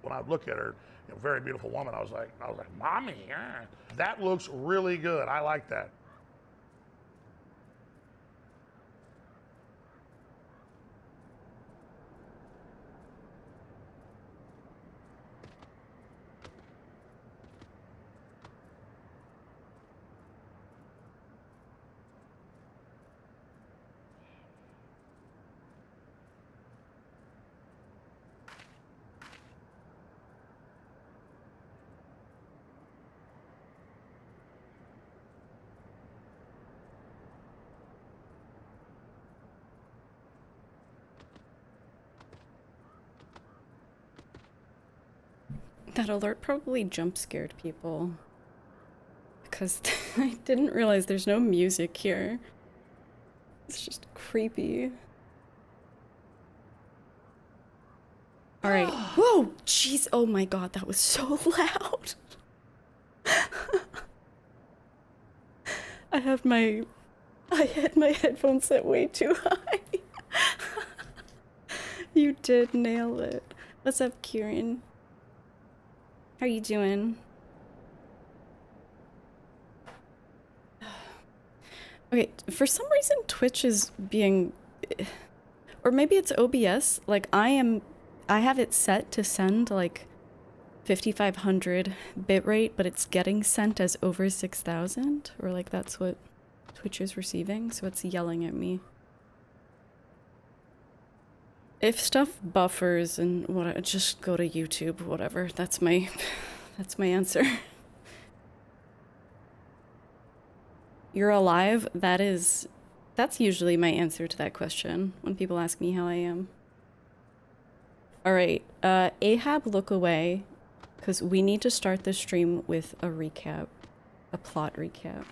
when I look at her, you know, very beautiful woman, I was like, mommy, yeah. That looks really good. I like that. That alert probably jump scared people. Because I didn't realize there's no music here. It's just creepy. Alright. Whoa! Jeez, oh my god, that was so loud! I had my headphones set way too high. You did nail it. What's up, Kieran? How you doing? Okay, for some reason Twitch is being, or maybe it's OBS, like I have it set to send like 5500 bitrate, but it's getting sent as over 6000, or like that's what Twitch is receiving, so it's yelling at me. If stuff buffers and what, just go to YouTube, whatever. That's my answer. You're alive? That's usually my answer to that question when people ask me how I am. Alright, Ahab, look away, because we need to start the stream with a recap. A plot recap.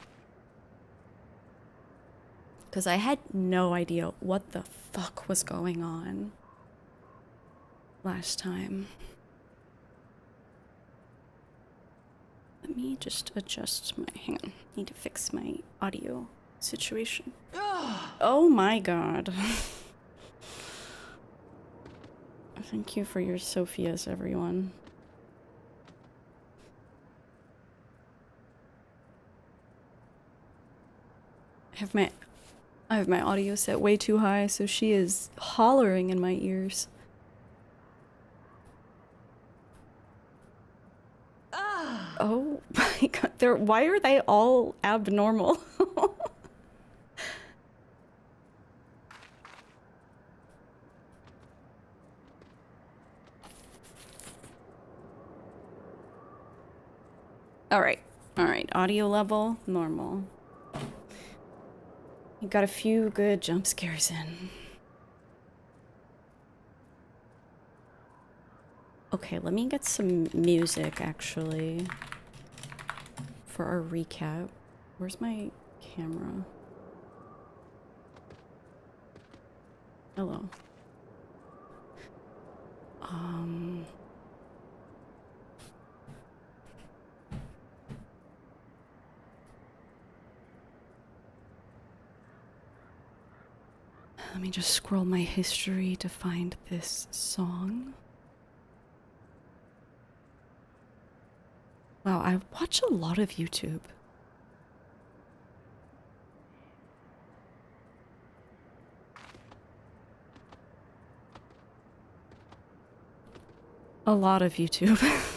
Because I had no idea what the fuck was going on last time. Let me just adjust my... hang on. I need to fix my audio situation. Oh my god. Thank you for your Sophias, everyone. I have my audio set way too high, so she is hollering in my ears. Oh my god, why are they all abnormal? Alright, audio level, normal. You got a few good jump scares in. Okay, let me get some music, actually, for our recap. Where's my camera? Hello. Let me just scroll my history to find this song. Wow, I watch a lot of YouTube. A lot of YouTube.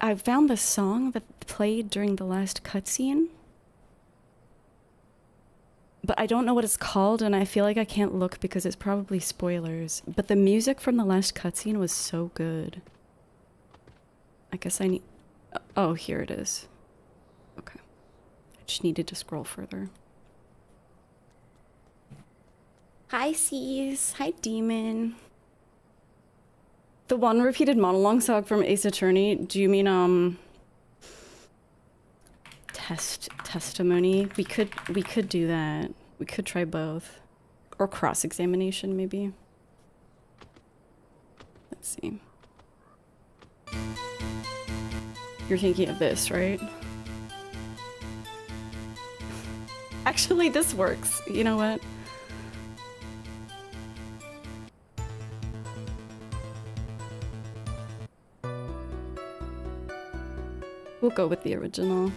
I found the song that played during the last cutscene, but I don't know what it's called, and I feel like I can't look because it's probably spoilers. But the music from the last cutscene was so good. I guess I need... oh, here it is. Okay. I just needed to scroll further. Hi, Cease. Hi, Demon. The one repeated monologue song from Ace Attorney. Do you mean testimony? We could do that. We could try both, or cross-examination maybe. Let's see. You're thinking of this, right? Actually, this works. You know what? We'll go with the original.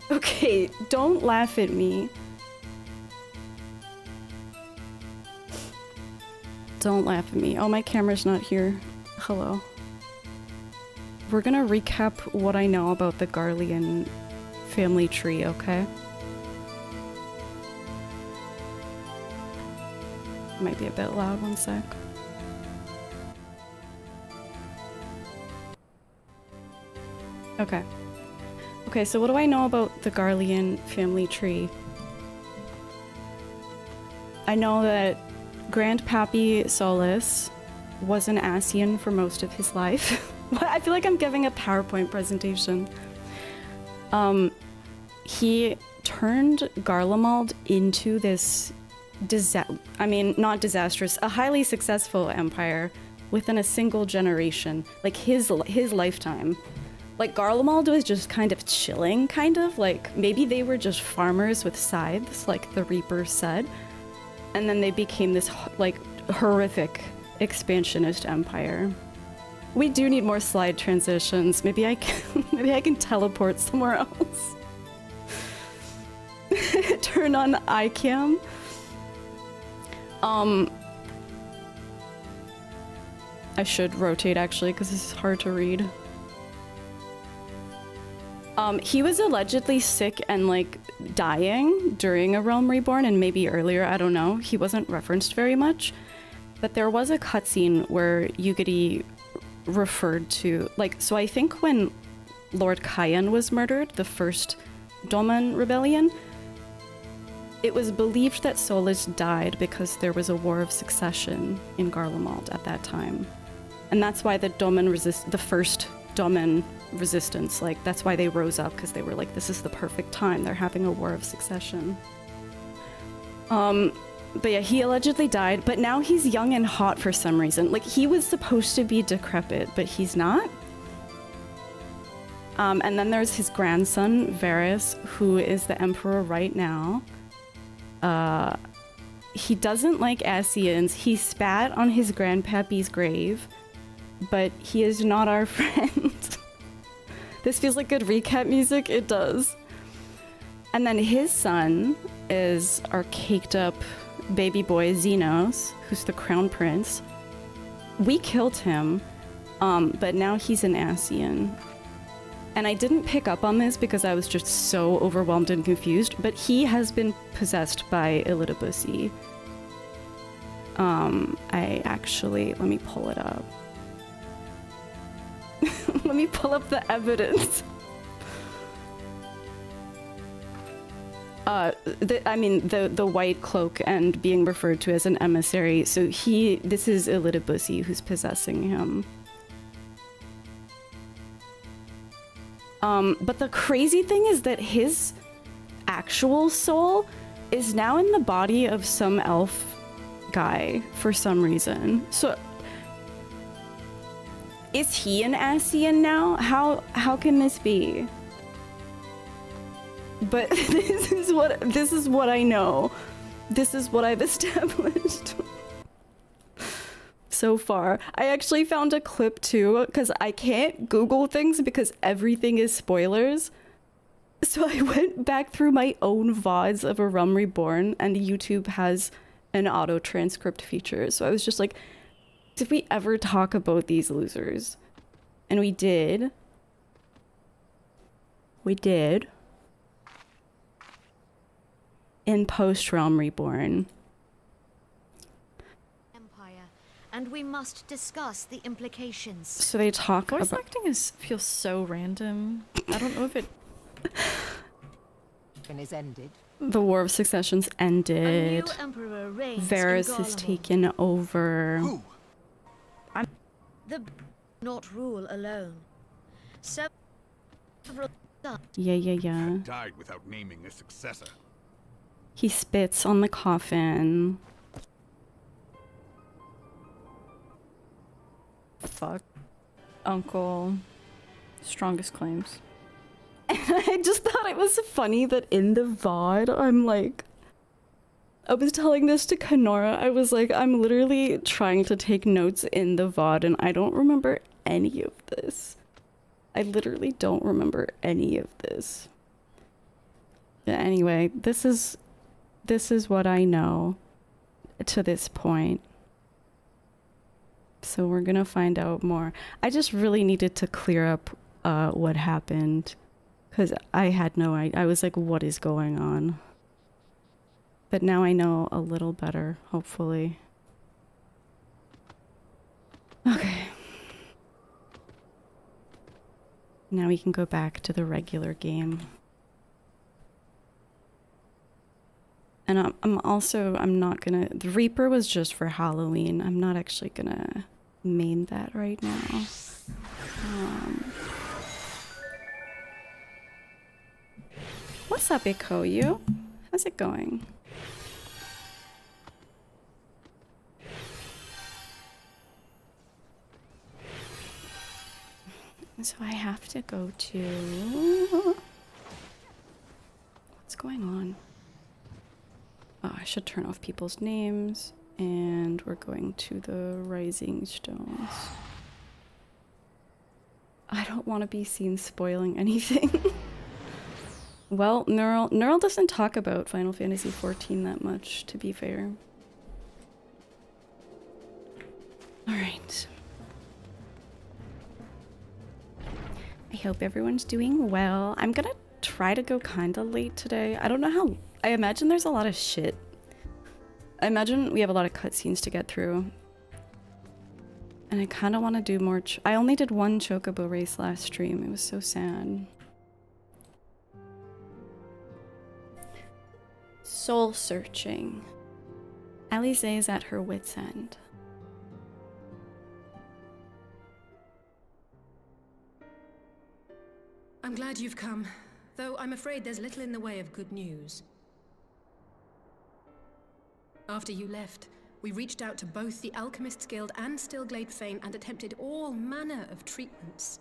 Okay, don't laugh at me. Don't laugh at me. Oh, my camera's not here. Hello. We're gonna recap what I know about the Garlean family tree, okay? Might be a bit loud, one sec. Okay. Okay, so what do I know about the Garlean family tree? I know that Grandpappy Solus was an Ascian for most of his life. I feel like I'm giving a PowerPoint presentation. He turned Garlemald into this not disastrous, a highly successful empire within a single generation, like his lifetime. Like Garlemald was just kind of chilling, like maybe they were just farmers with scythes, like the Reaper said, and then they became this like horrific expansionist empire. We do need more slide transitions. Maybe I can teleport somewhere else. Turn on iCam. I should rotate actually, because this is hard to read. He was allegedly sick and like dying during a Realm Reborn, and maybe earlier, I don't know. He wasn't referenced very much, but there was a cutscene where Yugiri referred to, like, so I think when Lord Kayan was murdered, the first Doman rebellion, it was believed that Solus died because there was a war of succession in Garlemald at that time. And that's why the first Doman resistance, like, that's why they rose up, because they were like, this is the perfect time. They're having a war of succession. But yeah, he allegedly died, but now he's young and hot for some reason. Like, he was supposed to be decrepit, but he's not. And then there's his grandson, Varys, who is the emperor right now. He doesn't like Ascians. He spat on his grandpappy's grave, but he is not our friend. This feels like good recap music. It does. And then his son is our caked up baby boy Xenos, who's the crown prince. We killed him, but now he's an Ascian. And I didn't pick up on this because I was just so overwhelmed and confused, but he has been possessed by Elidibussi. Let me pull it up. Let me pull up the evidence. The white cloak and being referred to as an emissary. So this is Elidibussi who's possessing him. But the crazy thing is that his actual soul is now in the body of some elf guy for some reason. So is he an Ascian now? How can this be? But this is what I know. This is what I've established. So far. I actually found a clip too, because I can't Google things because everything is spoilers. So I went back through my own VODs of a Realm Reborn, and YouTube has an auto transcript feature. So I was just like, did we ever talk about these losers? And we did. We did. In post Realm Reborn. And we must discuss the implications. So they talk Voice about... acting feels so random. I don't know if it... Is ended. The War of Succession's ended. A new emperor reigns Varys in has Garlemald. taken over. Who? The not rule alone. Several Yeah. Died without naming a successor. He spits on the coffin. Fuck. Uncle. Strongest claims. And I just thought it was funny that in the VOD, I'm like, I was telling this to Kenora, I was like, I'm literally trying to take notes in the VOD and I don't remember any of this. I literally don't remember any of this. But anyway, this is what I know to this point. So we're gonna find out more. I just really needed to clear up what happened, because I had no idea. I was like, what is going on? But now I know a little better, hopefully. Okay. Now we can go back to the regular game. And I'm not gonna, the Reaper was just for Halloween. I'm not actually gonna main that right now. What's up, Ikoyu? How's it going? So I have to go to... What's going on? Oh, I should turn off people's names. And we're going to the Rising Stones. I don't want to be seen spoiling anything. Well, Neural doesn't talk about Final Fantasy XIV that much, to be fair. Alright. I hope everyone's doing well. I'm gonna try to go kinda late today. I don't know how... I imagine there's a lot of shit. I imagine we have a lot of cutscenes to get through. And I kinda want to do more... I only did one Chocobo race last stream. It was so sad. Soul searching. Alize is at her wit's end. I'm glad you've come, though I'm afraid there's little in the way of good news. After you left, we reached out to both the Alchemists Guild and Stillglade Fane and attempted all manner of treatments.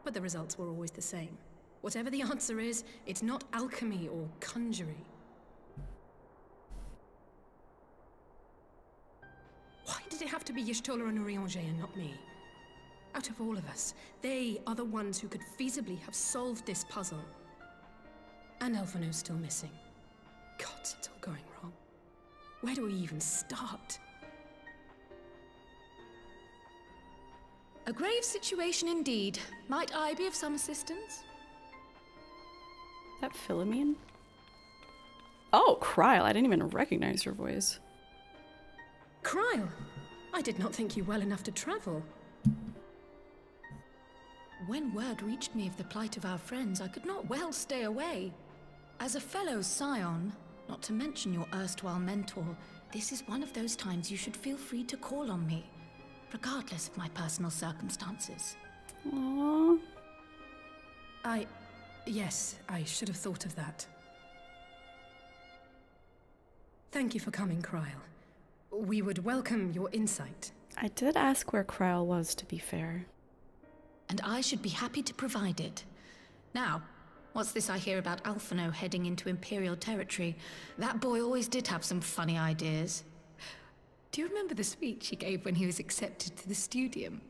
But the results were always the same. Whatever the answer is, it's not alchemy or conjuring. Why did it have to be Y'shtola and Urianger and not me? Out of all of us, they are the ones who could feasibly have solved this puzzle. And Elfino's still missing. God, it's all going wrong. Where do we even start? A grave situation indeed. Might I be of some assistance? Is that Philomene? Oh, Kryle. I didn't even recognize her voice. Kryle! I did not think you well enough to travel. When word reached me of the plight of our friends, I could not well stay away. As a fellow scion, not to mention your erstwhile mentor, this is one of those times you should feel free to call on me, regardless of my personal circumstances. Aww. Yes, I should have thought of that. Thank you for coming, Kryle. We would welcome your insight. I did ask where Kryle was, to be fair. And I should be happy to provide it. Now, what's this I hear about Alphino heading into Imperial territory? That boy always did have some funny ideas. Do you remember the speech he gave when he was accepted to the Studium?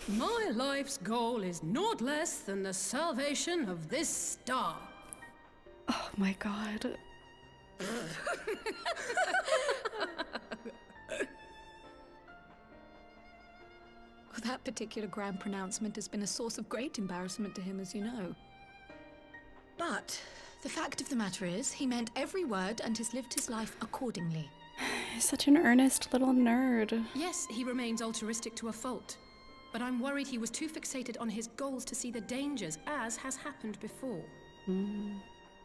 My life's goal is naught less than the salvation of this star. Oh my god. That particular grand pronouncement has been a source of great embarrassment to him, as you know. But the fact of the matter is, he meant every word and has lived his life accordingly. He's such an earnest little nerd. Yes, he remains altruistic to a fault. But I'm worried he was too fixated on his goals to see the dangers, as has happened before.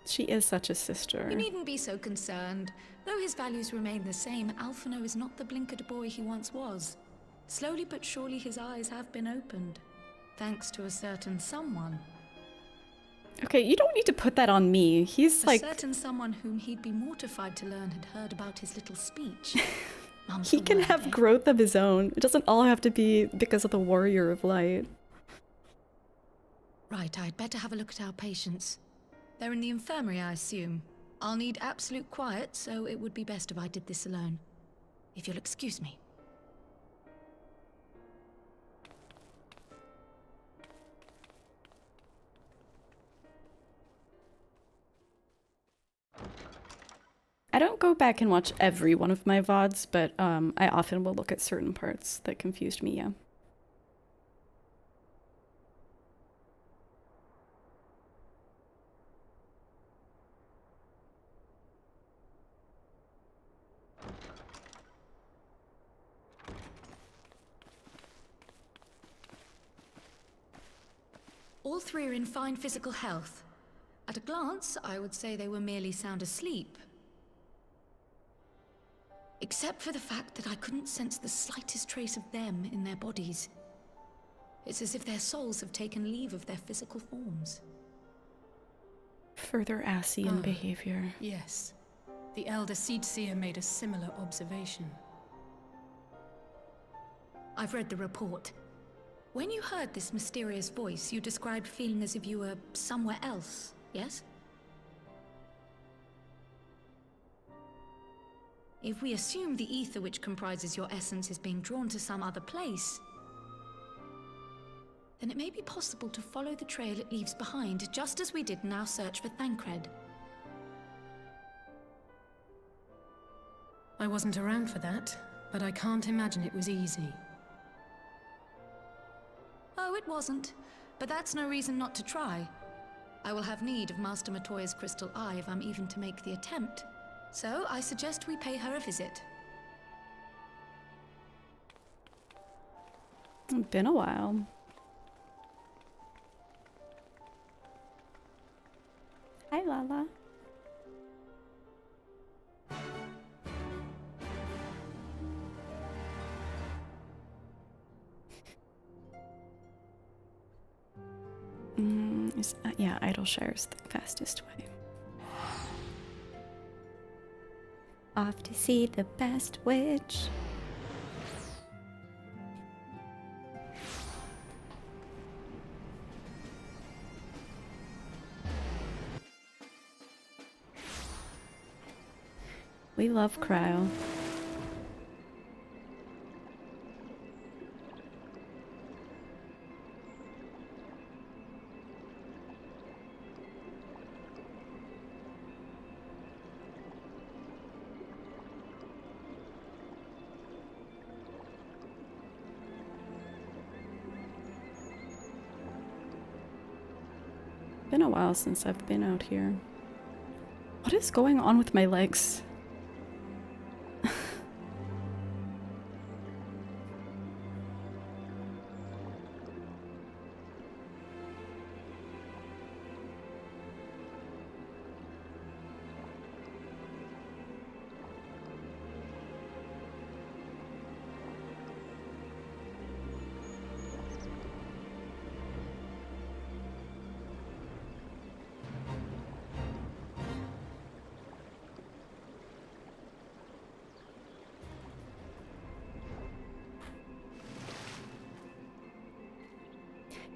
She is such a sister. You needn't be so concerned. Though his values remain the same, Alphino is not the blinkered boy he once was. Slowly but surely his eyes have been opened, thanks to a certain someone. Okay, you don't need to put that on me. He's A like... certain someone whom he'd be mortified to learn had heard about his little speech. Mum's He the can word, have eh? growth of his own. It doesn't all have to be because of the Warrior of Light. Right, I'd better have a look at our patients. They're in the infirmary, I assume. I'll need absolute quiet, so it would be best if I did this alone. If you'll excuse me. I don't go back and watch every one of my VODs, but I often will look at certain parts that confused me, yeah. All three are in fine physical health. At a glance, I would say they were merely sound asleep. Except for the fact that I couldn't sense the slightest trace of them in their bodies. It's as if their souls have taken leave of their physical forms. Further Asian behavior. Yes. The Elder Seedseer made a similar observation. I've read the report. When you heard this mysterious voice, you described feeling as if you were somewhere else, yes? If we assume the ether which comprises your essence is being drawn to some other place, then it may be possible to follow the trail it leaves behind, just as we did in our search for Thancred. I wasn't around for that, but I can't imagine it was easy. Oh, it wasn't. But that's no reason not to try. I will have need of Master Matoya's crystal eye if I'm even to make the attempt. So, I suggest we pay her a visit. It's been a while. Hi, Lala. Yeah, Idleshire's the fastest way. Off to see the best witch. We love cryo. Been a while since I've been out here. What is going on with my legs?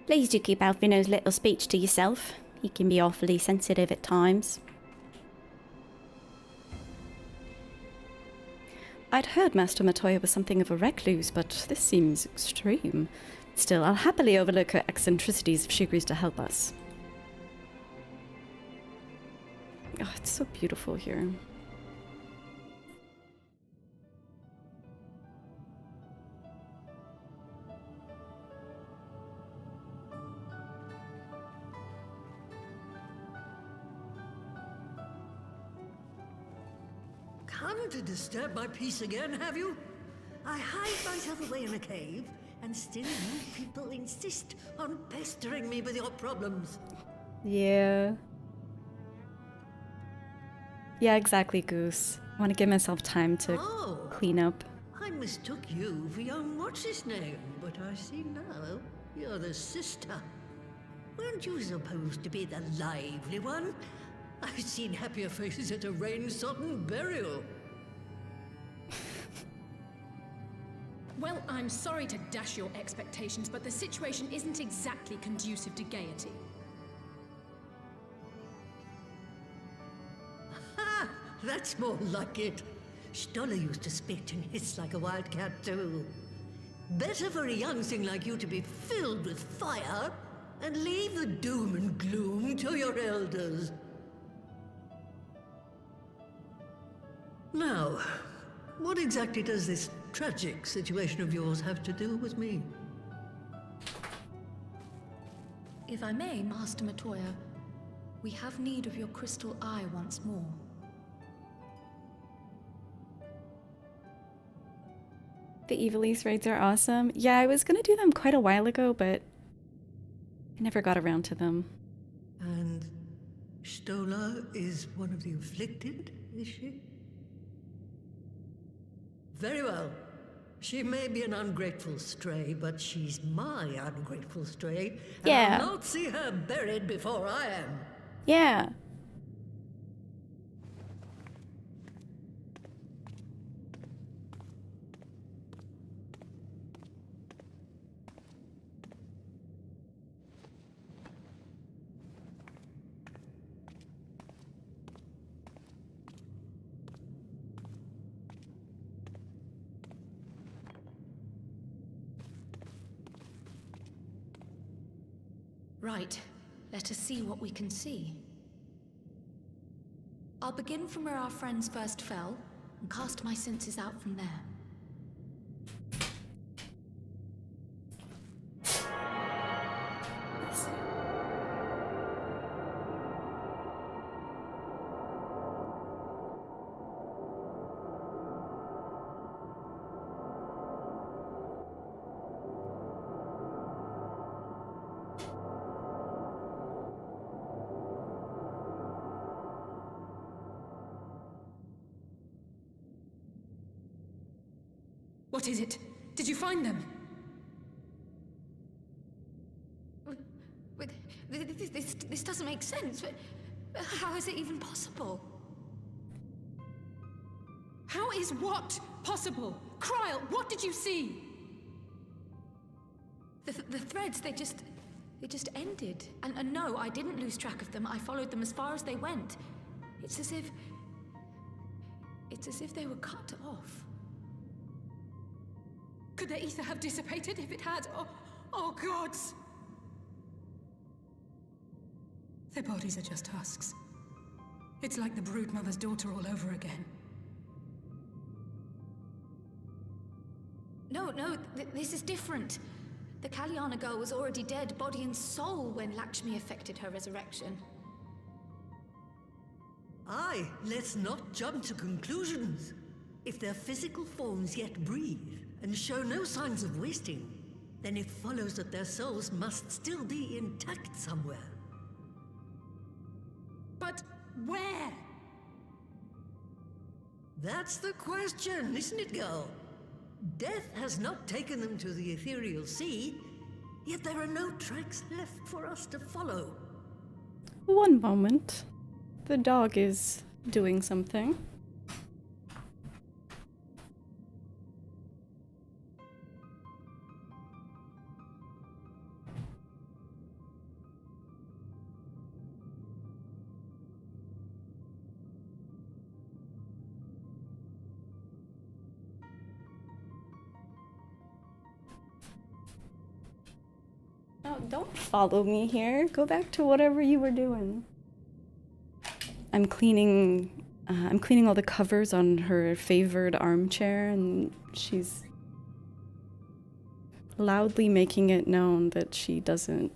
Please do keep Alfino's little speech to yourself. He can be awfully sensitive at times. I'd heard Master Matoya was something of a recluse, but this seems extreme. Still, I'll happily overlook her eccentricities if she agrees to help us. Oh, it's so beautiful here. Come to disturb my peace again, have you? I hide myself away in a cave, and still you people insist on pestering me with your problems. Yeah. Yeah, exactly, Goose. I want to give myself time to clean up. I mistook you for young what's-his-name, but I see now you're the sister. Weren't you supposed to be the lively one? I've seen happier faces at a rain-sodden burial. Well, I'm sorry to dash your expectations, but the situation isn't exactly conducive to gaiety. Ha! That's more like it. Stoller used to spit and hiss like a wildcat too. Better for a young thing like you to be filled with fire and leave the doom and gloom to your elders. Now, what exactly does this tragic situation of yours have to do with me? If I may, Master Matoya, we have need of your crystal eye once more. The Evilise raids are awesome. Yeah, I was gonna do them quite a while ago, but I never got around to them. And Stoller is one of the afflicted, is she? Very well. She may be an ungrateful stray, but she's my ungrateful stray. And Yeah. I'll not see her buried before I am. Yeah. Right, let us see what we can see. I'll begin from where our friends first fell, and cast my senses out from there. What is it? Did you find them? This doesn't make sense. How is it even possible? How is what possible? Kryl, what did you see? The threads, they just ended. And no, I didn't lose track of them. I followed them as far as they went. It's as if they were cut off. Could their ether have dissipated if it had? Oh gods! Their bodies are just husks. It's like the Broodmother's daughter all over again. No, this is different. The Kalyana girl was already dead, body and soul, when Lakshmi effected her resurrection. Aye, let's not jump to conclusions. If their physical forms yet breathe and show no signs of wasting, then it follows that their souls must still be intact somewhere. But where? That's the question, isn't it, girl? Death has not taken them to the ethereal sea, yet there are no tracks left for us to follow. One moment. The dog is doing something. Oh, don't follow me here. Go back to whatever you were doing. I'm cleaning all the covers on her favored armchair, and she's loudly making it known that she doesn't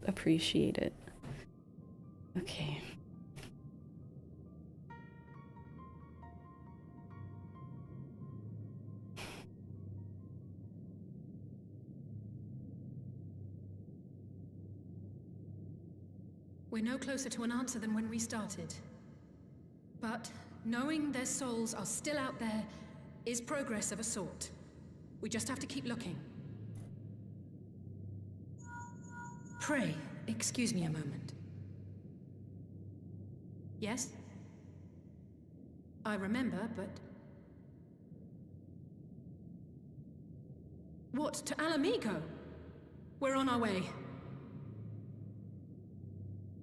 appreciate it. Okay. We're no closer to an answer than when we started. But knowing their souls are still out there is progress of a sort. We just have to keep looking. Pray Excuse me a moment. Yes? I remember, but... What, to Alamigo? We're on our way.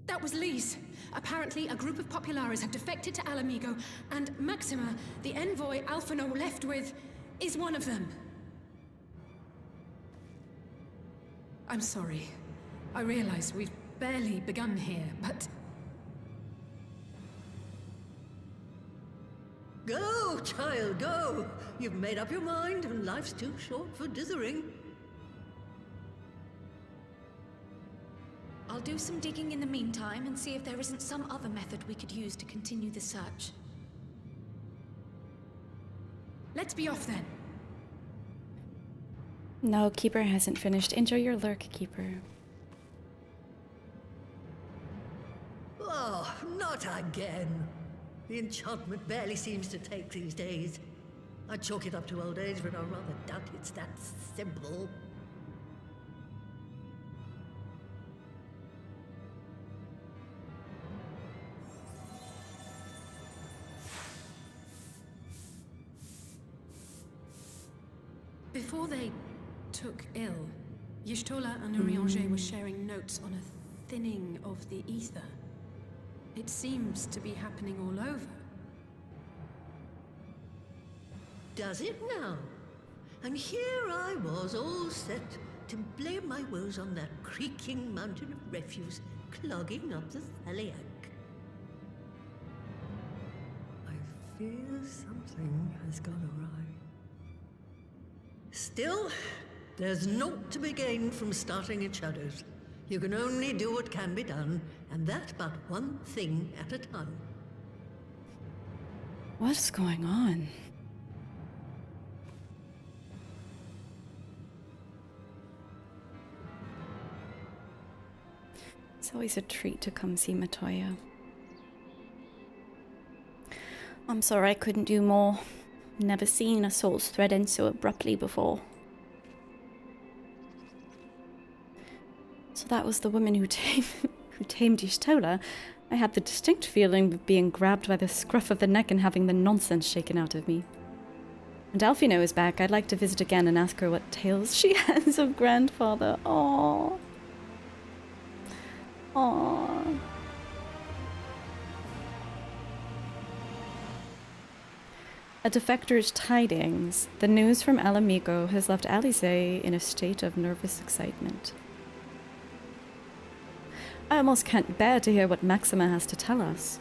That was Lise. Apparently, a group of Populares have defected to Alamigo, and Maxima, the envoy Alphino left with, is one of them. I'm sorry. I realize we've barely begun here, but... Go, child, go! You've made up your mind, and life's too short for dithering. I'll do some digging in the meantime and see if there isn't some other method we could use to continue the search. Let's be off then. No, Keeper hasn't finished. Enjoy your lurk, Keeper. Oh, not again. The enchantment barely seems to take these days. I chalk it up to old age, but I rather doubt it's that simple. Before they took ill, Y'shtola and Urianger were sharing notes on a thinning of the ether. It seems to be happening all over. Does it now? And here I was, all set to blame my woes on that creaking mountain of refuse clogging up the Thaliac. I fear something has gone awry. Still, there's naught to be gained from starting in shadows. You can only do what can be done, and that but one thing at a time. What's going on? It's always a treat to come see Matoya. I'm sorry I couldn't do more. Never seen a soul's thread end so abruptly before. So that was the woman who tamed Y'shtola. I had the distinct feeling of being grabbed by the scruff of the neck and having the nonsense shaken out of me. And Alphino is back. I'd like to visit again and ask her what tales she has of grandfather. Aww. Aww. A defector's tidings. The news from Alamigo has left Alice in a state of nervous excitement. I almost can't bear to hear what Maxima has to tell us.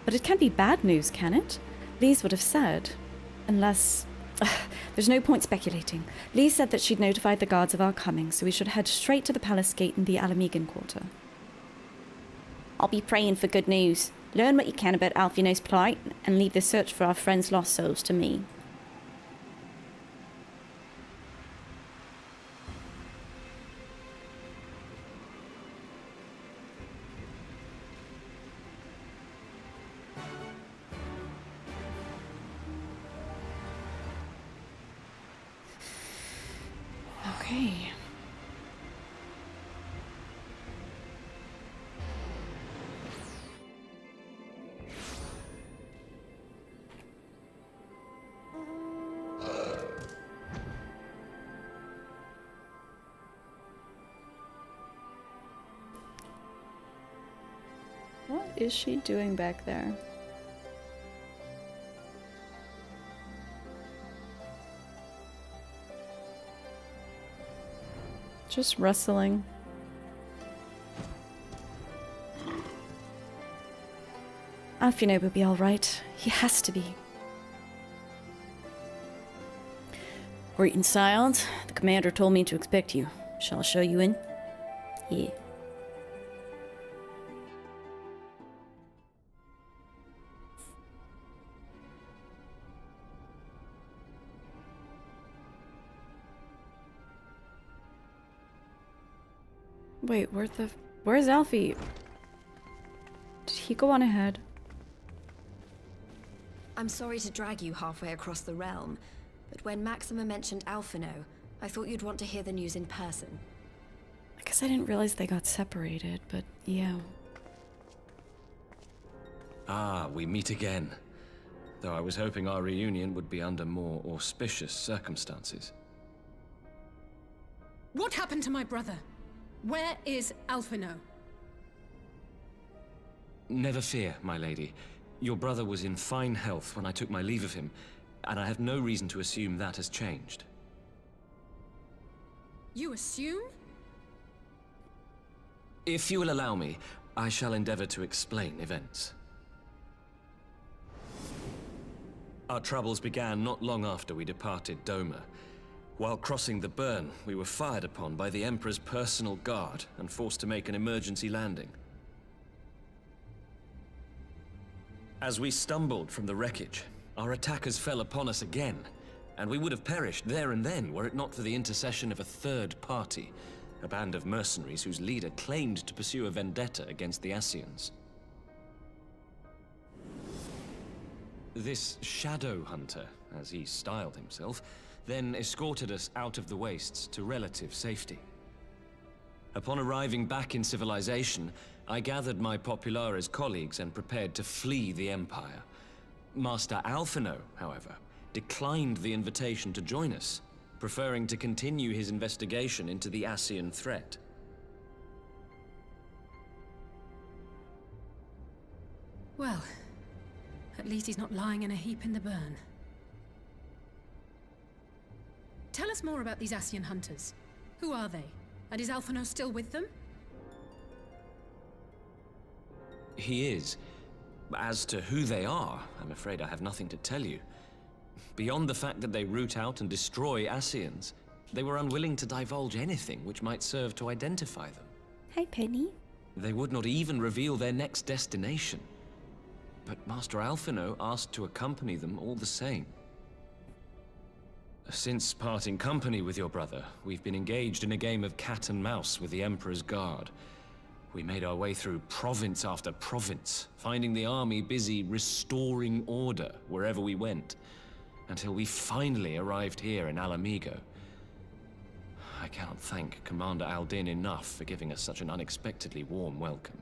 But it can't be bad news, can it? Lise would have said. Unless... there's no point speculating. Lise said that she'd notified the guards of our coming, so we should head straight to the palace gate in the Alamigan quarter. I'll be praying for good news. Learn what you can about Alphino's plight, and leave the search for our friends' lost souls to me. Okay. What is she doing back there? Just rustling. Alphino will be all right. He has to be. Greetings, Scions. The commander told me to expect you. Shall I show you in? Yeah. Wait, where's Alfie? Did he go on ahead? I'm sorry to drag you halfway across the realm, but when Maxima mentioned Alphino, I thought you'd want to hear the news in person. I guess I didn't realize they got separated, but yeah. Ah, we meet again. Though I was hoping our reunion would be under more auspicious circumstances. What happened to my brother? Where is Alphino? Never fear, my lady. Your brother was in fine health when I took my leave of him, and I have no reason to assume that has changed. You assume? If you will allow me, I shall endeavor to explain events. Our troubles began not long after we departed Doma. While crossing the burn, we were fired upon by the Emperor's personal guard and forced to make an emergency landing. As we stumbled from the wreckage, our attackers fell upon us again, and we would have perished there and then were it not for the intercession of a third party, a band of mercenaries whose leader claimed to pursue a vendetta against the Ascians. This Shadow Hunter, as he styled himself, then escorted us out of the wastes to relative safety. Upon arriving back in civilization, I gathered my Populares colleagues and prepared to flee the Empire. Master Alphino, however, declined the invitation to join us, preferring to continue his investigation into the Ascian threat. Well, at least he's not lying in a heap in the burn. Tell us more about these Ascian hunters. Who are they? And is Alphino still with them? He is. As to who they are, I'm afraid I have nothing to tell you. Beyond the fact that they root out and destroy Ascians, they were unwilling to divulge anything which might serve to identify them. Hi, Penny. They would not even reveal their next destination. But Master Alphino asked to accompany them all the same. Since parting company with your brother, we've been engaged in a game of cat and mouse with the Emperor's guard. We made our way through province after province, finding the army busy restoring order wherever we went, until we finally arrived here in Alamigo. I cannot thank Commander Aldin enough for giving us such an unexpectedly warm welcome.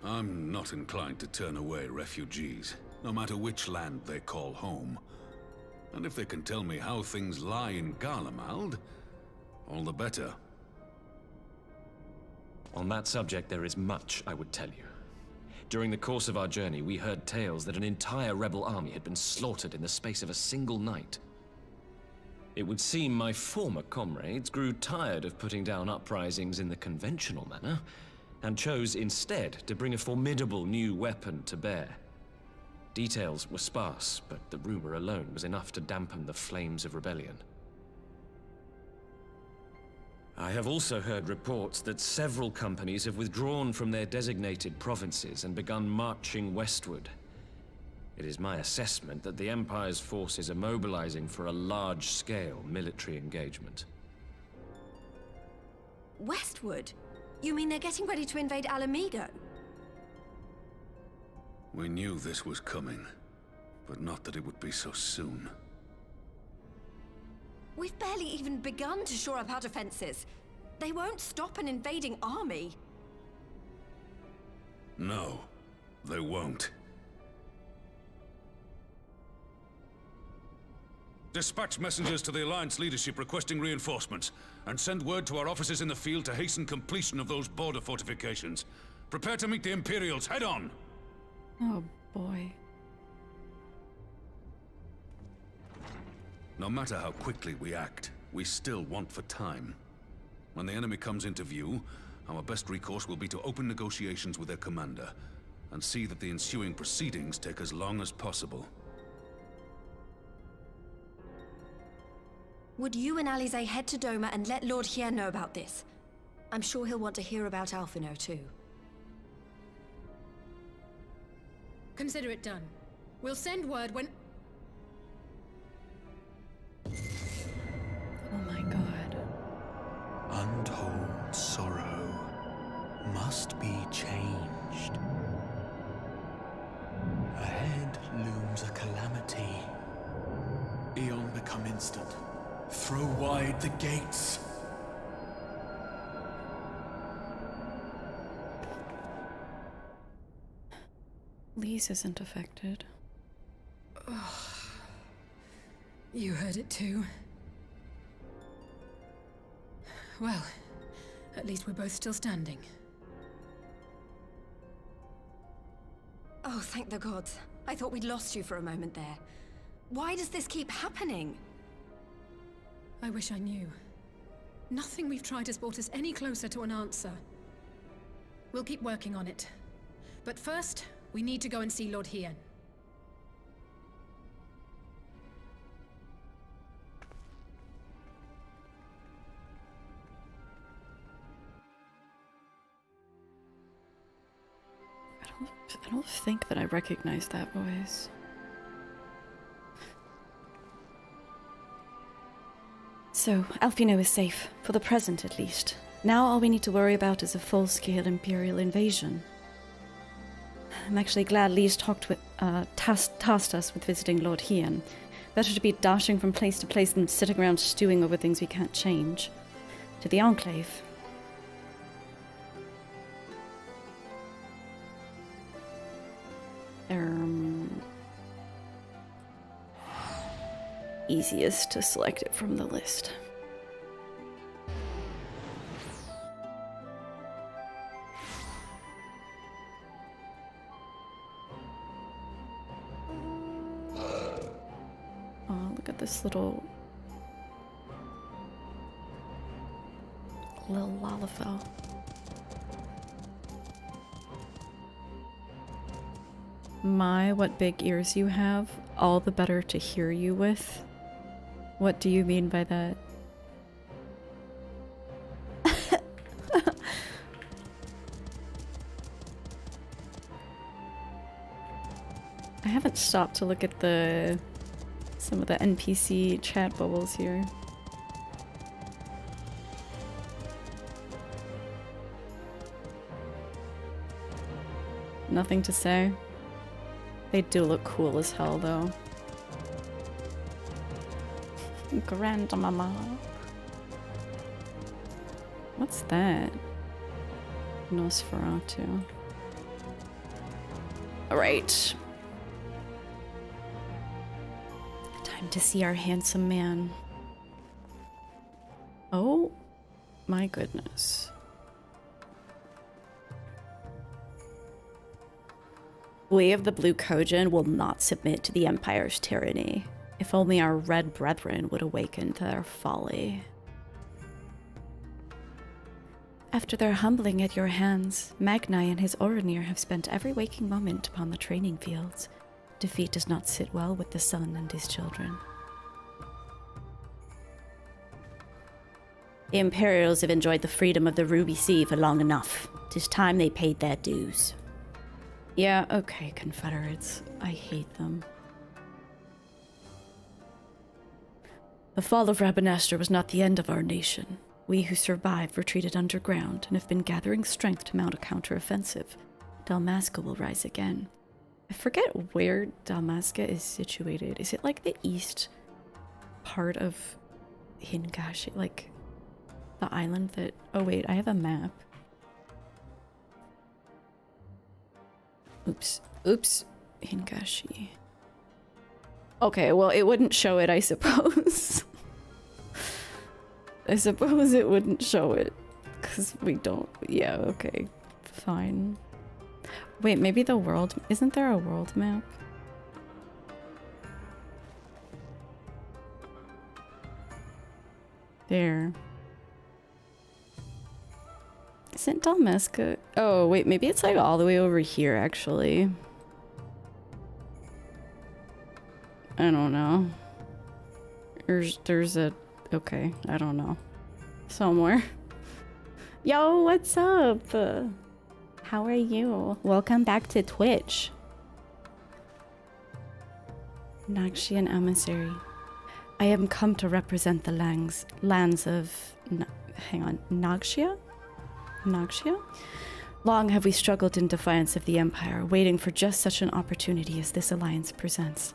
I'm not inclined to turn away refugees, no matter which land they call home. And if they can tell me how things lie in Garlemald, all the better. On that subject, there is much I would tell you. During the course of our journey, we heard tales that an entire rebel army had been slaughtered in the space of a single night. It would seem my former comrades grew tired of putting down uprisings in the conventional manner, and chose instead to bring a formidable new weapon to bear. Details were sparse, but the rumor alone was enough to dampen the flames of rebellion. I have also heard reports that several companies have withdrawn from their designated provinces and begun marching westward. It is my assessment that the Empire's forces are mobilizing for a large-scale military engagement. Westward? You mean they're getting ready to invade Alamigo? We knew this was coming, but not that it would be so soon. We've barely even begun to shore up our defenses. They won't stop an invading army. No, they won't. Dispatch messengers to the Alliance leadership requesting reinforcements, and send word to our officers in the field to hasten completion of those border fortifications. Prepare to meet the Imperials head on! Oh, boy. No matter how quickly we act, we still want for time. When the enemy comes into view, our best recourse will be to open negotiations with their commander, and see that the ensuing proceedings take as long as possible. Would you and Alize head to Doma and let Lord Hien know about this? I'm sure he'll want to hear about Alphino too. Consider it done. We'll send word when... Oh my god. Untold sorrow must be changed. Ahead looms a calamity. Eon become instant. Throw wide the gates. Lise isn't affected. Oh, you heard it too. Well, at least we're both still standing. Oh, thank the gods. I thought we'd lost you for a moment there. Why does this keep happening? I wish I knew. Nothing we've tried has brought us any closer to an answer. We'll keep working on it. But first, we need to go and see Lord Hien. I don't think that I recognize that voice. So, Alfino is safe, for the present at least. Now all we need to worry about is a full-scale Imperial invasion. I'm actually glad Lise tasked us with visiting Lord Hien. Better to be dashing from place to place than sitting around stewing over things we can't change. To the Enclave. Easiest to select it from the list. Oh, look at this little Lalafell. My, what big ears you have, all the better to hear you with. What do you mean by that? I haven't stopped to look at some of the NPC chat bubbles here. Nothing to say. They do look cool as hell though. Grandmama. What's that? Nosferatu. Alright. Time to see our handsome man. Oh my goodness. We of the Blue Kojin will not submit to the Empire's tyranny. If only our red brethren would awaken to their folly. After their humbling at your hands, Magnai and his Oronir have spent every waking moment upon the training fields. Defeat does not sit well with the sun and his children. The Imperials have enjoyed the freedom of the Ruby Sea for long enough. 'Tis time they paid their dues. Yeah, okay, Confederates. I hate them. The fall of Rabanastre was not the end of our nation. We who survived retreated underground and have been gathering strength to mount a counteroffensive. Dalmasca will rise again. I forget where Dalmasca is situated. Is it like the east part of Hingashi? Like the island that... Oh wait, I have a map. Oops. Oops. Hingashi. Okay, well, it wouldn't show it, I suppose. I suppose it wouldn't show it. Because we don't... Yeah, okay. Fine. Wait, maybe the world... Isn't there a world map? There. Isn't Dalmasca... Oh, wait, maybe it's like all the way over here, actually. I don't know. There's a... Okay, I don't know. Somewhere. Yo, what's up? How are you? Welcome back to Twitch. Nagshian Emissary. I am come to represent the lands of... hang on. Nagxia? Nagxia? Long have we struggled in defiance of the Empire, waiting for just such an opportunity as this alliance presents.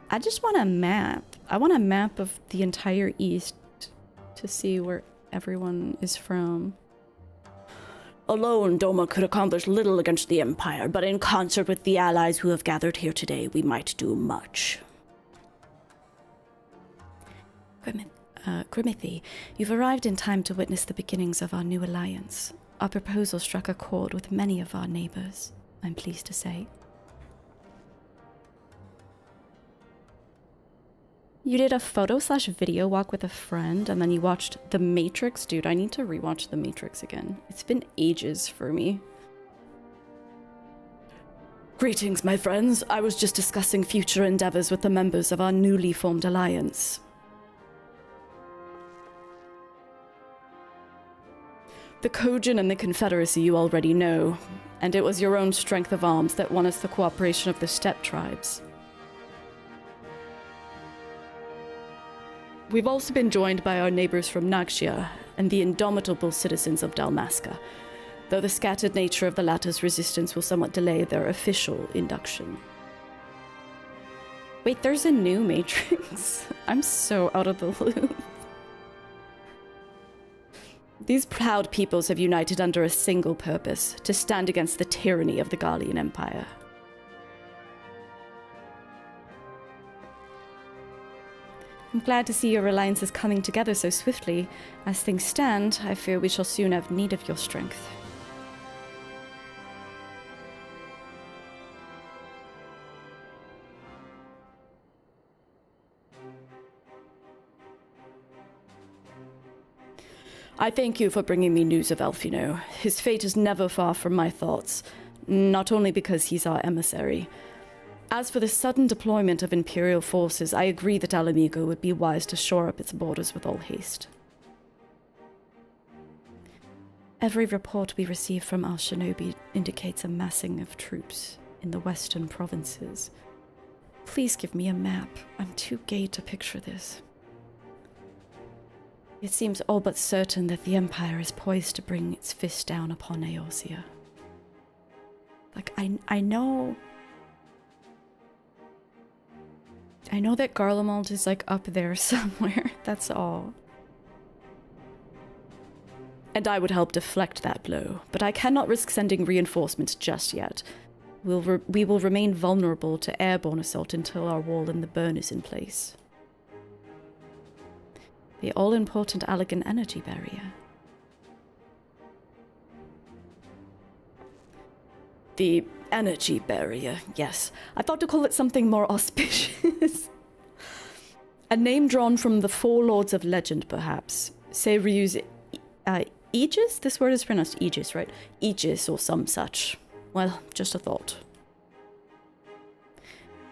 I just want a map. I want a map of the entire East to see where everyone is from. Alone, Doma could accomplish little against the Empire, but in concert with the allies who have gathered here today, we might do much. Grimmithy, you've arrived in time to witness the beginnings of our new alliance. Our proposal struck a chord with many of our neighbors, I'm pleased to say. You did a photo/video walk with a friend, and then you watched The Matrix? Dude, I need to rewatch The Matrix again. It's been ages for me. Greetings, my friends. I was just discussing future endeavors with the members of our newly formed alliance. The Kojin and the Confederacy you already know, and it was your own strength of arms that won us the cooperation of the steppe tribes. We've also been joined by our neighbors from Nagxia and the indomitable citizens of Dalmasca, though the scattered nature of the latter's resistance will somewhat delay their official induction. Wait, there's a new Matrix? I'm so out of the loop. These proud peoples have united under a single purpose, to stand against the tyranny of the Garlean Empire. I'm glad to see your alliance is coming together so swiftly. As things stand, I fear we shall soon have need of your strength. I thank you for bringing me news of Elfino. His fate is never far from my thoughts, not only because he's our emissary. As for the sudden deployment of Imperial forces, I agree that Alamigo would be wise to shore up its borders with all haste. Every report we receive from our shinobi indicates a massing of troops in the western provinces. Please give me a map. I'm too gay to picture this. It seems all but certain that the Empire is poised to bring its fist down upon Eorzea. Like, I know that Garlemald is, like, up there somewhere, that's all. And I would help deflect that blow, but I cannot risk sending reinforcements just yet. We will remain vulnerable to airborne assault until our wall in the burn is in place. The all-important Allegan energy barrier. The energy barrier, yes. I thought to call it something more auspicious. A name drawn from the four lords of legend, perhaps. Seiryu's Aegis? This word is pronounced Aegis, right? Aegis or some such. Well, just a thought.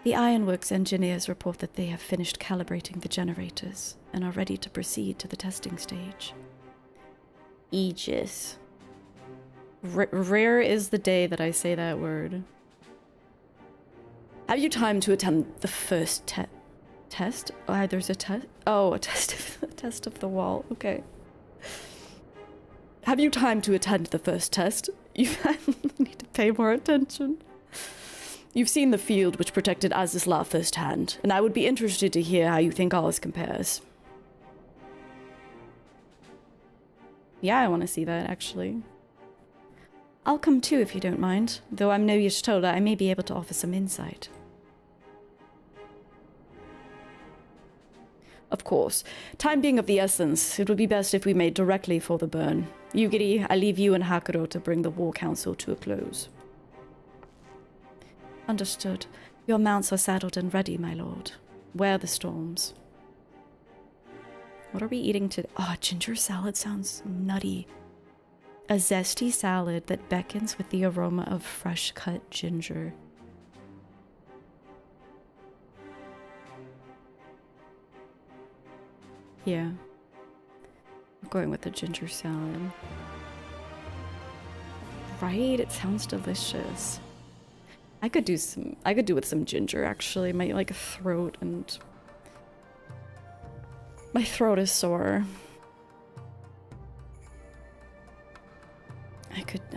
The Ironworks engineers report that they have finished calibrating the generators and are ready to proceed to the testing stage. Aegis. Rare is the day that I say that word. Have you time to attend the first test? Oh, there's a test? Oh, a test of the wall. Okay. Have you time to attend the first test? You need to pay more attention. You've seen the field which protected Azizla firsthand, and I would be interested to hear how you think ours compares. Yeah, I want to see that, actually. I'll come too if you don't mind. Though I'm no Y'shtola, I may be able to offer some insight. Of course. Time being of the essence, it would be best if we made directly for the burn. Yugiri, I leave you and Hakuro to bring the War Council to a close. Understood. Your mounts are saddled and ready, my lord. Wear the storms. What are we eating today? Oh, ginger salad sounds nutty. A zesty salad that beckons with the aroma of fresh-cut ginger. Yeah. I'm going with the ginger salad. Right? It sounds delicious. I could do with some ginger, actually. My, like, throat and... My throat is sore.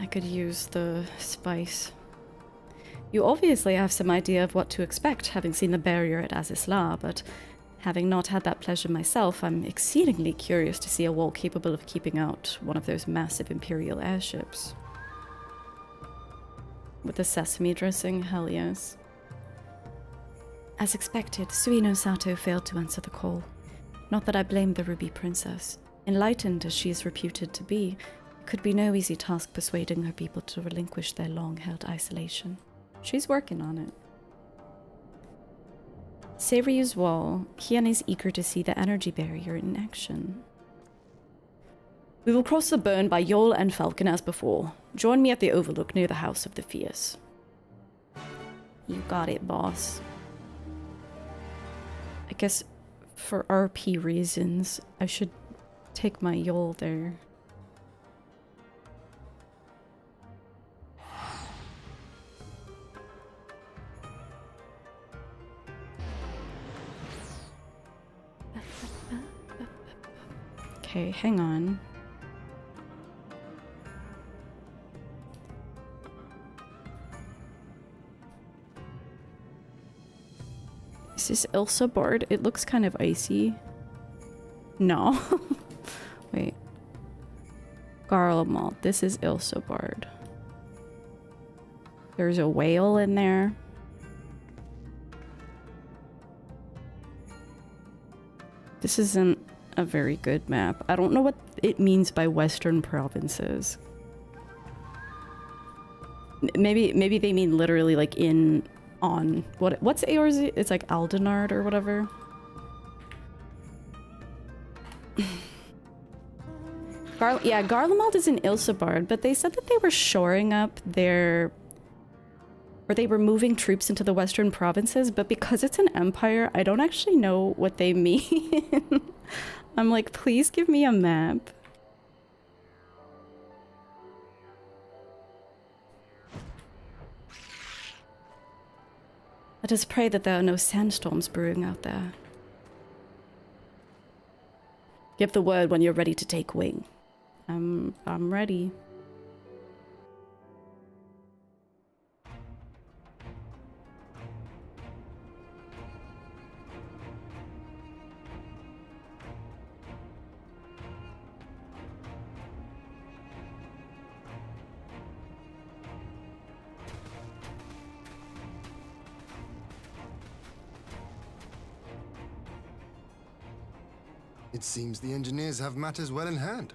I could use the spice. You obviously have some idea of what to expect, having seen the barrier at Azizla, but having not had that pleasure myself, I'm exceedingly curious to see a wall capable of keeping out one of those massive Imperial airships. with the sesame dressing, hell yes. As expected, Suino Sato failed to answer the call. Not that I blame the Ruby Princess. Enlightened as she is reputed to be, it could be no easy task persuading her people to relinquish their long-held isolation. She's working on it. Seiryu's wall. Hien is eager to see the energy barrier in action. We will cross the burn by Yol and Falcon as before. Join me at the overlook near the House of the Fierce. You got it, boss. I guess for RP reasons, I should take my Yol there. Okay, hang on. Is this Ilsa Bard? It looks kind of icy. No. Wait. Garlean. This is Ilsa Bard. There's a whale in there. This isn't a very good map. I don't know what it means by Western provinces. Maybe they mean literally like on what's Eorze? It's like Aldenard or whatever. Yeah, Garlemald is in Ilsebard, but they said that they were shoring up their... or they were moving troops into the western provinces, but because it's an empire, I don't actually know what they mean. I'm like, please give me a map. Let us pray that there are no sandstorms brewing out there. Give the word when you're ready to take wing. I'm ready. It seems the engineers have matters well in hand.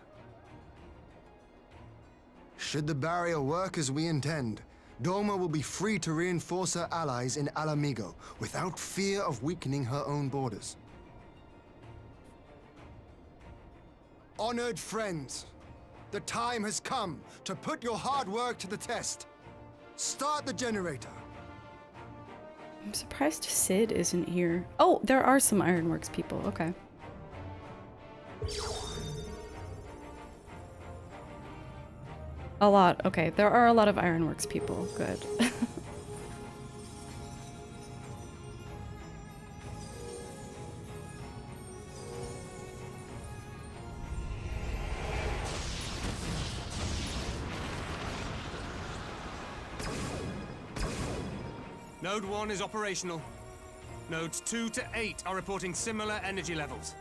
Should the barrier work as we intend, Doma will be free to reinforce her allies in Alamigo without fear of weakening her own borders. Honored friends, the time has come to put your hard work to the test. Start the generator. I'm surprised Sid isn't here. Oh, there are some Ironworks people. Okay. A lot. Okay, there are a lot of Ironworks people. Good. Node 1 is operational. Nodes 2 to 8 are reporting similar energy levels.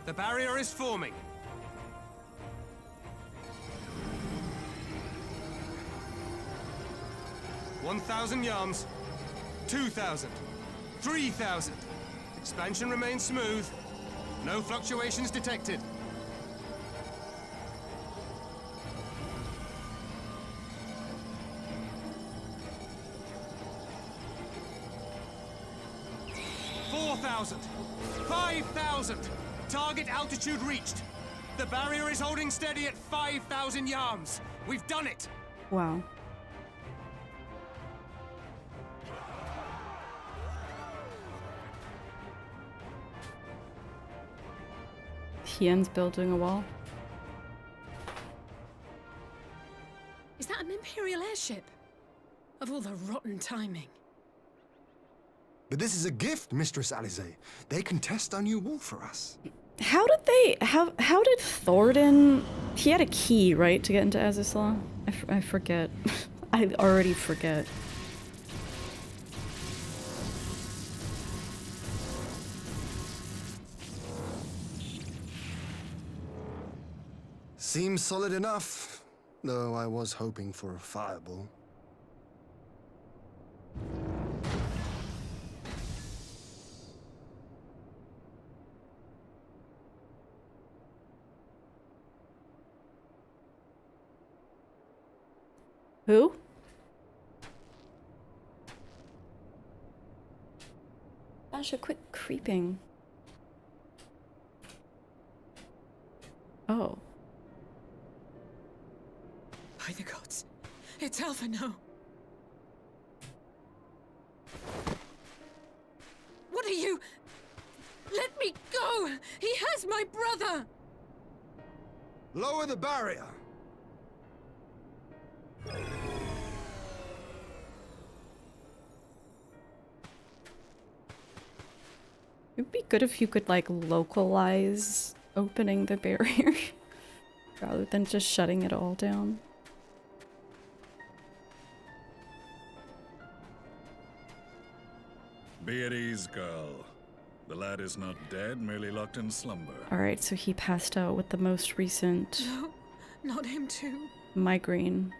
The barrier is forming. $1,000 yards, 2,000, 3,000. Expansion remains smooth. No fluctuations detected. $4,000, 5,000. Target altitude reached. The barrier is holding steady at 5,000 yards. We've done it. Wow. Hien's building a wall. Is that an Imperial airship? Of all the rotten timing. But this is a gift, Mistress Alize. They can test our new wall for us. How did they... How did Thornton... He had a key, right, to get into Azizla? I forget. I already forget. Seems solid enough, though I was hoping for a fireball. Who? Asha, quit creeping. Oh. By the gods. It's Alphino. What are you? Let me go! He has my brother! Lower the barrier! It'd be good if you could, like, localize opening the barrier rather than just shutting it all down. Be at ease, girl. The lad is not dead, merely locked in slumber. Alright, so he passed out with the most recent No, not him too. migraine.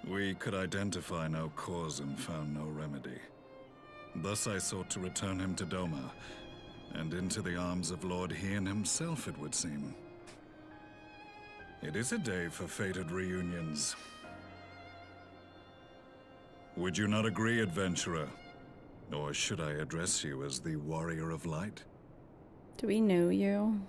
We could identify no cause and found no remedy. Thus I sought to return him to Doma, and into the arms of Lord Hien himself, it would seem. It is a day for fated reunions. Would you not agree, adventurer? Or should I address you as the Warrior of Light? Do we know you?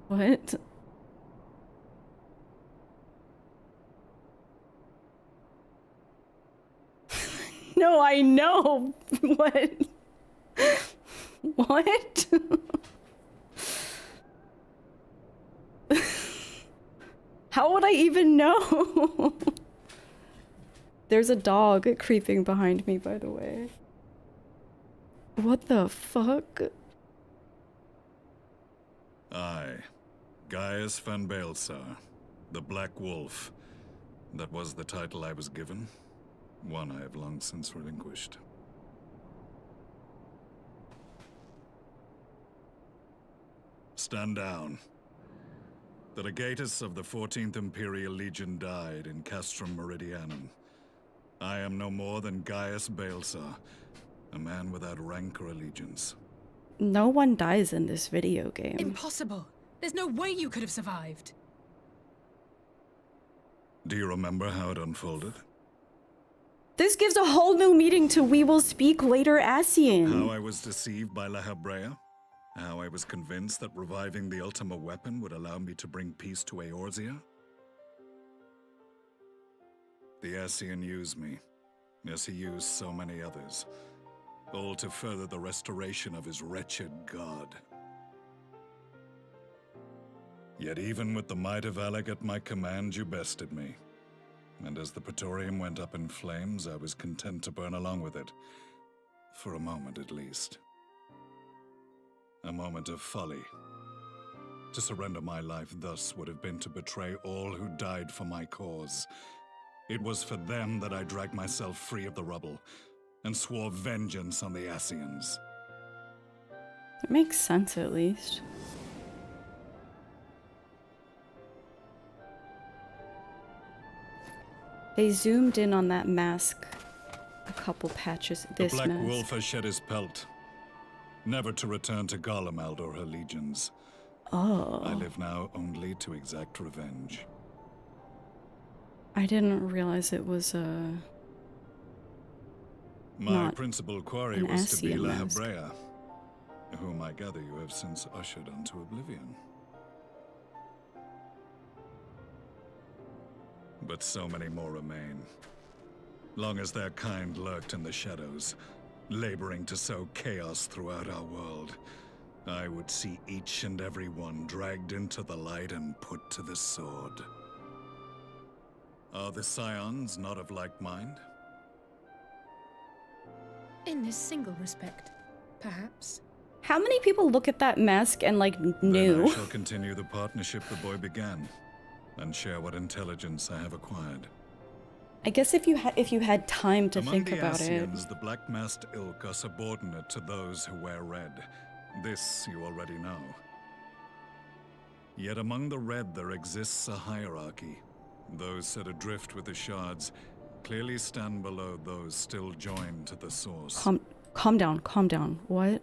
What? No, I know. What? What? How would I even know? There's a dog creeping behind me, by the way. What the fuck? Aye. Gaius van Baelsar, the Black Wolf. That was the title I was given. One I have long since relinquished. Stand down. The legatus of the 14th Imperial Legion died in Castrum Meridianum. I am no more than Gaius Baelsar, a man without rank or allegiance. No one dies in this video game. Impossible! There's no way you could have survived. Do you remember how it unfolded? This gives a whole new meaning to "we will speak later" Ascian. How I was deceived by La Habrea? How I was convinced that reviving the Ultima weapon would allow me to bring peace to Eorzea? The Ascian used me, as he used so many others, all to further the restoration of his wretched god. Yet even with the might of Alec at my command, you bested me. And as the Praetorium went up in flames, I was content to burn along with it. For a moment at least. A moment of folly. To surrender my life thus would have been to betray all who died for my cause. It was for them that I dragged myself free of the rubble, and swore vengeance on the Ascians. It makes sense, at least. They zoomed in on that mask a couple patches. This the Black mask. Wolf has shed his pelt, never to return to Garlemald or her legions. Oh. I live now only to exact revenge. I didn't realize it was My principal quarry was to be Ascian La mask. Habrea, whom I gather you have since ushered unto oblivion. But so many more remain. Long as their kind lurked in the shadows, laboring to sow chaos throughout our world, I would see each and every one dragged into the light and put to the sword. Are the Scions not of like mind? In this single respect, perhaps. How many people look at that mask and, like, knew? Then I shall continue the partnership the boy began, and share what intelligence I have acquired. I guess if you had time to think about it. Among the Asians, the black-masked ilk are subordinate to those who wear red. This you already know. Yet among the red there exists a hierarchy. Those set adrift with the shards clearly stand below those still joined to the source. Calm down. What?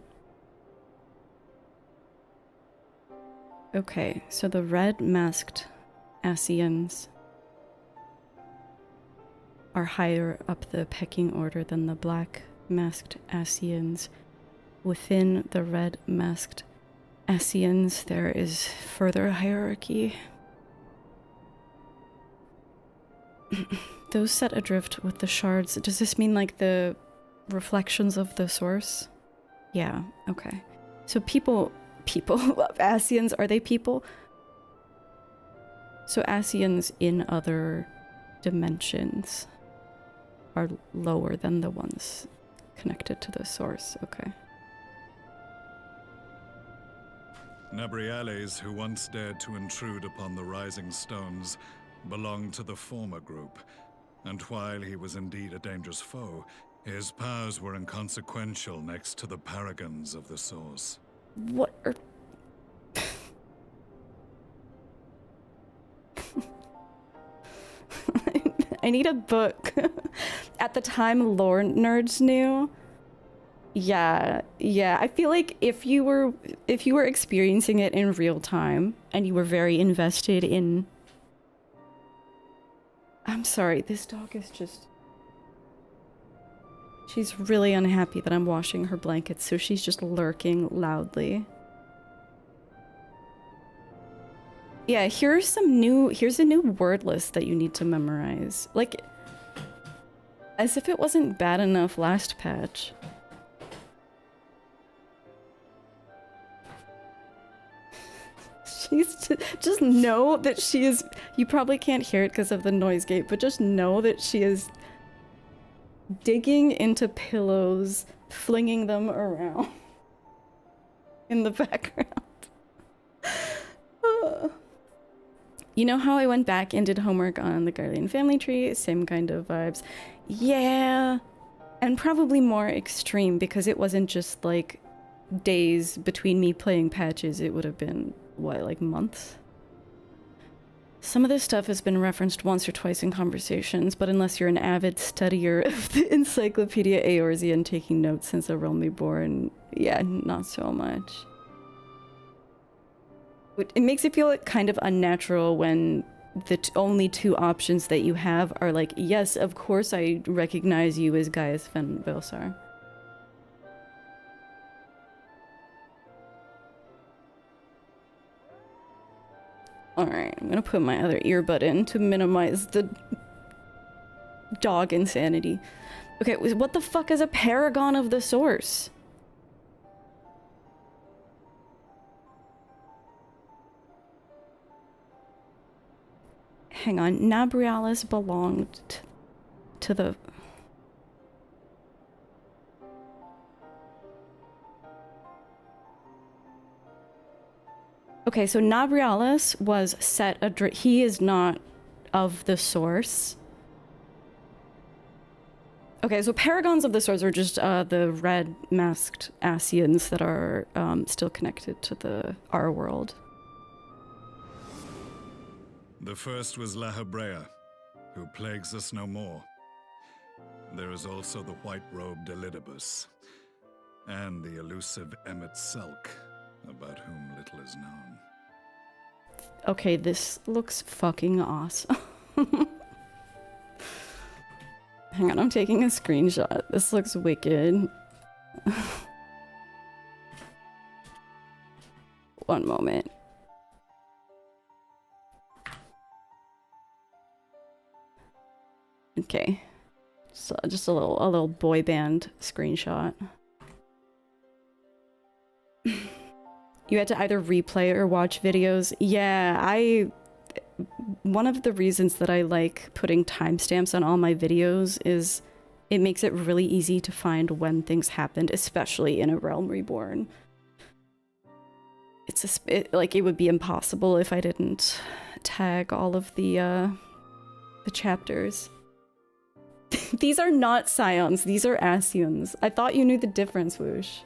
Okay, so the red-masked Asians are higher up the pecking order than the black-masked Asians. Within the red-masked Asians, there is further hierarchy. Those set adrift with the shards, does this mean like the reflections of the source? Yeah, okay. So people, Asians, are they people? So Asians in other dimensions are lower than the ones connected to the source, okay. Nabriales, who once dared to intrude upon the Rising Stones, belonged to the former group, and while he was indeed a dangerous foe, his powers were inconsequential next to the paragons of the Source. What are... I need a book. At the time, lore nerds knew. Yeah. I feel like if you were experiencing it in real time and you were very invested in... I'm sorry, this dog is just... She's really unhappy that I'm washing her blankets, so she's just lurking loudly. Yeah, here's a new word list that you need to memorize. Like, as if it wasn't bad enough last patch. Just know that she is... You probably can't hear it because of the noise gate, but just know that she is digging into pillows, flinging them around in the background. You know how I went back and did homework on the Garlean family tree? Same kind of vibes. Yeah, and probably more extreme because it wasn't just like days between me playing patches. It would have been, what, like months? Some of this stuff has been referenced once or twice in conversations, but unless you're an avid studier of the Encyclopedia Eorzea and taking notes since a Realm Reborn, yeah, not so much. It makes it feel kind of unnatural when the only two options that you have are like, yes, of course I recognize you as Gaius Van Velsar. Alright, I'm gonna put my other earbud in to minimize the dog insanity. Okay, what the fuck is a paragon of the source? Hang on, Nabrialis belonged to the... Okay, so Nabrialis was set adrift. He is not of the source. Okay, so paragons of the source are just the red masked Asians that are still connected to our world. The first was La Hebrea, who plagues us no more. There is also the white-robed Elidibus, and the elusive Emmet Selk, about whom little is known. Okay, this looks fucking awesome. Hang on, I'm taking a screenshot. This looks wicked. One moment. Okay, so just a little boy band screenshot. You had to either replay or watch videos. Yeah, one of the reasons that I like putting timestamps on all my videos is it makes it really easy to find when things happened, especially in a Realm Reborn. like it would be impossible if I didn't tag all of the chapters. These are not Scions, these are Ascians. I thought you knew the difference, Whoosh.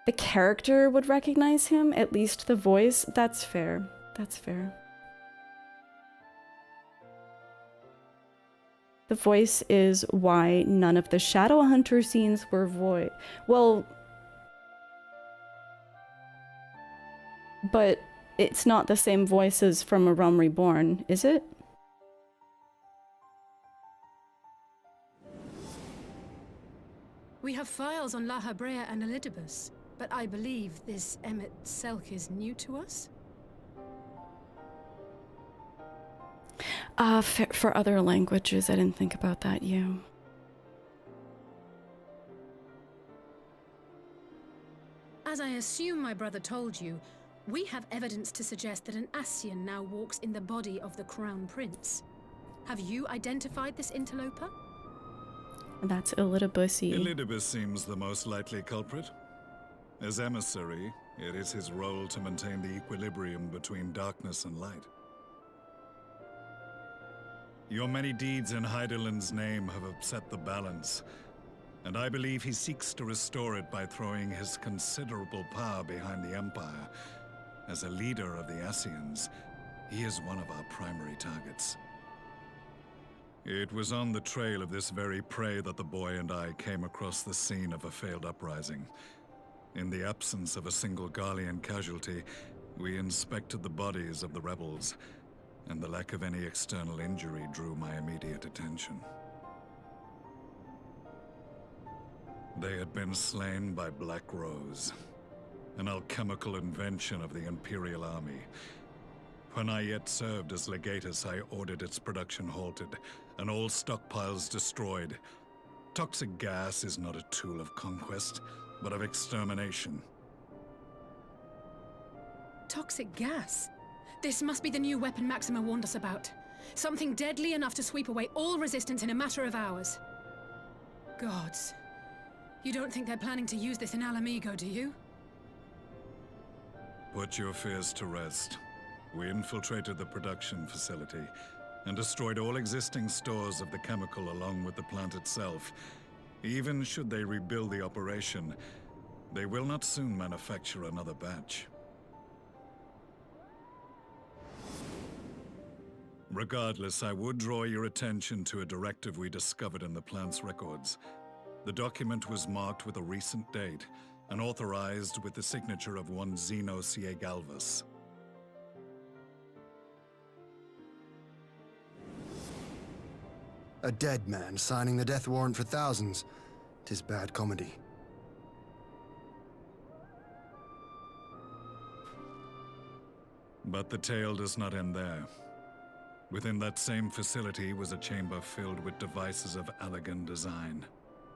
The character would recognize him, at least the voice. That's fair. That's fair. The voice is why none of the Shadowhunter scenes were void. Well, but it's not the same voice as from a Realm Reborn, is it? We have files on La Habrea and Elidibus, but I believe this Emmett Selk is new to us? For other languages, I didn't think about that, you. As I assume my brother told you, we have evidence to suggest that an Ascian now walks in the body of the Crown Prince. Have you identified this interloper? That's Elidibus-y. Elidibus seems the most likely culprit. As emissary, it is his role to maintain the equilibrium between darkness and light. Your many deeds in Hydaelyn's name have upset the balance, and I believe he seeks to restore it by throwing his considerable power behind the Empire. As a leader of the Ascians, he is one of our primary targets. It was on the trail of this very prey that the boy and I came across the scene of a failed uprising. In the absence of a single Garlean casualty, we inspected the bodies of the rebels, and the lack of any external injury drew my immediate attention. They had been slain by Black Rose, an alchemical invention of the Imperial Army. When I yet served as legatus, I ordered its production halted, and all stockpiles destroyed. Toxic gas is not a tool of conquest, but of extermination. Toxic gas? This must be the new weapon Maxima warned us about. Something deadly enough to sweep away all resistance in a matter of hours. Gods. You don't think they're planning to use this in Alamigo, do you? Put your fears to rest. We infiltrated the production facility and destroyed all existing stores of the chemical along with the plant itself. Even should they rebuild the operation, they will not soon manufacture another batch. Regardless, I would draw your attention to a directive we discovered in the plant's records. The document was marked with a recent date and authorized with the signature of one Zeno C.A. Galvas. A dead man signing the death warrant for thousands. 'Tis bad comedy. But the tale does not end there. Within that same facility was a chamber filled with devices of elegant design.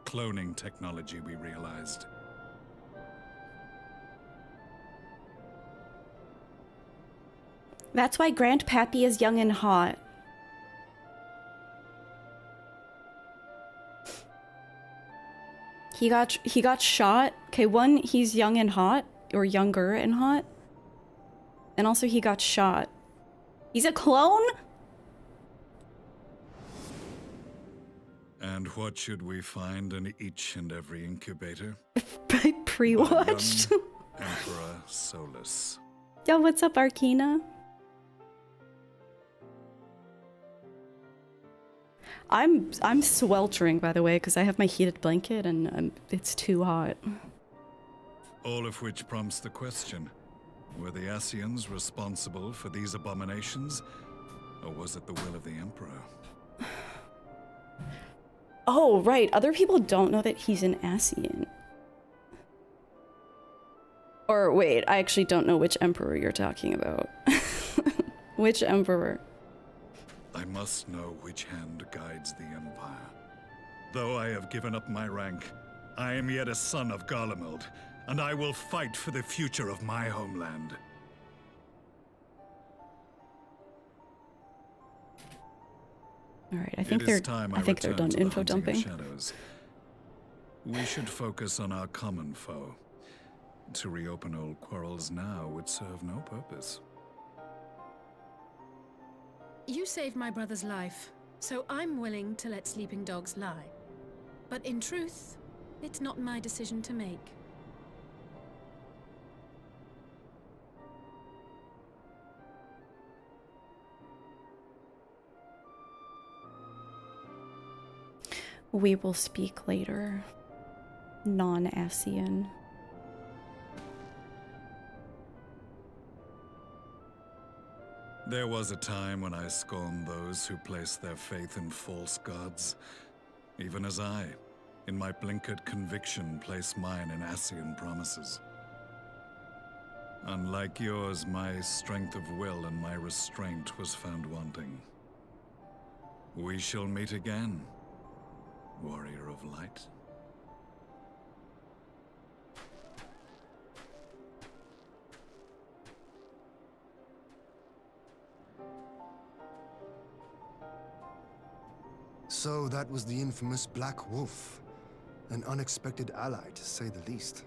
Cloning technology, we realized. That's why Grandpappy is young and hot. He got shot. Okay, one, he's young and hot, or younger and hot. And also he got shot. He's a clone? And what should we find in each and every incubator? I pre-watched. Emperor Solus. Yo, what's up, Arcana? I'm sweltering, by the way, because I have my heated blanket and it's too hot. All of which prompts the question, were the Ascians responsible for these abominations? Or was it the will of the Emperor? Oh, right. Other people don't know that he's an Ascian. Or wait, I actually don't know which Emperor you're talking about. Which Emperor? I must know which hand guides the Empire. Though I have given up my rank, I am yet a son of Garlemald, and I will fight for the future of my homeland. Alright, I think they're done info dumping. Shadows. We should focus on our common foe. To reopen old quarrels now would serve no purpose. You saved my brother's life, so I'm willing to let sleeping dogs lie. But in truth, it's not my decision to make. We will speak later. Non-Asian. There was a time when I scorned those who placed their faith in false gods, even as I, in my blinkered conviction, place mine in Asian promises. Unlike yours, my strength of will and my restraint was found wanting. We shall meet again, warrior of light. So that was the infamous Black Wolf. An unexpected ally, to say the least.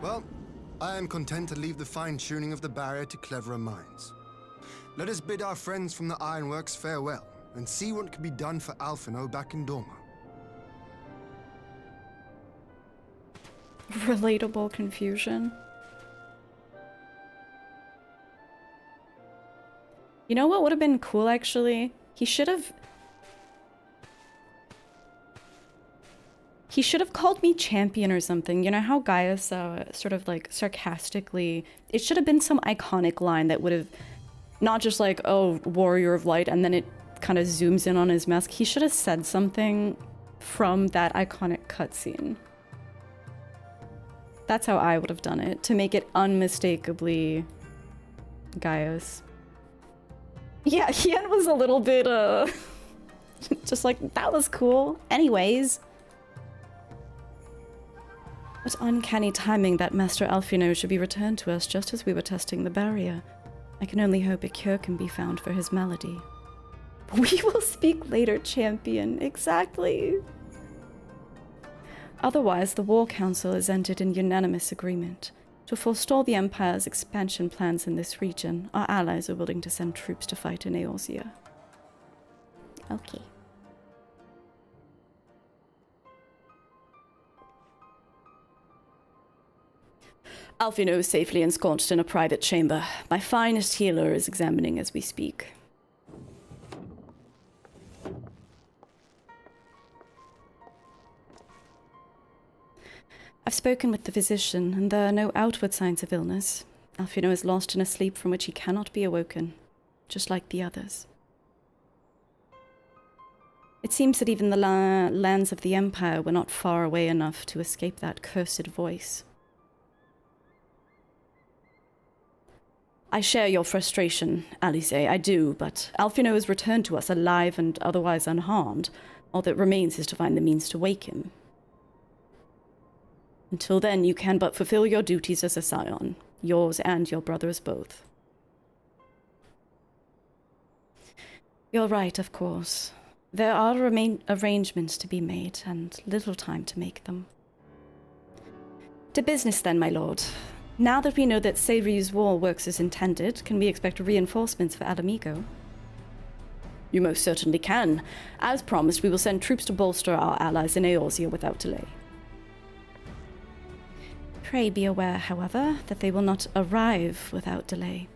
Well, I am content to leave the fine-tuning of the barrier to cleverer minds. Let us bid our friends from the Ironworks farewell, and see what can be done for Alphinaud back in Dorma. Relatable confusion. You know what would have been cool, actually? He should have called me champion or something. You know how Gaius sort of like sarcastically... It should have been some iconic line that would have... Not just like, oh, warrior of light, and then it kind of zooms in on his mask. He should have said something from that iconic cutscene. That's how I would have done it, to make it unmistakably Gaius. Yeah, Hien was a little bit, just like, that was cool. Anyways. What uncanny timing that Master Alphinaud should be returned to us just as we were testing the barrier. I can only hope a cure can be found for his malady. We will speak later, champion. Exactly. Otherwise, the War Council has entered in unanimous agreement. To forestall the Empire's expansion plans in this region, our allies are willing to send troops to fight in Eorzea. Okay. Alphinaud is safely ensconced in a private chamber. My finest healer is examining as we speak. I've spoken with the physician, and there are no outward signs of illness. Alphinaud is lost in a sleep from which he cannot be awoken, just like the others. It seems that even the lands of the Empire were not far away enough to escape that cursed voice. I share your frustration, Alice, I do, but Alphinaud has returned to us alive and otherwise unharmed. All that remains is to find the means to wake him. Until then, you can but fulfill your duties as a scion, yours and your brother's both. You're right, of course. There are arrangements to be made, and little time to make them. To business then, my lord. Now that we know that Seiryu's wall works as intended, can we expect reinforcements for Alamigo? You most certainly can. As promised, we will send troops to bolster our allies in Eorzea without delay. Pray be aware, however, that they will not arrive without delay.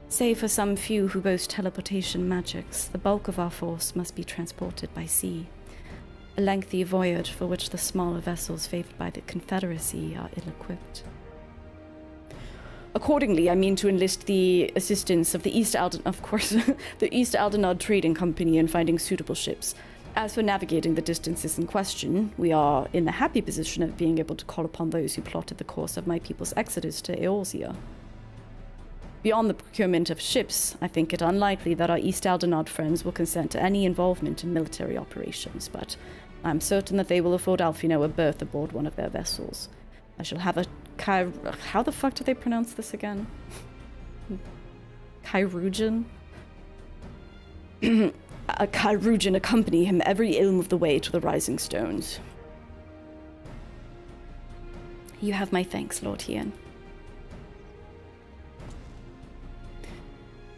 Save for some few who boast teleportation magics, the bulk of our force must be transported by sea. A lengthy voyage for which the smaller vessels favored by the Confederacy are ill-equipped. Accordingly, I mean to enlist the assistance of the East Aldenard Trading Company in finding suitable ships. As for navigating the distances in question, we are in the happy position of being able to call upon those who plotted the course of my people's exodus to Eorzea. Beyond the procurement of ships, I think it unlikely that our East Aldenard friends will consent to any involvement in military operations, but I'm certain that they will afford Alphinaud a berth aboard one of their vessels. I shall have a how the fuck do they pronounce this again? Kairujan accompany him every ilm of the way to the Rising Stones. You have my thanks, Lord Hien.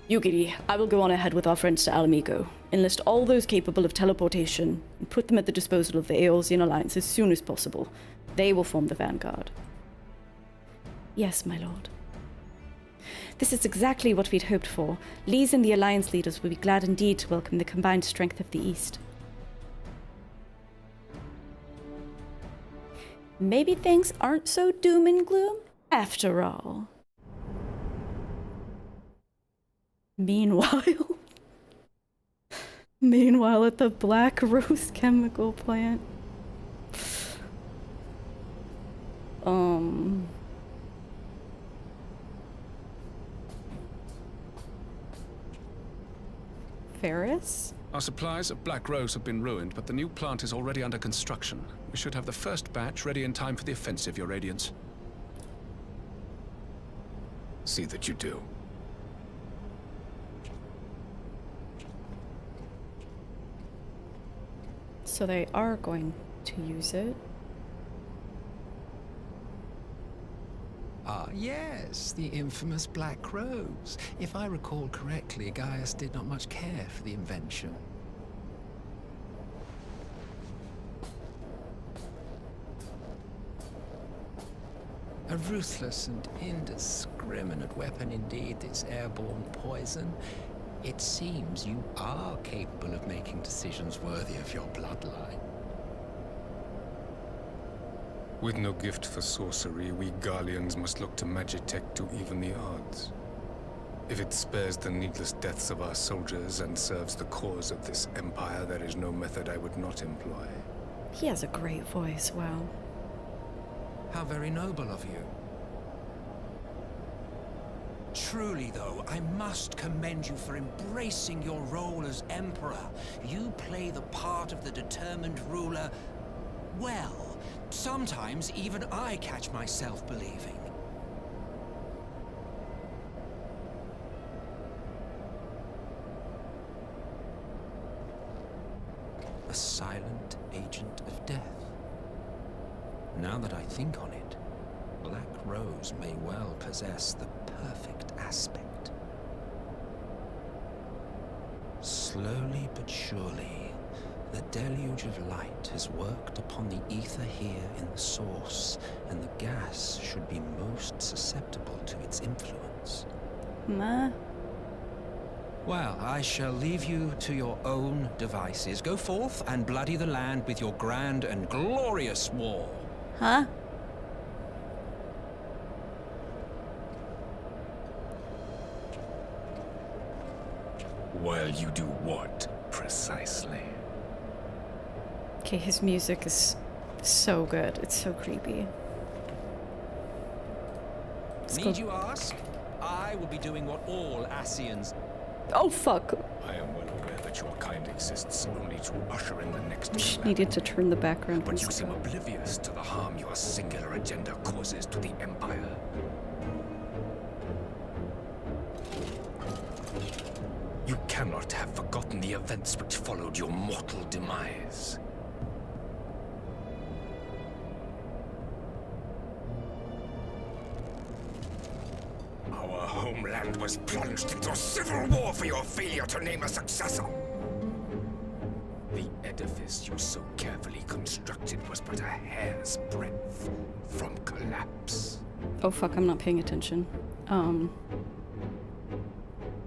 Yugiri, I will go on ahead with our friends to Alamigo, enlist all those capable of teleportation, and put them at the disposal of the Eorzean Alliance as soon as possible. They will form the vanguard. Yes, my lord. This is exactly what we'd hoped for. Lise and the Alliance leaders will be glad indeed to welcome the combined strength of the East. Maybe things aren't so doom and gloom after all. Meanwhile at the Black Rose chemical plant. Ferris? Our supplies of Black Rose have been ruined, but the new plant is already under construction. We should have the first batch ready in time for the offensive, Your Radiance. See that you do. So they are going to use it. Ah, yes, the infamous Black Rose. If I recall correctly, Gaius did not much care for the invention. A ruthless and indiscriminate weapon indeed, this airborne poison. It seems you are capable of making decisions worthy of your bloodline. With no gift for sorcery, we Garleans must look to Magitech to even the odds. If it spares the needless deaths of our soldiers and serves the cause of this empire, there is no method I would not employ. He has a great voice, wow. How very noble of you. Truly, though, I must commend you for embracing your role as Emperor. You play the part of the determined ruler well. Sometimes even I catch myself believing. A silent agent of death. Now that I think on it, Black Rose may well possess the perfect aspect. Slowly but surely, the deluge of light has worked upon the ether here in the source, and the gas should be most susceptible to its influence. Well, I shall leave you to your own devices. Go forth and bloody the land with your grand and glorious war. Huh? While you do what, precisely? Okay, his music is so good. It's so creepy. Need you ask? I will be doing what all Ascians... Oh, fuck. I am well aware that your kind exists only to usher in the next Just needed to turn the background. But you seem oblivious to the harm your singular agenda causes to the Empire. You cannot have forgotten the events which followed your mortal demise. Our homeland was plunged into civil war for your failure to name a successor. The edifice you so carefully constructed was but a hair's breadth from collapse. Oh fuck, I'm not paying attention.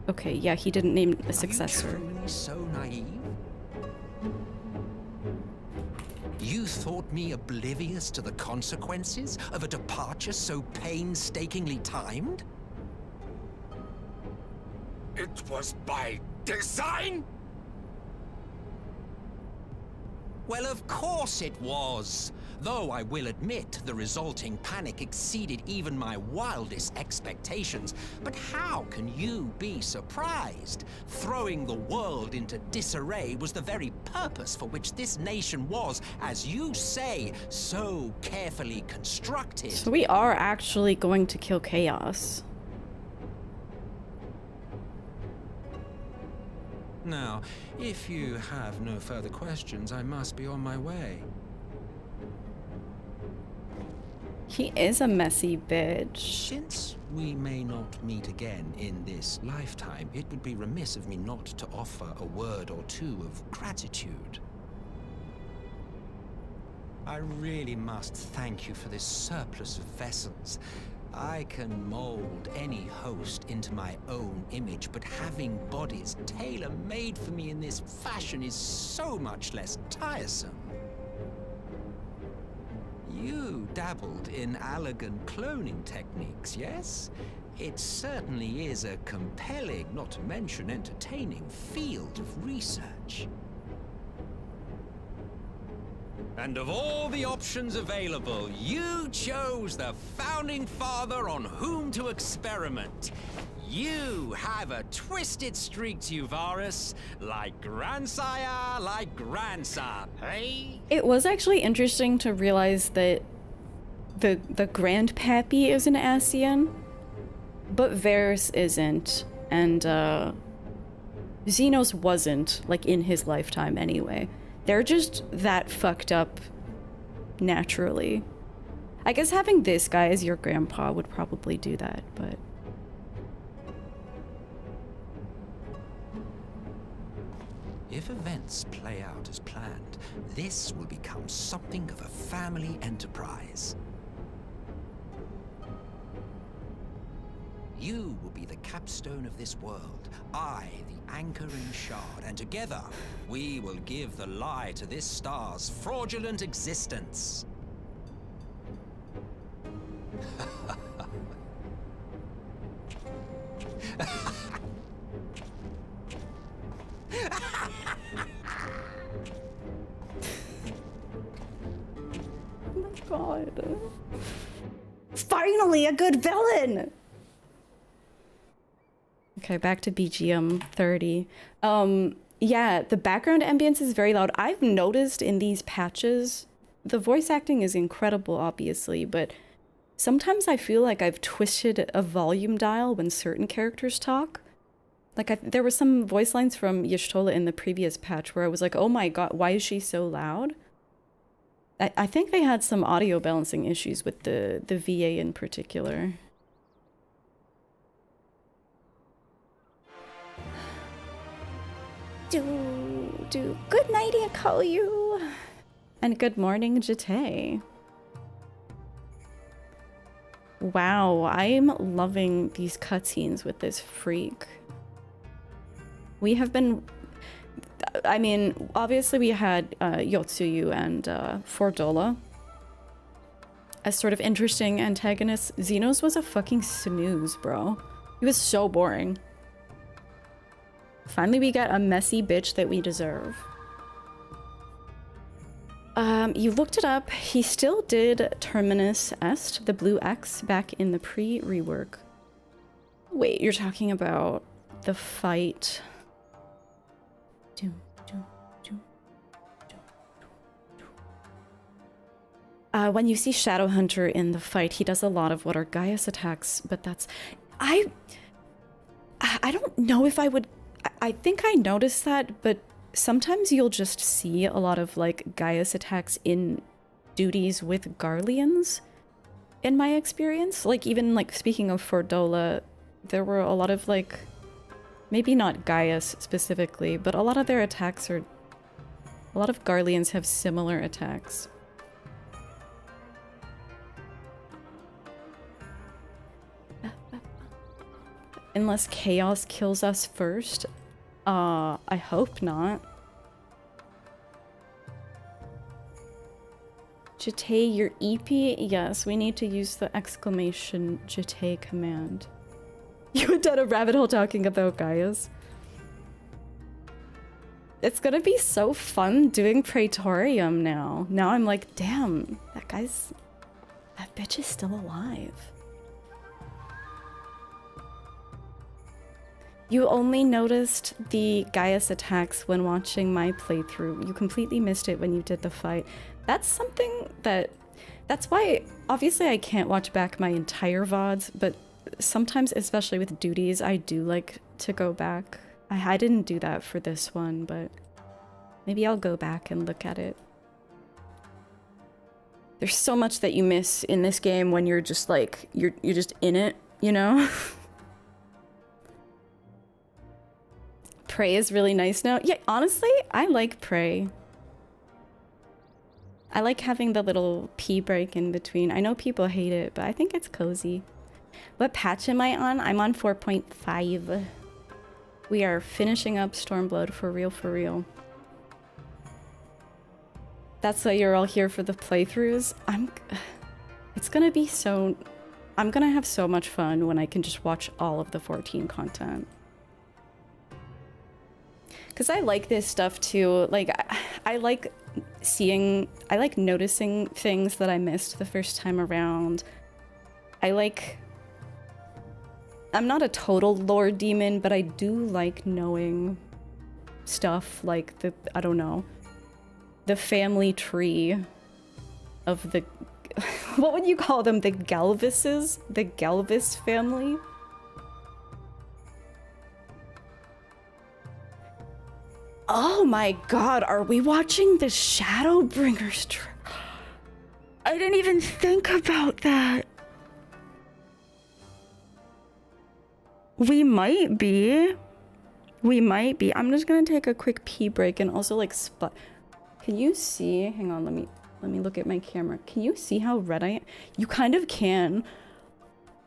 Okay, yeah, he didn't name a successor. Are you truly so naive? You thought me oblivious to the consequences of a departure so painstakingly timed? It was by design? Well, of course it was. Though I will admit the resulting panic exceeded even my wildest expectations. But how can you be surprised? Throwing the world into disarray was the very purpose for which this nation was, as you say, so carefully constructed. So we are actually going to kill Chaos. Now, if you have no further questions, I must be on my way. He is a messy bitch. Since we may not meet again in this lifetime, it would be remiss of me not to offer a word or two of gratitude. I really must thank you for this surplus of vessels. I can mold any host into my own image, but having bodies tailor-made for me in this fashion is so much less tiresome. You dabbled in Allagan cloning techniques, yes? It certainly is a compelling, not to mention entertaining, field of research. And of all the options available, you chose the Founding Father on whom to experiment. You have a twisted streak to you, Varus, like grandsire, like grandson, hey? It was actually interesting to realize that the grandpappy is an Ascian, but Varus isn't, and Xenos wasn't, like, in his lifetime anyway. They're just that fucked up naturally. I guess having this guy as your grandpa would probably do that, but... If events play out as planned, this will become something of a family enterprise. You will be the capstone of this world, I the anchor in the shard, and together we will give the lie to this star's fraudulent existence. Oh my god. Finally, a good villain! Okay, back to BGM 30. Yeah, the background ambience is very loud. I've noticed in these patches, the voice acting is incredible, obviously, but sometimes I feel like I've twisted a volume dial when certain characters talk. Like, there were some voice lines from Y'shtola in the previous patch where I was like, oh my god, why is she so loud? I think they had some audio balancing issues with the VA in particular. Good night, I call you. And good morning, Jite. Wow, I'm loving these cutscenes with this freak. We have been... I mean, obviously we had Yotsuyu and Fordola as sort of interesting antagonists. Xenos was a fucking snooze, bro. He was so boring. Finally, we got a messy bitch that we deserve. You looked it up. He still did Terminus Est, the blue X, back in the pre-rework. Wait, you're talking about the fight... when you see Shadowhunter in the fight, he does a lot of what are Gaius attacks, but that's... I don't know if I would... I think I noticed that, but sometimes you'll just see a lot of, like, Gaius attacks in duties with Garleans, in my experience. Like, even, like, speaking of Fordola, there were a lot of, like... Maybe not Gaius specifically, but a lot of their attacks are... A lot of Garleans have similar attacks. Unless Chaos kills us first. I hope not. Jite, your EP? Yes, we need to use the exclamation Jite command. You went down a rabbit hole talking about Gaius. It's gonna be so fun doing Praetorium now. Now I'm like, damn, that bitch is still alive. You only noticed the Gaius attacks when watching my playthrough. You completely missed it when you did the fight. That's something that's why, obviously I can't watch back my entire VODs, but sometimes, especially with duties, I do like to go back I didn't do that for this one, but maybe I'll go back and look at it. There's so much that you miss in this game when you're just like, you're just in it, you know? Prey is really nice now. Yeah, honestly, I like Prey. I like having the little pee break in between. I know people hate it, but I think it's cozy. What patch am I on? I'm on 4.5. We are finishing up Stormblood for real, for real. That's why you're all here for the playthroughs. It's gonna be so... I'm gonna have so much fun when I can just watch all of the 14 content. Because I like this stuff too. Like, I like seeing... I like noticing things that I missed the first time around. I like... I'm not a total lore demon, but I do like knowing stuff like the... I don't know. The family tree of the... What would you call them? The Galvises? The Galvis family? Oh my god, are we watching the Shadowbringers trailer? I didn't even think about that. We might be. We might be. I'm just gonna take a quick pee break and also like Can you see? Hang on, let me look at my camera. Can you see how red I am? You kind of can.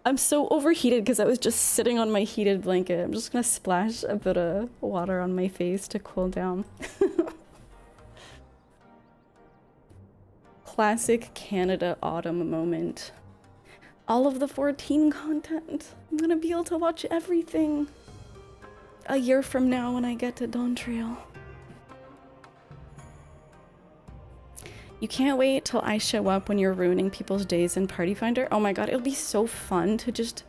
I'm so overheated because I was just sitting on my heated blanket. I'm just gonna splash a bit of water on my face to cool down. Classic Canada autumn moment. All of the 14 content. I'm gonna be able to watch everything. A year from now when I get to Dawn Trail. You can't wait till I show up when you're ruining people's days in Party Finder. Oh my god, it'll be so fun to just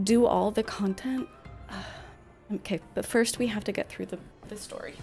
do all the content. Okay, but first we have to get through the story.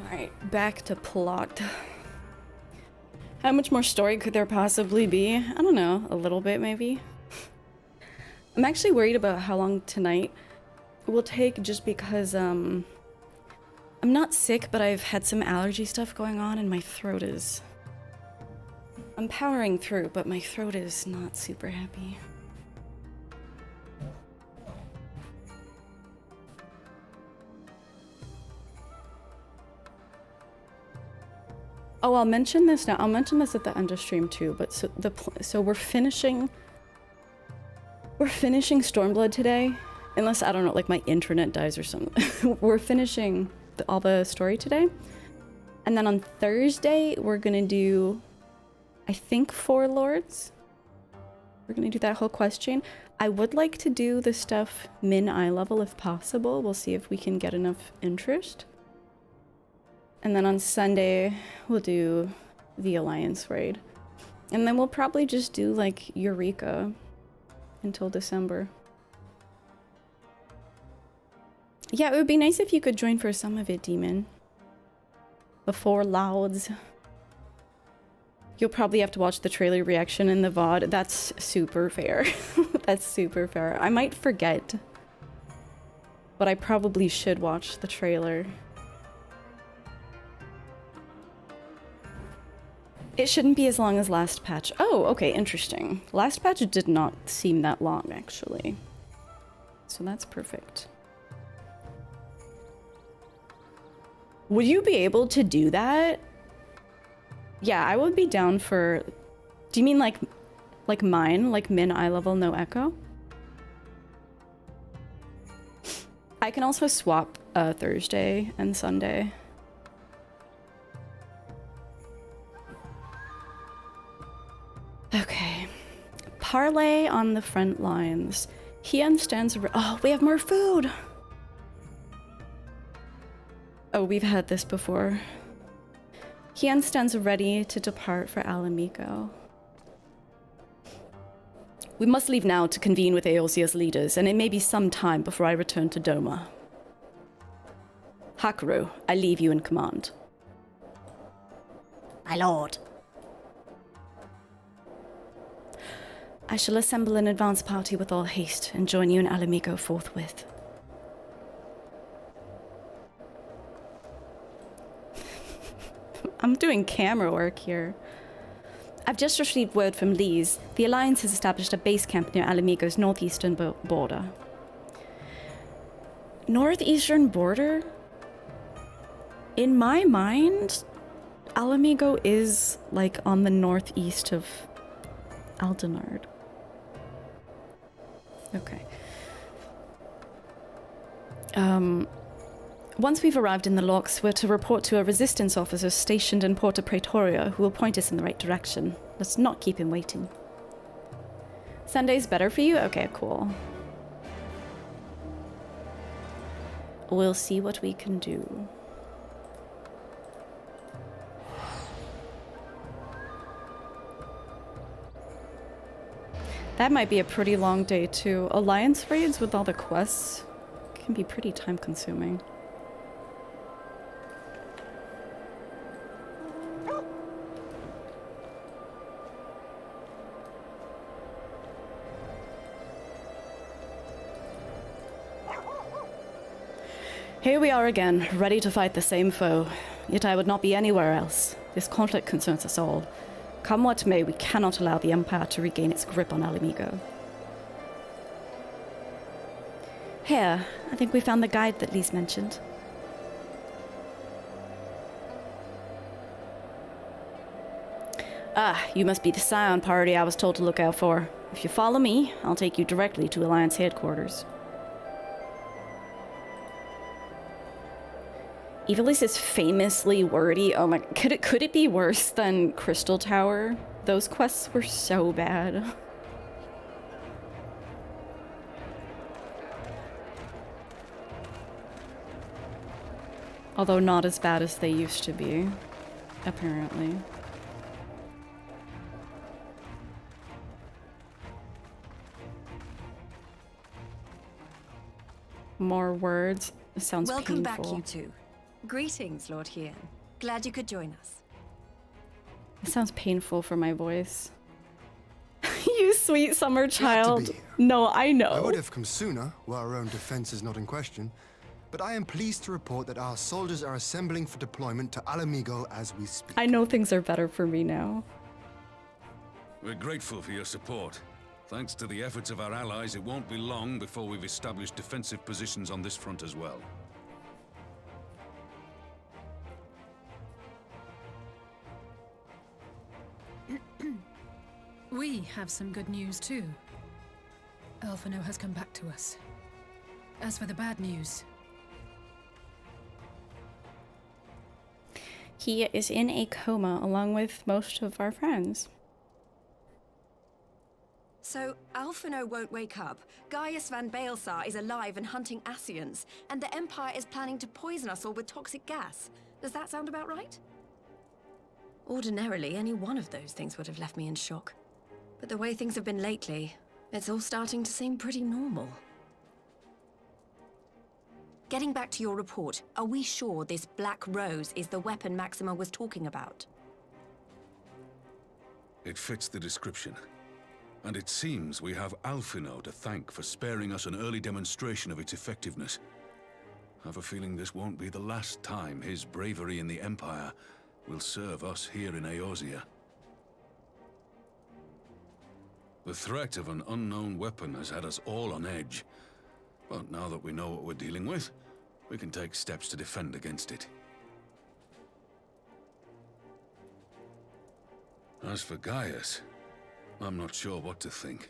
Alright, back to plot. How much more story could there possibly be? I don't know, a little bit maybe? I'm actually worried about how long tonight will take just because I'm not sick, but I've had some allergy stuff going on and my throat is... I'm powering through, but my throat is not super happy. Oh, I'll mention this now. I'll mention this at the end of stream too. But so we're finishing Stormblood today, unless I don't know, like my internet dies or something. We're finishing all the story today, and then on Thursday we're gonna do, I think, 4 lords. We're gonna do that whole quest chain. I would like to do the stuff min eye level if possible. We'll see if we can get enough interest. And then on Sunday, we'll do the Alliance raid. And then we'll probably just do, like, Eureka until December. Yeah, it would be nice if you could join for some of it, Demon. Before Louds. You'll probably have to watch the trailer reaction in the VOD. That's super fair. That's super fair. I might forget, but I probably should watch the trailer. It shouldn't be as long as last patch. Oh, okay, interesting. Last patch did not seem that long, actually. So that's perfect. Would you be able to do that? Yeah, I would be down for... Do you mean like mine? Like min eye level, no echo? I can also swap Thursday and Sunday. Okay. Parley on the front lines. He stands... Oh, we have more food! Oh, we've had this before. He stands ready to depart for Alamico. We must leave now to convene with Eosia's leaders, and it may be some time before I return to Doma. Hakaru, I leave you in command. My lord. I shall assemble an advance party with all haste and join you in Alamico forthwith. I'm doing camera work here. I've just received word from Lee's. The Alliance has established a base camp near Alamico's northeastern border. Northeastern border? In my mind, Alamico is like on the northeast of Aldenard. Okay. Once we've arrived in the locks, we're to report to a resistance officer stationed in Porta Praetoria who will point us in the right direction. Let's not keep him waiting. Sunday's better for you? Okay, cool. We'll see what we can do. That might be a pretty long day too. Alliance raids with all the quests can be pretty time consuming. Here we are again, ready to fight the same foe. Yet I would not be anywhere else. This conflict concerns us all. Come what may, we cannot allow the Empire to regain its grip on Alamico. Here, I think we found the guide that Lise mentioned. Ah, you must be the Scion party I was told to look out for. If you follow me, I'll take you directly to Alliance headquarters. Evilise is famously wordy. Oh my, could it be worse than Crystal Tower? Those quests were so bad. Although not as bad as they used to be, apparently. More words. It sounds Welcome painful. back, you two. Greetings, Lord Hien. Glad you could join us. It sounds painful for my voice. You sweet summer child. No, I know. I would have come sooner, while our own defense is not in question. But I am pleased to report that our soldiers are assembling for deployment to Alamigo as we speak. I know things are better for me now. We're grateful for your support. Thanks to the efforts of our allies, it won't be long before we've established defensive positions on this front as well. We have some good news too. Alphino has come back to us. As for the bad news... He is in a coma along with most of our friends. So, Alphino won't wake up, Gaius van Baelsar is alive and hunting Ascians, and the Empire is planning to poison us all with toxic gas. Does that sound about right? Ordinarily, any one of those things would have left me in shock. But the way things have been lately, it's all starting to seem pretty normal. Getting back to your report, are we sure this Black Rose is the weapon Maxima was talking about? It fits the description. And it seems we have Alphino to thank for sparing us an early demonstration of its effectiveness. I have a feeling this won't be the last time his bravery in the Empire will serve us here in Eorzea. The threat of an unknown weapon has had us all on edge. But now that we know what we're dealing with, we can take steps to defend against it. As for Gaius, I'm not sure what to think.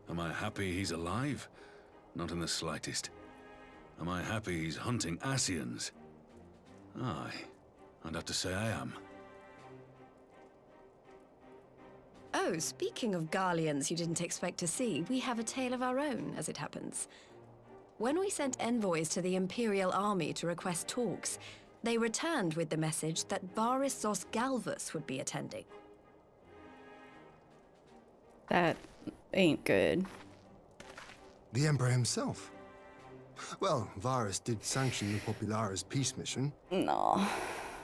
Am I happy he's alive? Not in the slightest. Am I happy he's hunting Ascians? Aye, I'd have to say I am. Oh, speaking of Garleans you didn't expect to see, we have a tale of our own, as it happens. When we sent envoys to the Imperial Army to request talks, they returned with the message that Varys Zos Galvus would be attending. That ain't good. The Emperor himself? Well, Varys did sanction the Popularis peace mission. No.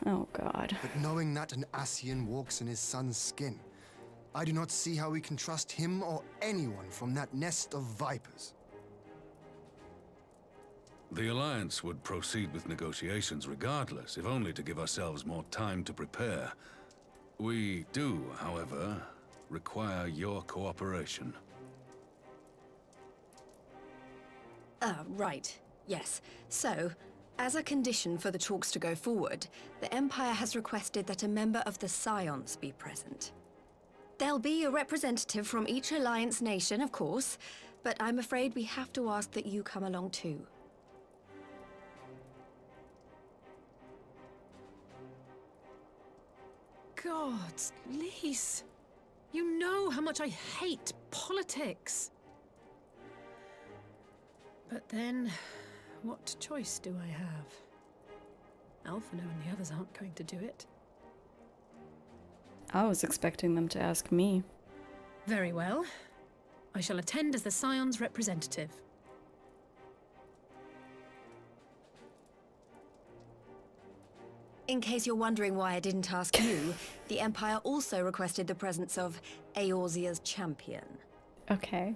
Oh, God. But knowing that an Ascian walks in his son's skin, I do not see how we can trust him or anyone from that nest of vipers. The Alliance would proceed with negotiations regardless, if only to give ourselves more time to prepare. We do, however, require your cooperation. Right. Yes. So, as a condition for the talks to go forward, the Empire has requested that a member of the Scions be present. There'll be a representative from each Alliance nation, of course, but I'm afraid we have to ask that you come along too. Gods, Lise. You know how much I hate politics. But then, what choice do I have? Alphino and the others aren't going to do it. I was expecting them to ask me. Very well. I shall attend as the Scion's representative. In case you're wondering why I didn't ask you, the Empire also requested the presence of Eorzea's champion. Okay.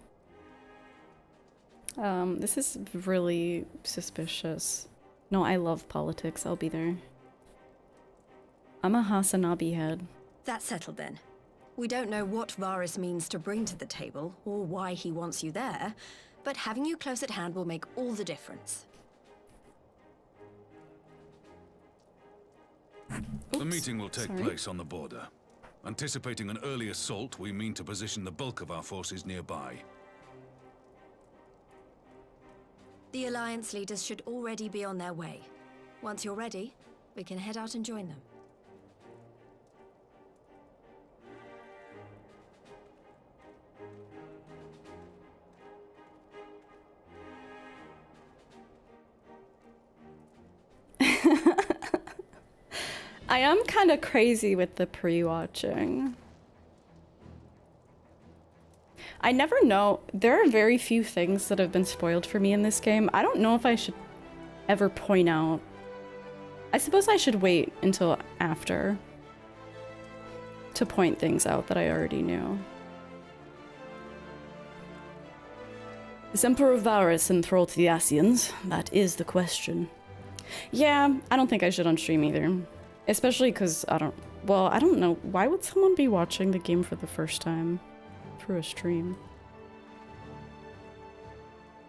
This is really suspicious. No, I love politics. I'll be there. I'm a Hasanabi head. That's settled then. We don't know what Varys means to bring to the table, or why he wants you there, but having you close at hand will make all the difference. The meeting will take place on the border. Anticipating an early assault, we mean to position the bulk of our forces nearby. The Alliance leaders should already be on their way. Once you're ready, we can head out and join them. I am kind of crazy with the pre-watching. I never know. There are very few things that have been spoiled for me in this game. I don't know if I should ever point out. I suppose I should wait until after to point things out that I already knew. Is Emperor Varys enthralled to the Ascians? That is the question. Yeah, I don't think I should on stream either. Especially because I don't know. Why would someone be watching the game for the first time through a stream?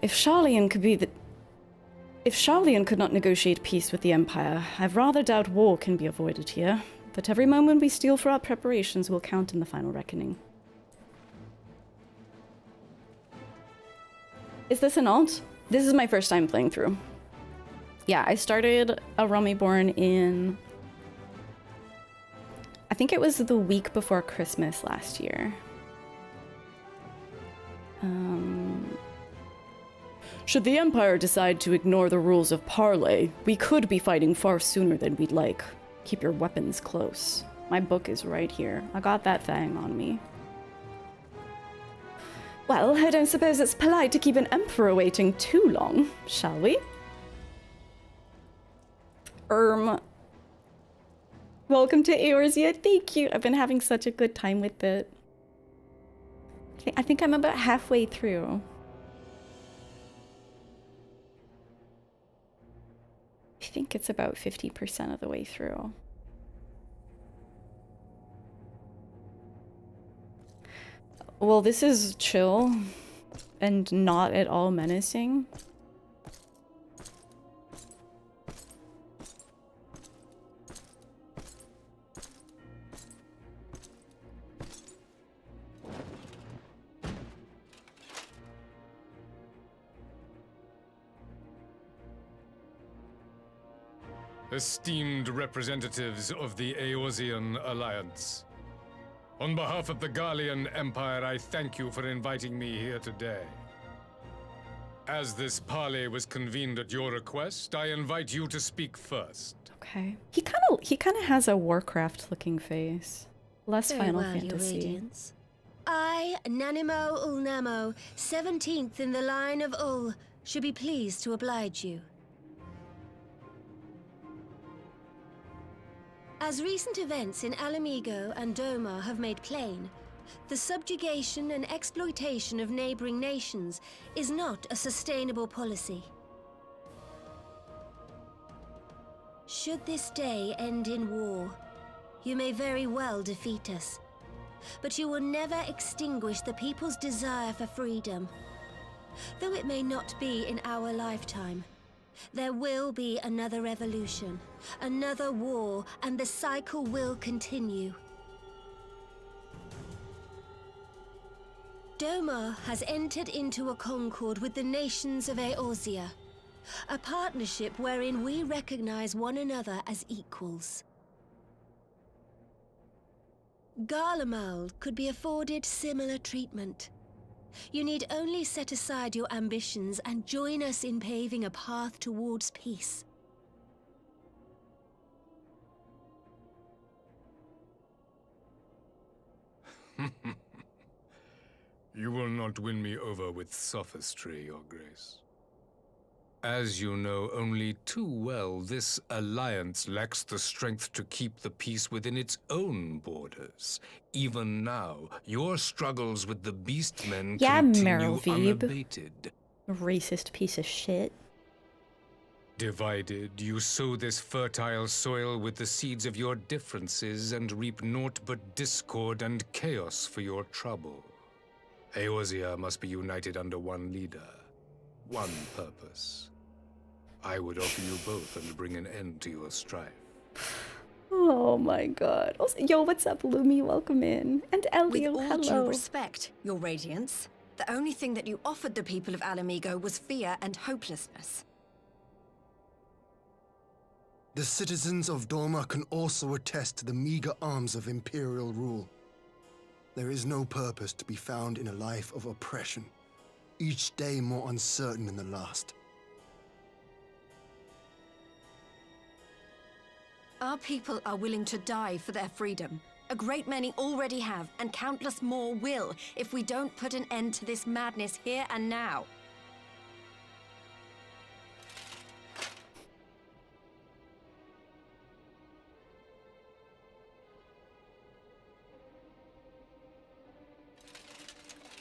If Sharlayan could not negotiate peace with the Empire, I rather doubt war can be avoided here. But every moment we steal for our preparations will count in the final reckoning. Is this an alt? This is my first time playing through. Yeah, I started a Realm Reborn in... I think it was the week before Christmas last year. Should the Empire decide to ignore the rules of Parley, we could be fighting far sooner than we'd like. Keep your weapons close. My book is right here. I got that thing on me. Well, I don't suppose it's polite to keep an Emperor waiting too long, shall we? Welcome to Eorzea. Thank you. I've been having such a good time with it. I think I'm about halfway through. I think it's about 50% of the way through. Well, this is chill and not at all menacing. Esteemed representatives of the Eorzean Alliance, on behalf of the Garlean Empire, I thank you for inviting me here today. As this parley was convened at your request, I invite you to speak first. Okay. He kind of has a Warcraft-looking face. Less Very Final well, Your Fantasy. Radiance. I, Nanimo Ulnamo, 17th in the line of Ul, should be pleased to oblige you. As recent events in Alamigo and Doma have made plain, the subjugation and exploitation of neighboring nations is not a sustainable policy. Should this day end in war, you may very well defeat us, but you will never extinguish the people's desire for freedom. Though it may not be in our lifetime, there will be another revolution, another war, and the cycle will continue. Doma has entered into a concord with the nations of Eorzea, a partnership wherein we recognize one another as equals. Garlemald could be afforded similar treatment. You need only set aside your ambitions and join us in paving a path towards peace. You will not win me over with sophistry, Your Grace. As you know only too well, this alliance lacks the strength to keep the peace within its own borders. Even now, your struggles with the Beastmen continue unabated. Racist piece of shit. Divided, you sow this fertile soil with the seeds of your differences and reap naught but discord and chaos for your trouble. Eorzea must be united under one leader, one purpose. I would offer you both and bring an end to your strife. Oh my god. Also, yo, what's up, Lumi? Welcome in. And Elio, With all due hello. respect, Your Radiance, the only thing that you offered the people of Alamigo was fear and hopelessness. The citizens of Doma can also attest to the meager arms of Imperial rule. There is no purpose to be found in a life of oppression, each day more uncertain than the last. Our people are willing to die for their freedom. A great many already have, and countless more will, if we don't put an end to this madness here and now.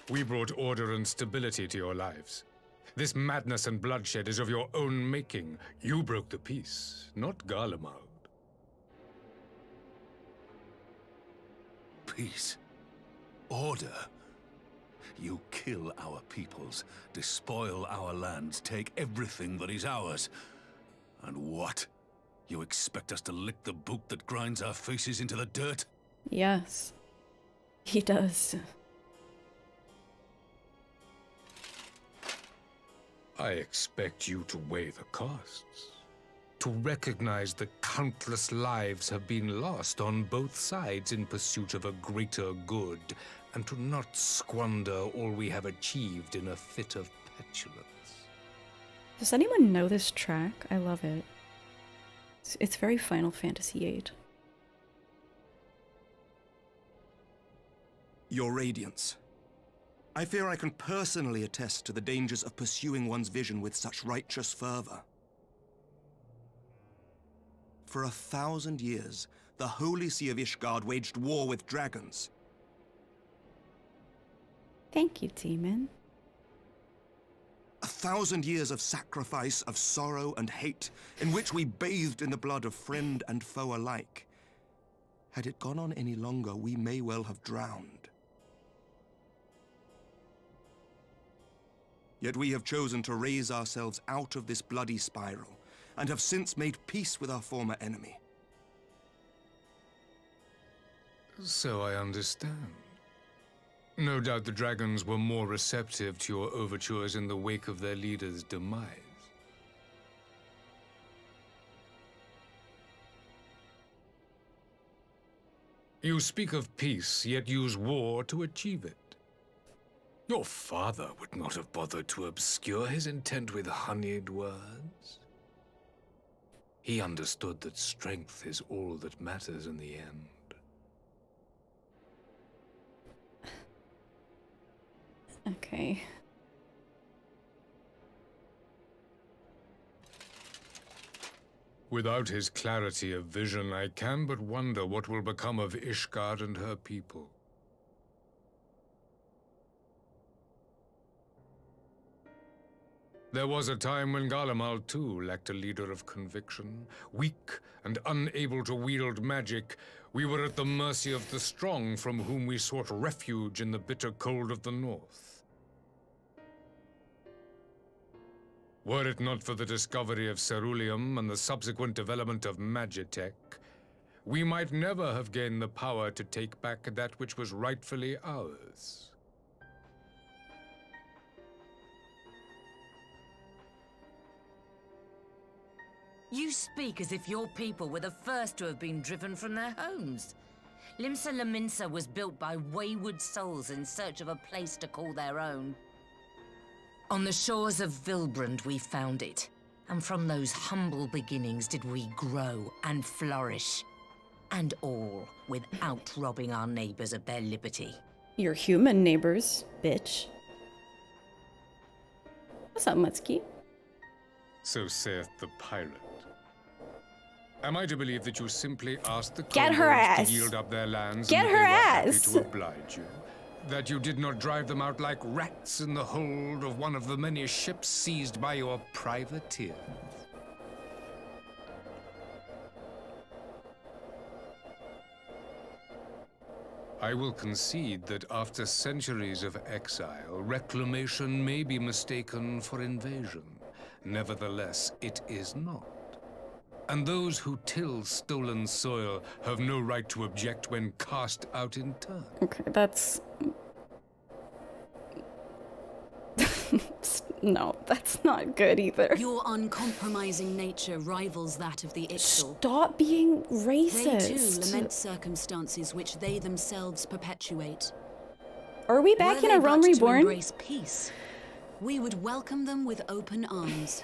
We brought order and stability to your lives. This madness and bloodshed is of your own making. You broke the peace, not Garlemald. Peace. Order. You kill our peoples, despoil our lands, take everything that is ours. And what? You expect us to lick the boot that grinds our faces into the dirt? Yes. He does. I expect you to weigh the costs. To recognize that countless lives have been lost on both sides in pursuit of a greater good, and to not squander all we have achieved in a fit of petulance. Does anyone know this track? I love it. It's very Final Fantasy VIII. Your Radiance. I fear I can personally attest to the dangers of pursuing one's vision with such righteous fervor. For 1,000 years, the Holy See of Ishgard waged war with dragons. Thank you, demon. 1,000 years of sacrifice, of sorrow and hate, in which we bathed in the blood of friend and foe alike. Had it gone on any longer, we may well have drowned. Yet we have chosen to raise ourselves out of this bloody spiral, and have since made peace with our former enemy. So I understand. No doubt the dragons were more receptive to your overtures in the wake of their leader's demise. You speak of peace, yet use war to achieve it. Your father would not have bothered to obscure his intent with honeyed words. He understood that strength is all that matters in the end. Okay. Without his clarity of vision, I can but wonder what will become of Ishgard and her people. There was a time when Garlean too lacked a leader of conviction. Weak and unable to wield magic, we were at the mercy of the strong from whom we sought refuge in the bitter cold of the north. Were it not for the discovery of ceruleum and the subsequent development of magitech, we might never have gained the power to take back that which was rightfully ours. You speak as if your people were the first to have been driven from their homes. Limsa Lominsa was built by wayward souls in search of a place to call their own. On the shores of Vilbrand we found it, and from those humble beginnings did we grow and flourish. And all without robbing our neighbors of their liberty. Your human neighbors, bitch. What's up, Mutski? So saith the pirate. Am I to believe that you simply asked the Get her Kobolds ass. to yield up their lands Get and her they were happy ass. to oblige you? That you did not drive them out like rats in the hold of one of the many ships seized by your privateers? I will concede that after centuries of exile, reclamation may be mistaken for invasion. Nevertheless, it is not. And those who till stolen soil have no right to object when cast out in turn. Okay, that's... No, that's not good either. Your uncompromising nature rivals that of the Ixtal. Stop being racist. They too lament circumstances which they themselves perpetuate. Are we back Were in a they Realm but to Reborn? embrace peace, we would welcome them with open arms.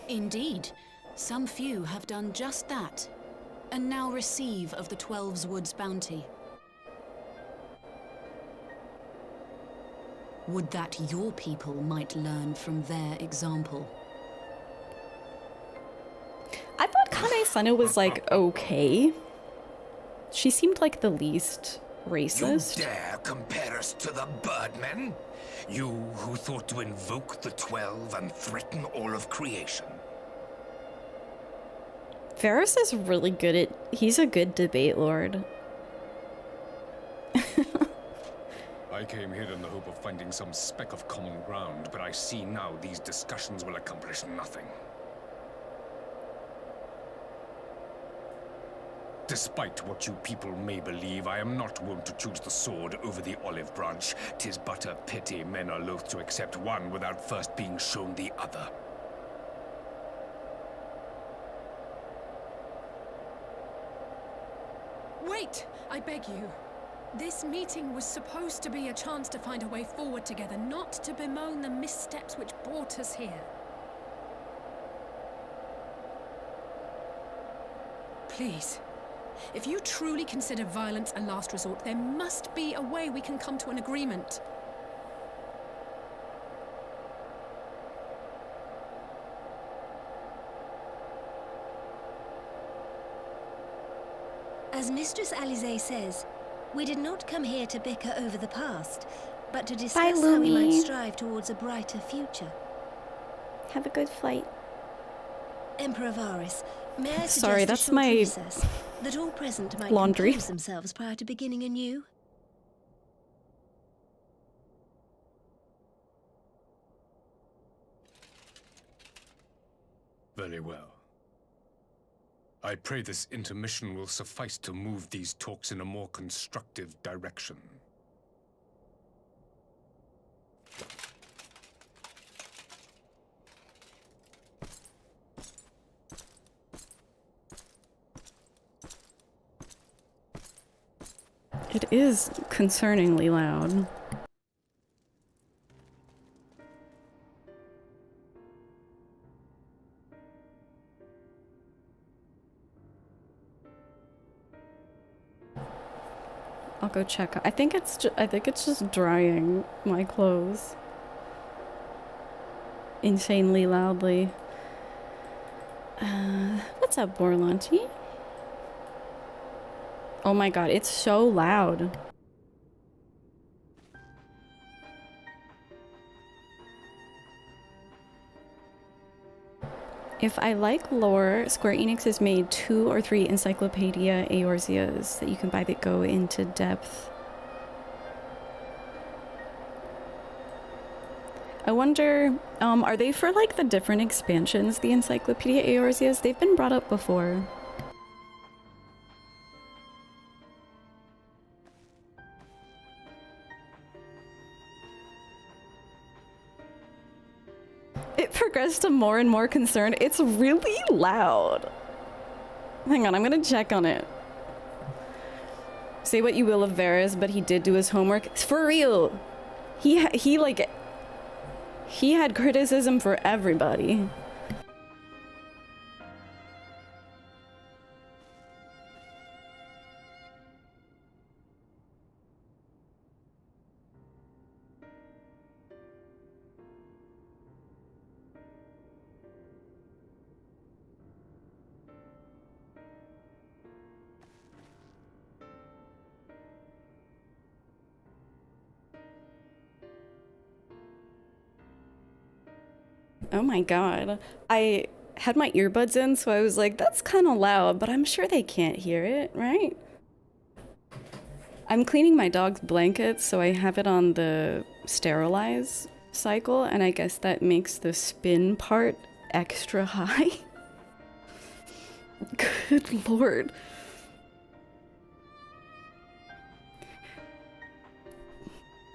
Indeed, some few have done just that, and now receive of the Twelve's Wood's bounty. Would that your people might learn from their example. I thought Kane-sana was like okay. She seemed like the least racist. You dare compare us to the Birdmen? You who thought to invoke the 12 and threaten all of creation. Varys is really good at... He's a good debate lord. I came here in the hope of finding some speck of common ground, but I see now these discussions will accomplish nothing. Despite what you people may believe, I am not wont to choose the sword over the olive branch. 'Tis but a pity men are loath to accept one without first being shown the other. Wait! I beg you. This meeting was supposed to be a chance to find a way forward together, not to bemoan the missteps which brought us here. Please, if you truly consider violence a last resort, there must be a way we can come to an agreement. As Mistress Alize says, we did not come here to bicker over the past, but to discuss how we might strive towards a brighter future. Have a good flight. Emperor Varys, may I suggest Sorry, a that's short my recess, that all present might laundry. compose themselves prior to beginning anew? Very well. I pray this intermission will suffice to move these talks in a more constructive direction. It is concerningly loud. I'll go check. I think it's just drying my clothes insanely loudly. What's up, Borlanti? Oh my god, it's so loud. If I like lore, Square Enix has made 2 or 3 Encyclopedia Eorzeas that you can buy that go into depth. I wonder, are they for like the different expansions, the Encyclopedia Eorzeas? They've been brought up before. It progressed to more and more concerned. It's really loud. Hang on, I'm gonna check on it. Say what you will of Varys, but he did do his homework. For real. He had criticism for everybody. Oh my god. I had my earbuds in, so I was like, that's kind of loud, but I'm sure they can't hear it, right? I'm cleaning my dog's blankets, so I have it on the sterilize cycle, and I guess that makes the spin part extra high. Good lord.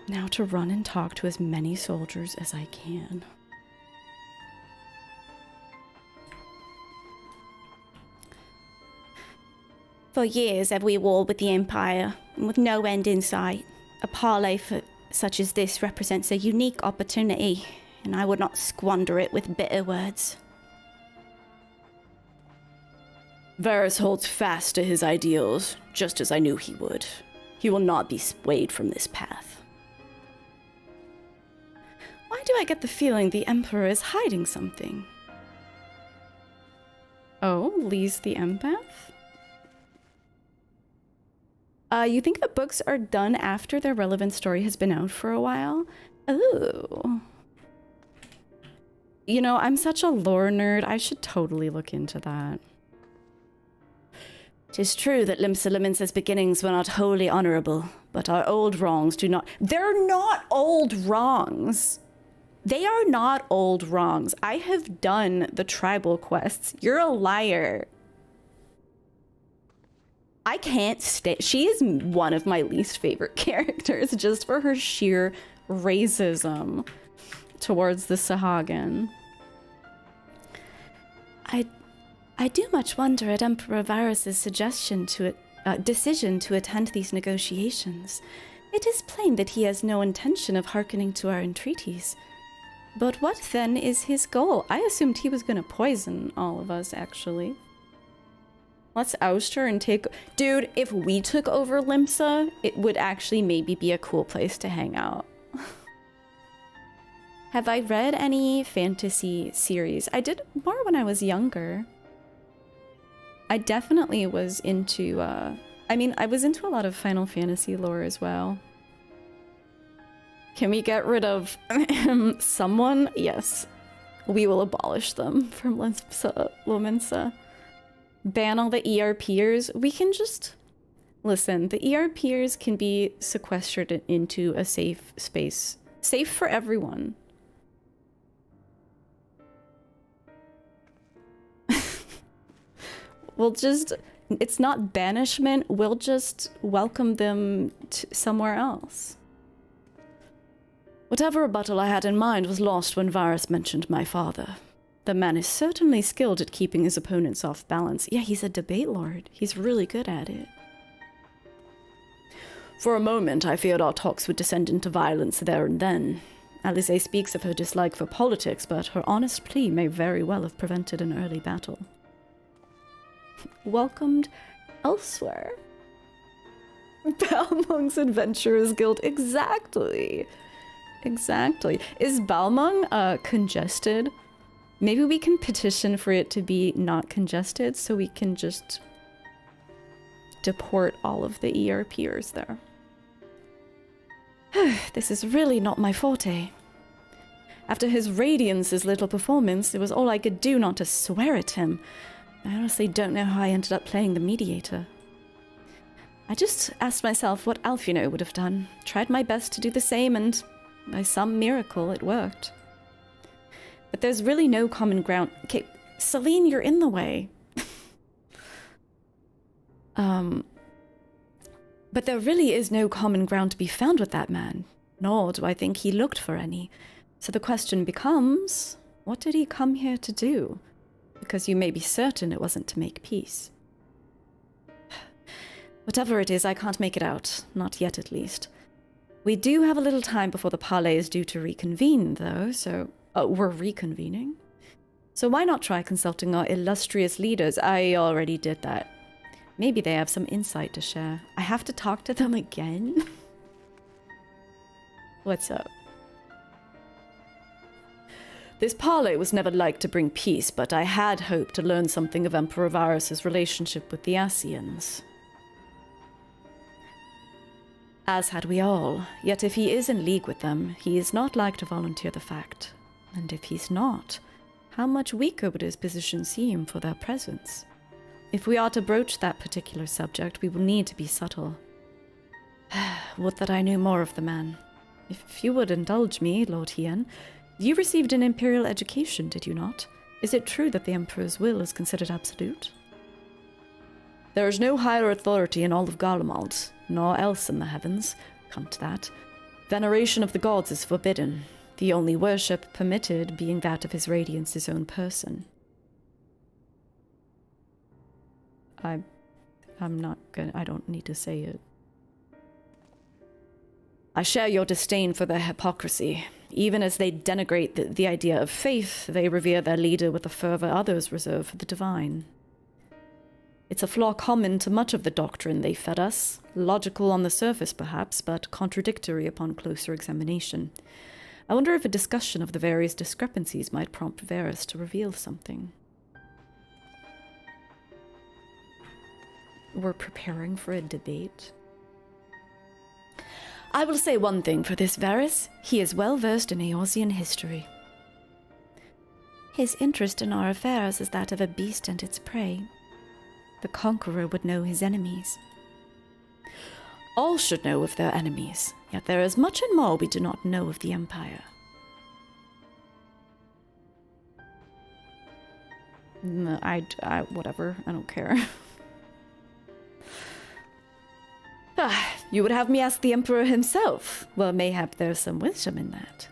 Now to run and talk to as many soldiers as I can. For years have we warred with the Empire, and with no end in sight. A parley such as this represents a unique opportunity, and I would not squander it with bitter words. Varys holds fast to his ideals, just as I knew he would. He will not be swayed from this path. Why do I get the feeling the Emperor is hiding something? Oh, Lee's the empath? You think the books are done after their relevant story has been out for a while? Ooh. You know, I'm such a lore nerd. I should totally look into that. 'Tis true that Limsa Lominsa's beginnings were not wholly honorable, but our old wrongs do not— They're not old wrongs! They are not old wrongs. I have done the tribal quests. You're a liar. I can't stand— She is one of my least favorite characters just for her sheer racism towards the Sahagin. I do much wonder at Emperor Varys' decision to attend these negotiations. It is plain that he has no intention of hearkening to our entreaties. But what then is his goal? I assumed he was going to poison all of us, actually. Let's oust her and take— Dude, if we took over Limsa, it would actually maybe be a cool place to hang out. Have I read any fantasy series? I did more when I was younger. I definitely was into I mean, I was into a lot of Final Fantasy lore as well. Can we get rid of someone? Yes. We will abolish them from Lominsa. Ban all the ERPers. We can just... Listen, the ERPers can be sequestered into a safe space. Safe for everyone. We'll just... It's not banishment. We'll just welcome them to somewhere else. Whatever rebuttal I had in mind was lost when Varus mentioned my father. The man is certainly skilled at keeping his opponents off balance. Yeah, he's a debate lord. He's really good at it. For a moment, I feared our talks would descend into violence there and then. Alisaie speaks of her dislike for politics, but her honest plea may very well have prevented an early battle. Welcomed elsewhere. Balmung's Adventurers Guild. Exactly. Exactly. Is Balmung congested? Maybe we can petition for it to be not congested so we can just deport all of the ERPers there. This is really not my forte. After his Radiance's little performance, it was all I could do not to swear at him. I honestly don't know how I ended up playing the mediator. I just asked myself what Alfino would have done. Tried my best to do the same, and by some miracle, it worked. But there's really no common ground. Okay, Celine, you're in the way. But there really is no common ground to be found with that man, nor do I think he looked for any. So the question becomes, what did he come here to do? Because you may be certain it wasn't to make peace. Whatever it is, I can't make it out. Not yet, at least. We do have a little time before the Parley is due to reconvene, though, so... we're reconvening? So why not try consulting our illustrious leaders? I already did that. Maybe they have some insight to share. I have to talk to them again? What's up? This Parley was never like to bring peace, but I had hoped to learn something of Emperor Varus's relationship with the Ascians. As had we all. Yet if he is in league with them, he is not like to volunteer the fact. And if he's not, how much weaker would his position seem for their presence? If we are to broach that particular subject, we will need to be subtle. Would that I knew more of the man. If you would indulge me, Lord Hien, you received an imperial education, did you not? Is it true that the Emperor's will is considered absolute? There is no higher authority in all of Garlemald, nor else in the heavens. Come to that. Veneration of the gods is forbidden, the only worship permitted being that of His Radiance's own person. I don't need to say it. I share your disdain for their hypocrisy. Even as they denigrate the idea of faith, they revere their leader with the fervor others reserve for the divine. It's a flaw common to much of the doctrine they fed us, logical on the surface perhaps, but contradictory upon closer examination. I wonder if a discussion of the various discrepancies might prompt Varus to reveal something. We're preparing for a debate. I will say one thing for this Varus. He is well versed in Eorzean history. His interest in our affairs is that of a beast and its prey. The conqueror would know his enemies. All should know of their enemies, yet there is much and more we do not know of the Empire. No, whatever, I don't care. You would have me ask the Emperor himself. Well, mayhap there's some wisdom in that.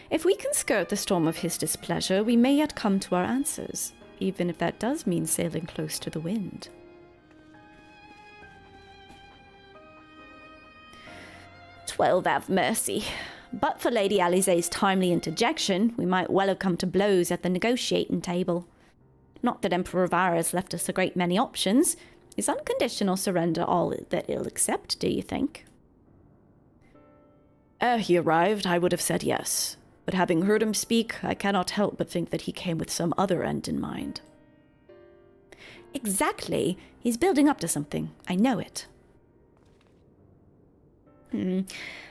If we can skirt the storm of his displeasure, we may yet come to our answers, even if that does mean sailing close to the wind. "12 have mercy. But for Lady Alisaie's timely interjection, we might well have come to blows at the negotiating table. Not that Emperor Varus left us a great many options. Is unconditional surrender all that he'll accept, do you think?" Ere he arrived, I would have said yes. But having heard him speak, I cannot help but think that he came with some other end in mind. Exactly. He's building up to something. I know it.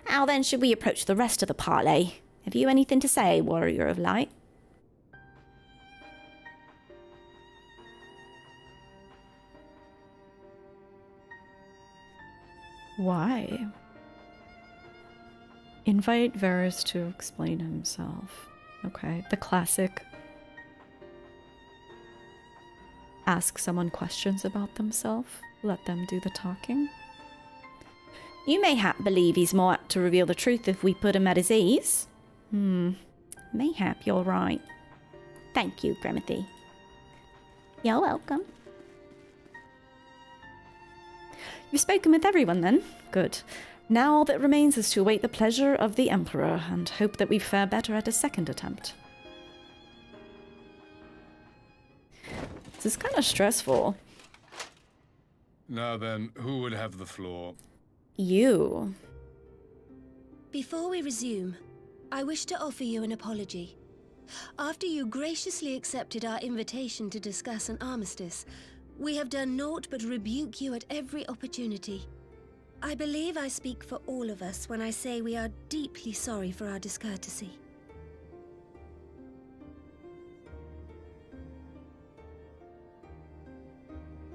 How then should we approach the rest of the parley? Have you anything to say, Warrior of Light? Why? Invite Varys to explain himself. Okay, the classic. Ask someone questions about themselves. Let them do the talking. You mayhap believe he's more apt to reveal the truth if we put him at his ease. Mayhap you're right. Thank you, Grimothy. You're welcome. You've spoken with everyone then? Good. Now all that remains is to await the pleasure of the Emperor and hope that we fare better at a second attempt. This is kind of stressful. Now then, who would have the floor? You. Before we resume, I wish to offer you an apology. After you graciously accepted our invitation to discuss an armistice, we have done naught but rebuke you at every opportunity. I believe I speak for all of us when I say we are deeply sorry for our discourtesy.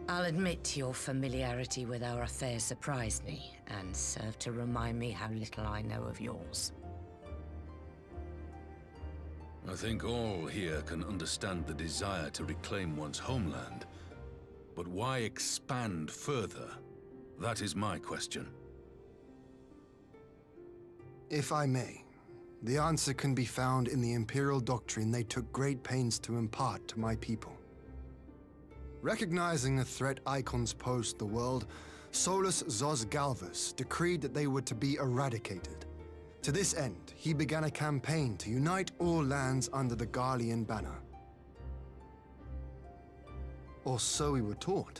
I'll admit your familiarity with our affairs surprised me, and served to remind me how little I know of yours. I think all here can understand the desire to reclaim one's homeland. But why expand further? That is my question. If I may, the answer can be found in the Imperial doctrine they took great pains to impart to my people. Recognizing the threat icons posed to the world, Solus Zos Galvus decreed that they were to be eradicated. To this end, he began a campaign to unite all lands under the Garlean banner. Or so we were taught.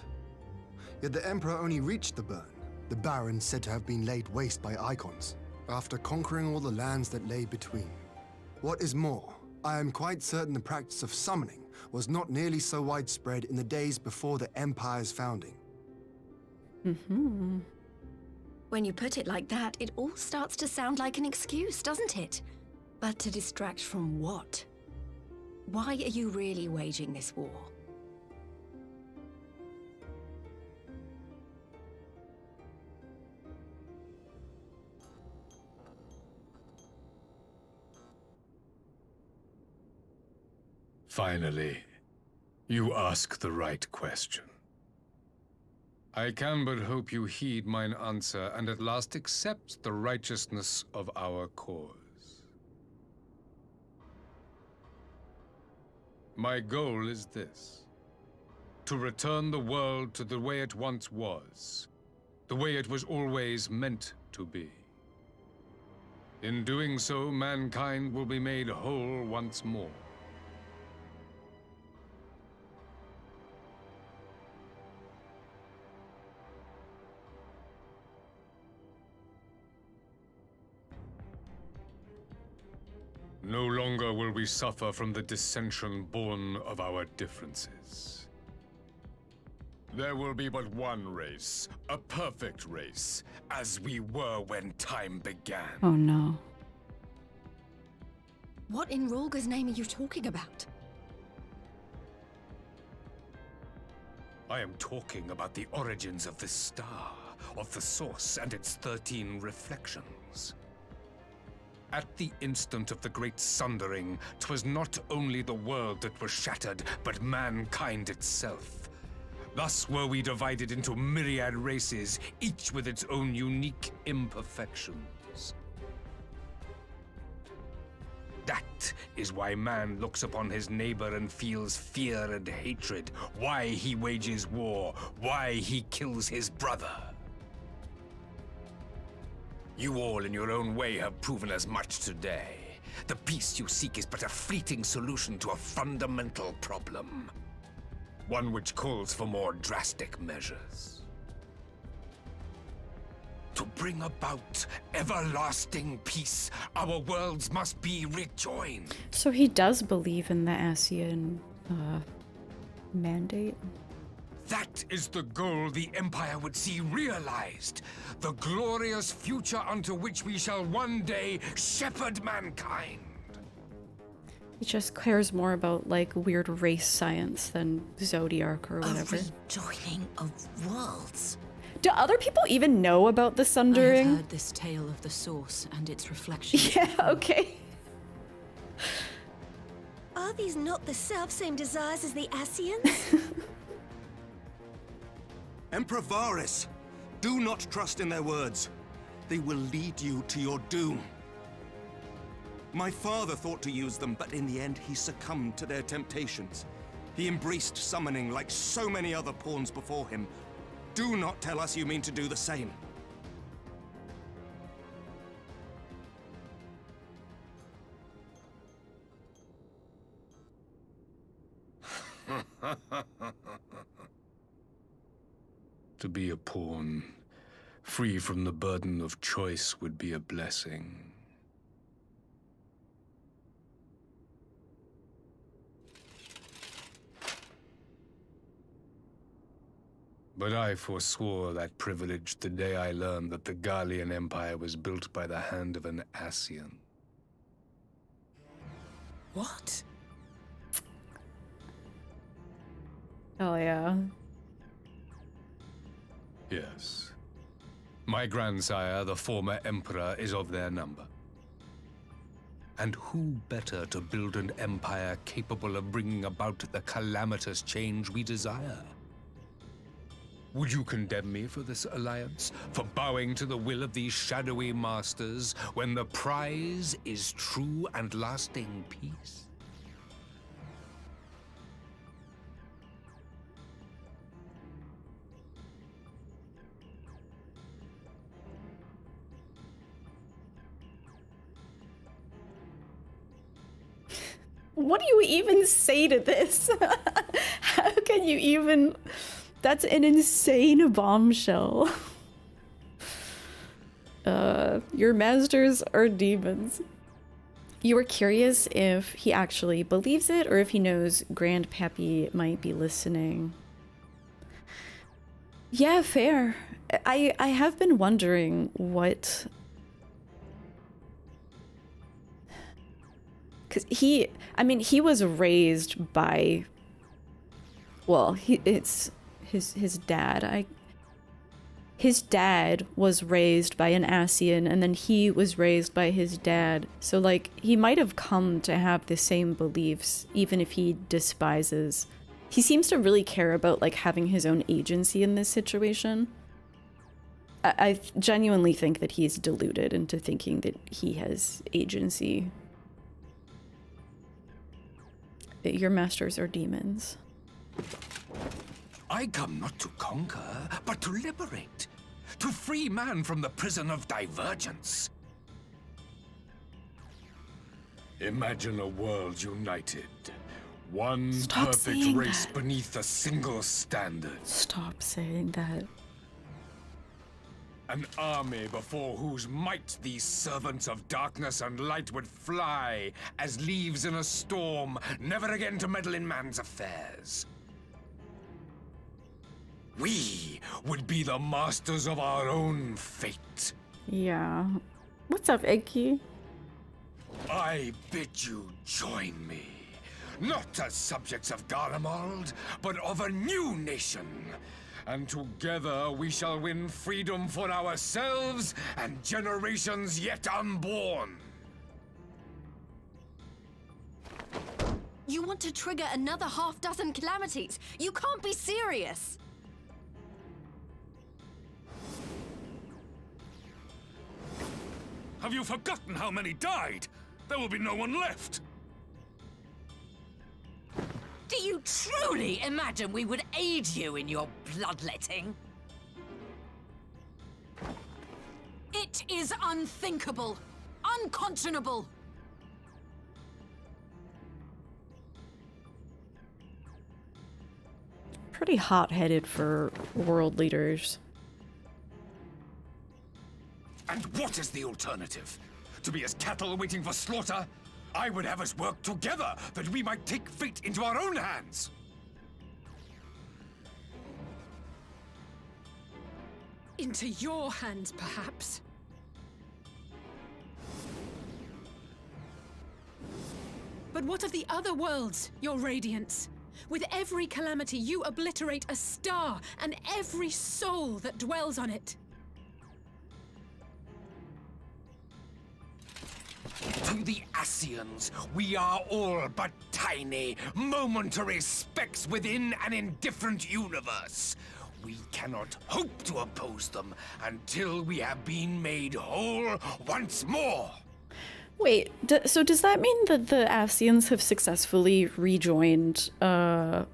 Yet the Emperor only reached the burn, the Baron said to have been laid waste by icons, after conquering all the lands that lay between. What is more, I am quite certain the practice of summoning was not nearly so widespread in the days before the Empire's founding. When you put it like that, it all starts to sound like an excuse, doesn't it? But to distract from what? Why are you really waging this war? Finally, you ask the right question. I can but hope you heed mine answer and at last accept the righteousness of our cause. My goal is this: to return the world to the way it once was, the way it was always meant to be. In doing so, mankind will be made whole once more. No longer will we suffer from the dissension born of our differences. There will be but one race, a perfect race, as we were when time began. Oh no. What in Rhalgr's name are you talking about? I am talking about the origins of this star, of the source and its 13 reflections. At the instant of the great sundering, 'twas not only the world that was shattered, but mankind itself. Thus were we divided into myriad races, each with its own unique imperfections. That is why man looks upon his neighbor and feels fear and hatred, why he wages war, why he kills his brother. You all in your own way have proven as much today. The peace you seek is but a fleeting solution to a fundamental problem. One which calls for more drastic measures. To bring about everlasting peace, our worlds must be rejoined. So he does believe in the Ascian mandate? That is the goal the Empire would see realized. The glorious future unto which we shall one day shepherd mankind. He just cares more about, like, weird race science than Zodiac or whatever. A rejoining of worlds. Do other people even know about the Sundering? I have heard this tale of the source and its reflection. Yeah, okay. Are these not the self-same desires as the Ascians? Emperor Varys, do not trust in their words. They will lead you to your doom. My father thought to use them, but in the end he succumbed to their temptations. He embraced summoning like so many other pawns before him. Do not tell us you mean to do the same. To be a pawn, free from the burden of choice, would be a blessing. But I forswore that privilege the day I learned that the Garlean Empire was built by the hand of an Ascian. What? Oh, yeah. Yes. My grandsire, the former emperor, is of their number. And who better to build an empire capable of bringing about the calamitous change we desire? Would you condemn me for this alliance? For bowing to the will of these shadowy masters, when the prize is true and lasting peace? What do you even say to this? How can you even... That's an insane bombshell. Your masters are demons. You were curious if he actually believes it or if he knows Grandpappy might be listening. Yeah, fair. I have been wondering what... Because he was raised by... Well, it's his dad. His dad was raised by an Ascian, and then he was raised by his dad. So, like, he might have come to have the same beliefs, even if he despises. He seems to really care about, like, having his own agency in this situation. I genuinely think that he's deluded into thinking that he has agency. Your masters are demons. I come not to conquer, but to liberate. To free man from the prison of divergence. Imagine a world united. One Stop perfect saying race that. beneath a single standard. Stop saying that. An army before whose might these servants of darkness and light would fly as leaves in a storm, never again to meddle in man's affairs. We would be the masters of our own fate. Yeah. What's up, Eggy? I bid you join me. Not as subjects of Garlemald, but of a new nation. And together we shall win freedom for ourselves and generations yet unborn. You want to trigger another half-dozen calamities? You can't be serious! Have you forgotten how many died? There will be no one left. Do you truly imagine we would aid you in your bloodletting? It is unthinkable. Unconscionable. Pretty hot-headed for world leaders. And what is the alternative? To be as cattle waiting for slaughter? I would have us work together that we might take fate into our own hands. Into your hands, perhaps. But what of the other worlds, your radiance? With every calamity, you obliterate a star and every soul that dwells on it. To the Ascians, we are all but tiny, momentary specks within an indifferent universe. We cannot hope to oppose them until we have been made whole once more. Wait, so does that mean that the Ascians have successfully rejoined, 7?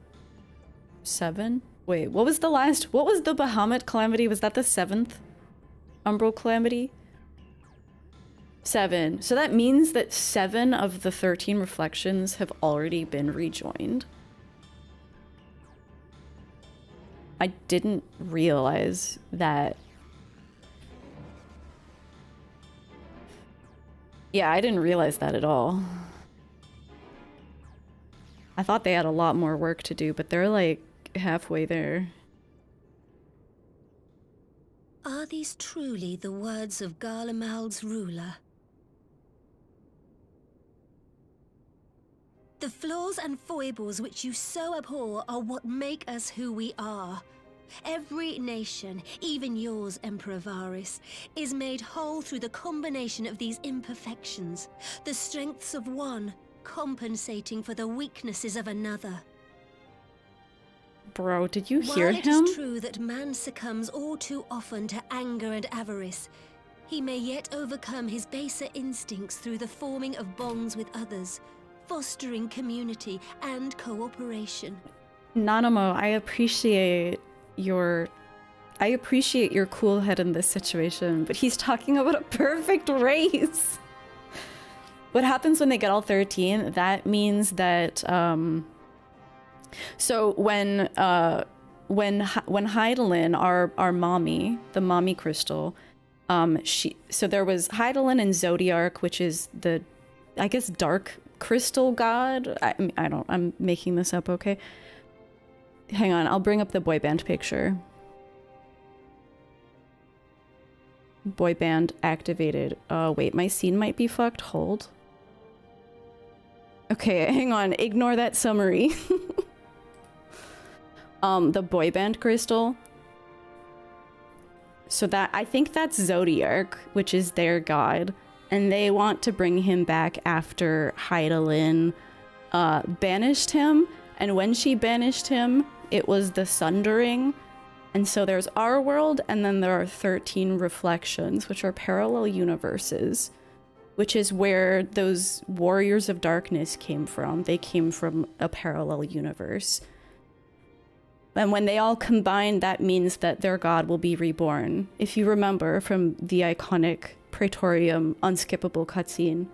Wait, what was the Bahamut calamity? Was that the 7th Umbral calamity? 7. So that means that 7 of the 13 reflections have already been rejoined. I didn't realize that. Yeah, I didn't realize that at all. I thought they had a lot more work to do, but they're like halfway there. Are these truly the words of Garlemald's ruler? The flaws and foibles which you so abhor are what make us who we are. Every nation, even yours, Emperor Varys, is made whole through the combination of these imperfections, the strengths of one compensating for the weaknesses of another. Bro, did you hear While him? It is true that man succumbs all too often to anger and avarice, he may yet overcome his baser instincts through the forming of bonds with others, fostering community and cooperation. Nanamo, I appreciate your cool head in this situation, but he's talking about a perfect race. What happens when they get all 13? That means that so when Hydaelyn, our mommy, the mommy crystal, so there was Hydaelyn and Zodiark, which is the, I guess, dark crystal god. I'm making this up, okay? Hang on, I'll bring up the boy band picture. Boy band activated. Wait, my scene might be fucked. Hold. Okay, hang on. Ignore that summary. The boy band crystal. So that, I think that's Zodiark, which is their god. And they want to bring him back after Hydaelyn banished him. And when she banished him, it was the Sundering. And so there's our world, and then there are 13 reflections, which are parallel universes, which is where those warriors of darkness came from. They came from a parallel universe. And when they all combine, that means that their god will be reborn. If you remember from the iconic Praetorium unskippable cutscene.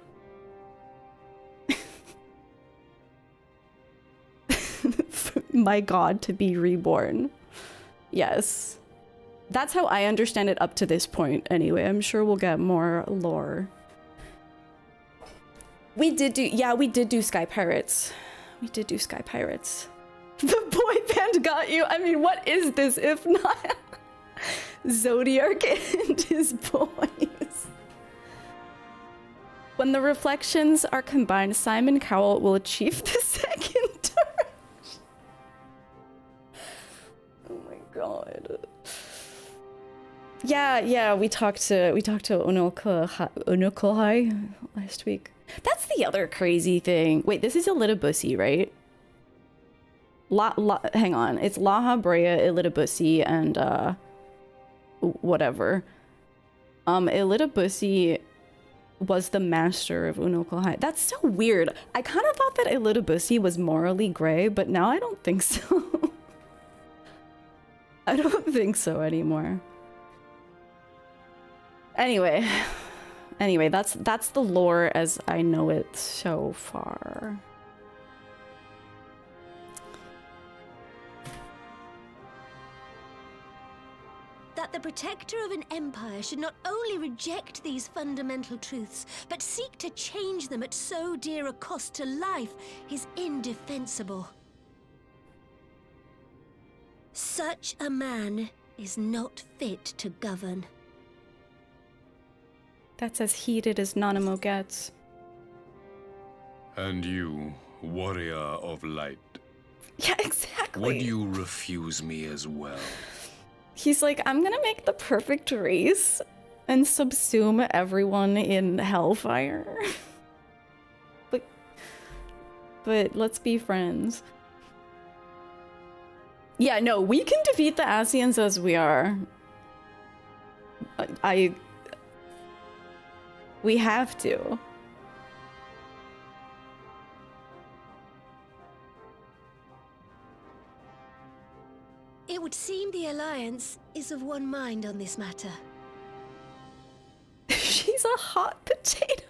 My god to be reborn. Yes. That's how I understand it up to this point anyway. I'm sure we'll get more lore. We did do Sky Pirates. We did do Sky Pirates. The boy band got you. I mean, what is this if not Zodiark and his boys? When the reflections are combined, Simon Cowell will achieve the second turn. Oh my god. Yeah, we talked to Unokohai last week. That's the other crazy thing. Wait, this is Elidibussi, right? Hang on. It's Laha, Brea, Elidibussi, and whatever. Elidibussi was the master of Unokohai. That's so weird. I kind of thought that Elidibussi was morally gray, but now I don't think so. I don't think so anymore. Anyway, that's the lore as I know it so far. That the protector of an empire should not only reject these fundamental truths, but seek to change them at so dear a cost to life is indefensible. Such a man is not fit to govern. That's as heated as Nanamo gets. And you, warrior of light. Yeah, exactly. Would you refuse me as well? He's like, I'm gonna make the perfect race and subsume everyone in hellfire. But let's be friends. Yeah, no, we can defeat the Ascians as we are. We have to. It would seem the Alliance is of one mind on this matter. She's a hot potato.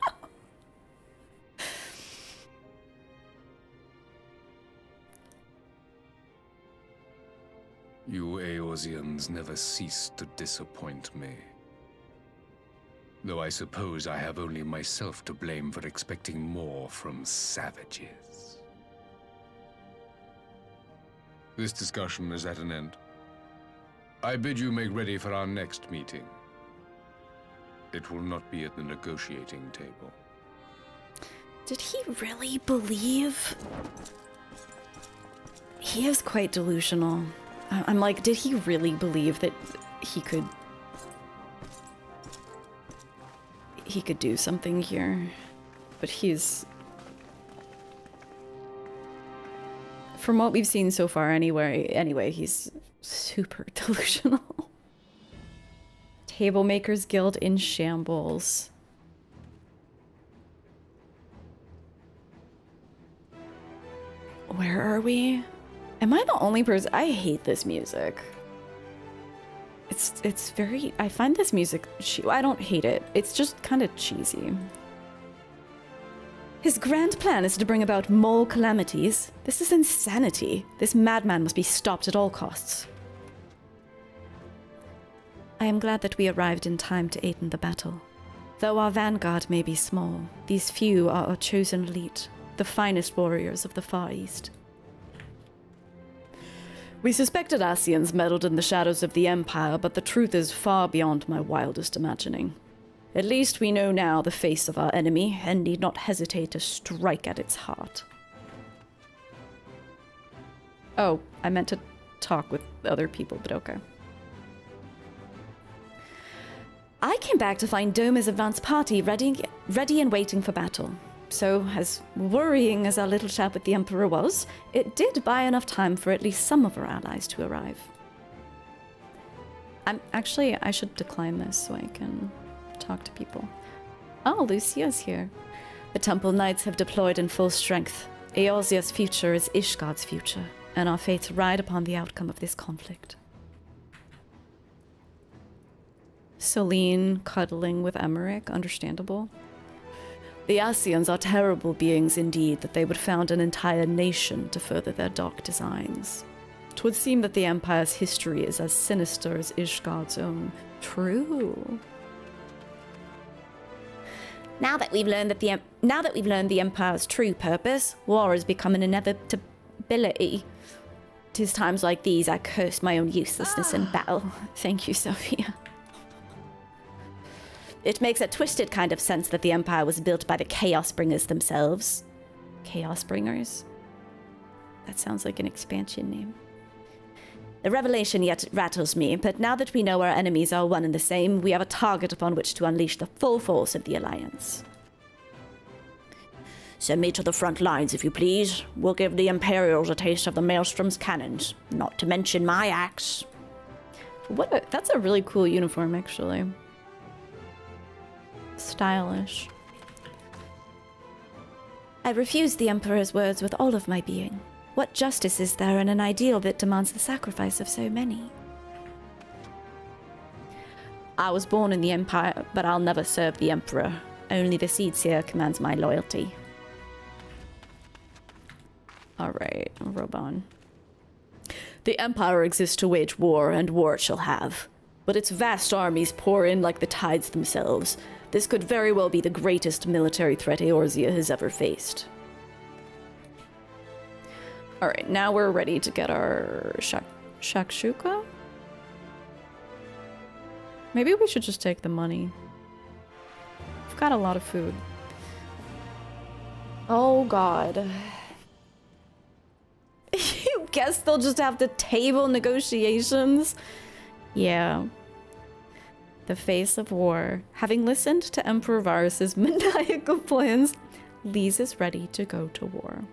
You Eorzeans never cease to disappoint me. Though I suppose I have only myself to blame for expecting more from savages. This discussion is at an end. I bid you make ready for our next meeting. It will not be at the negotiating table. Did he really believe? He is quite delusional. I'm like, did he really believe that he could do something here? But he's, from what we've seen so far anyway, he's super delusional. Table Makers Guild in shambles. Where are we? Am I the only person? I hate this music. It's very, I find this music, I don't hate it. It's just kind of cheesy. His grand plan is to bring about more calamities. This is insanity. This madman must be stopped at all costs. I am glad that we arrived in time to aid in the battle. Though our vanguard may be small, these few are our chosen elite, the finest warriors of the Far East. We suspected Ascians meddled in the shadows of the Empire, but the truth is far beyond my wildest imagining. At least we know now the face of our enemy, and need not hesitate to strike at its heart. Oh, I meant to talk with other people, but okay. I came back to find Doma's advance party ready and waiting for battle. So, as worrying as our little chat with the Emperor was, it did buy enough time for at least some of our allies to arrive. I should decline this so I can talk to people. Oh, Lucia's here. The Temple Knights have deployed in full strength. Eorzea's future is Ishgard's future, and our fates ride upon the outcome of this conflict. Celine cuddling with Emmerich, understandable. The Ascians are terrible beings indeed, that they would found an entire nation to further their dark designs. 'Twould seem that the Empire's history is as sinister as Ishgard's own. True. Now that we've learned the Empire's true purpose, war has become an inevitability. 'Tis times like these I curse my own uselessness in battle. Thank you, Sophia. It makes a twisted kind of sense that the Empire was built by the Chaos Bringers themselves. Chaos Bringers? That sounds like an expansion name. The revelation yet rattles me, but now that we know our enemies are one and the same, we have a target upon which to unleash the full force of the Alliance. Send me to the front lines, if you please. We'll give the Imperials a taste of the Maelstrom's cannons, not to mention my axe. That's a really cool uniform, actually. Stylish. I refuse the Emperor's words with all of my being. What justice is there in an ideal that demands the sacrifice of so many? I was born in the Empire, but I'll never serve the Emperor. Only the Seedseer commands my loyalty. Alright, Robon. The Empire exists to wage war, and war it shall have. But its vast armies pour in like the tides themselves. This could very well be the greatest military threat Eorzea has ever faced. Alright, now we're ready to get our shakshuka? Maybe we should just take the money. We've got a lot of food. Oh god. You guess they'll just have to table negotiations? Yeah. The face of war. Having listened to Emperor Varus's maniacal plans, Lise is ready to go to war.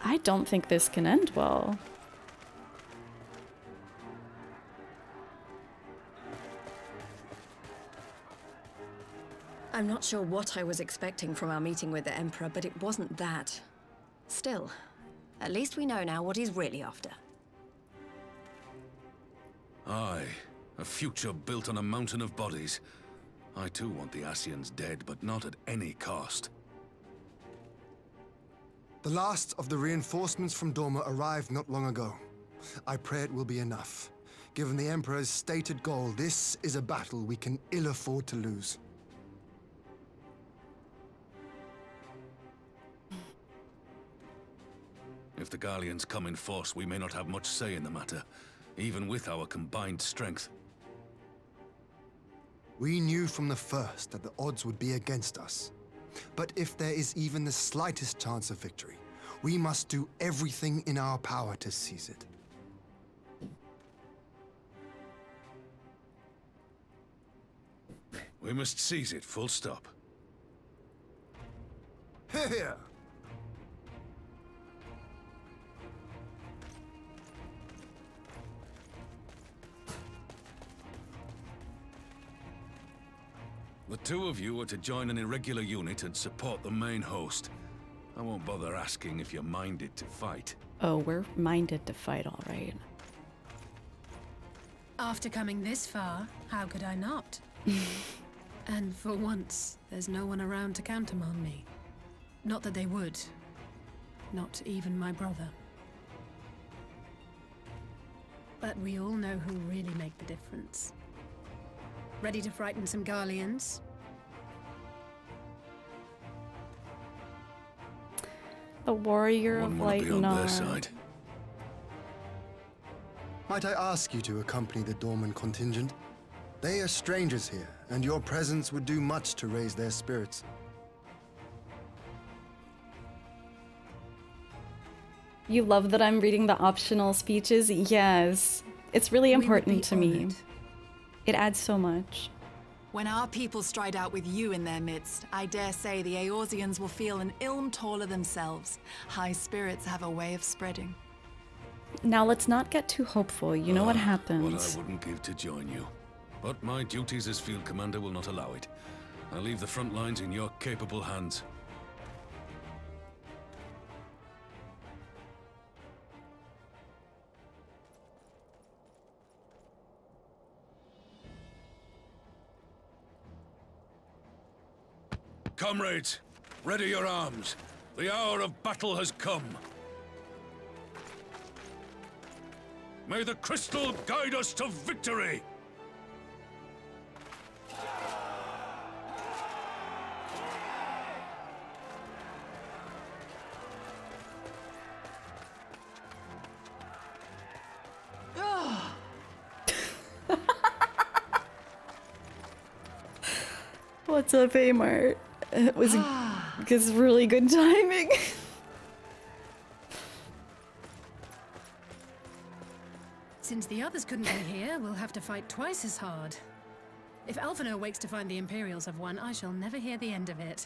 I don't think this can end well. I'm not sure what I was expecting from our meeting with the Emperor, but it wasn't that. Still, at least we know now what he's really after. Aye, a future built on a mountain of bodies. I too want the Ascians dead, but not at any cost. The last of the reinforcements from Dorma arrived not long ago. I pray it will be enough. Given the Emperor's stated goal, this is a battle we can ill afford to lose. If the Garleans come in force, we may not have much say in the matter, even with our combined strength. We knew from the first that the odds would be against us. But if there is even the slightest chance of victory, we must do everything in our power to seize it. We must seize it, full stop. Here! The two of you are to join an irregular unit and support the main host. I won't bother asking if you're minded to fight. Oh, we're minded to fight, all right. After coming this far, how could I not? And for once, there's no one around to countermand me. Not that they would. Not even my brother. But we all know who really make the difference. Ready to frighten some Garleans? The warrior of light and Might I ask you to accompany the Dorman contingent? They are strangers here, and your presence would do much to raise their spirits. You love that I'm reading the optional speeches? Yes. It's really important to me. It adds so much. When our people stride out with you in their midst, I dare say the Eorzeans will feel an ilm taller themselves. High spirits have a way of spreading. Now let's not get too hopeful. You know what happens. What I wouldn't give to join you. But my duties as field commander will not allow it. I'll leave the front lines in your capable hands. Comrades, ready your arms. The hour of battle has come. May the crystal guide us to victory! What's up, Amart? It was really good timing. Since the others couldn't be here, we'll have to fight twice as hard. If Alphinaud wakes to find the Imperials have won, I shall never hear the end of it.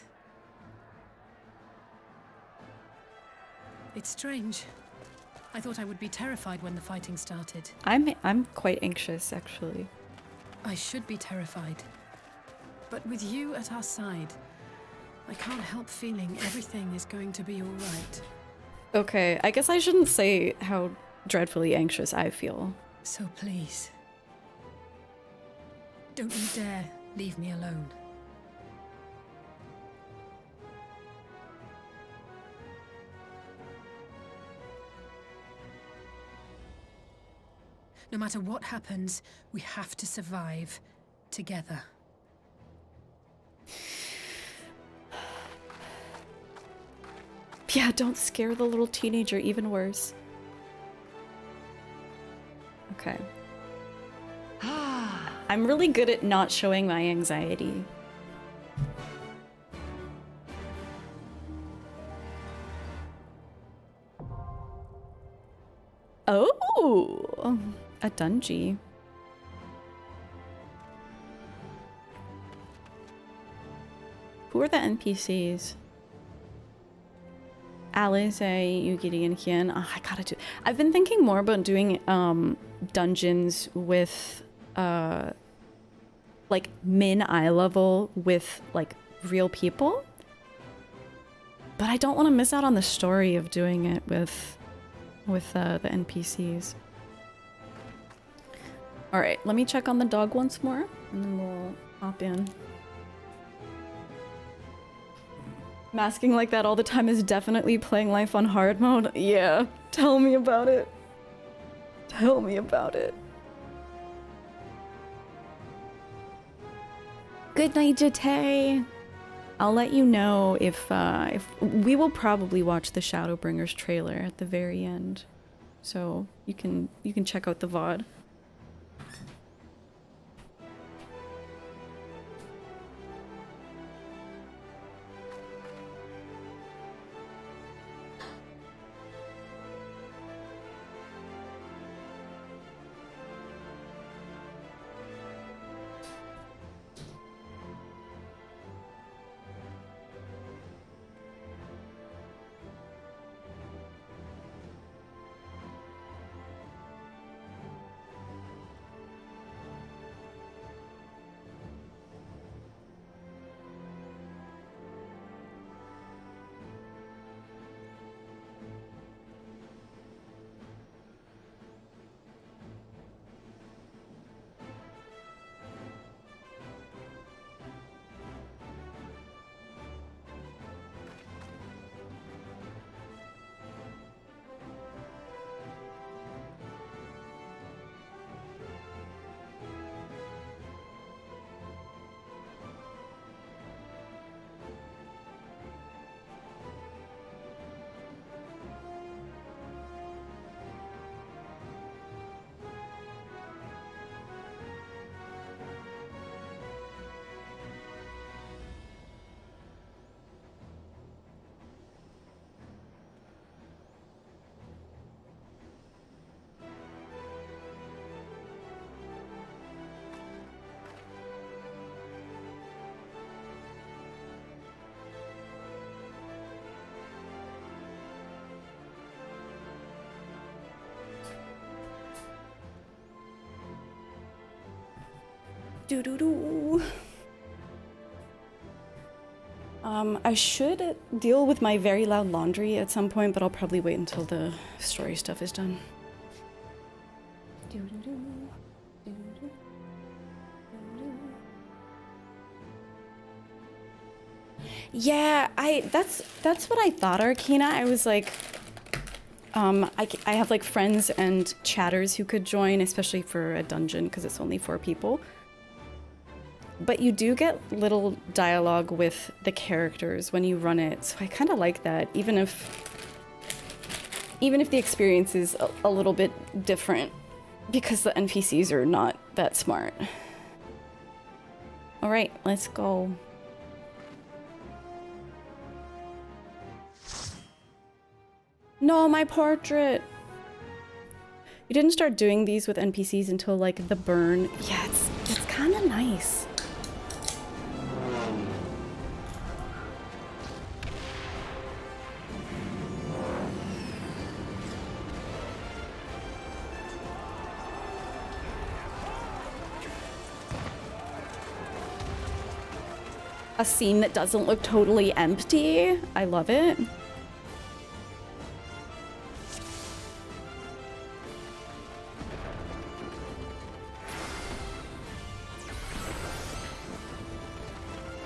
It's strange. I thought I would be terrified when the fighting started. I'm quite anxious, actually. I should be terrified. But with you at our side, I can't help feeling everything is going to be all right. Okay, I guess I shouldn't say how dreadfully anxious I feel. So please, don't you dare leave me alone. No matter what happens, we have to survive together. Yeah, don't scare the little teenager, even worse. Okay. I'm really good at not showing my anxiety. Oh, a dungeon. Who are the NPCs? Alice, Yugiri, and Hien. Oh, I gotta do. I've been thinking more about doing dungeons with like min eye level with like real people, but I don't want to miss out on the story of doing it with the NPCs. All right, let me check on the dog once more, and then we'll hop in. Masking like that all the time is definitely playing life on hard mode. Yeah, tell me about it. Tell me about it. Good night, Jate. I'll let you know if we will probably watch the Shadowbringers trailer at the very end, so you can check out the VOD. Doo-doo-doo. I should deal with my very loud laundry at some point, but I'll probably wait until the story stuff is done. Doo-doo-doo. Doo-doo-doo. Doo-doo-doo. Yeah, that's what I thought, Arcana. I was like, I have like friends and chatters who could join, especially for a dungeon because it's only 4 people. But you do get little dialogue with the characters when you run it, so I kind of like that, even if the experience is a little bit different, because the NPCs are not that smart. All right, let's go. No, my portrait! You didn't start doing these with NPCs until like the burn. Yeah, it's kind of nice. A scene that doesn't look totally empty. I love it.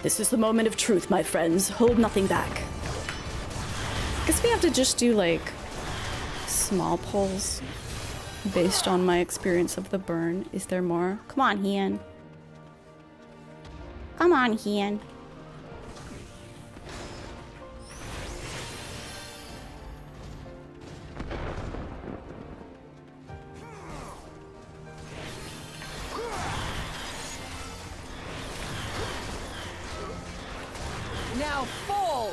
This is the moment of truth, my friends. Hold nothing back. Guess we have to just do like small pulls based on my experience of the burn. Is there more? Come on, Hien. Come on, Hien. Now fall!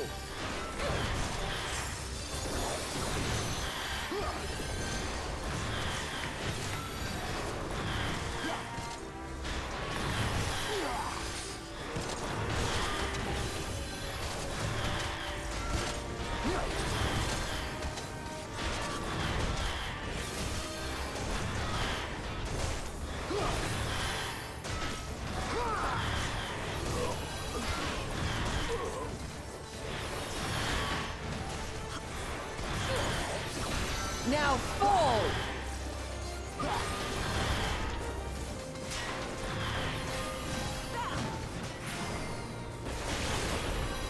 Now fall!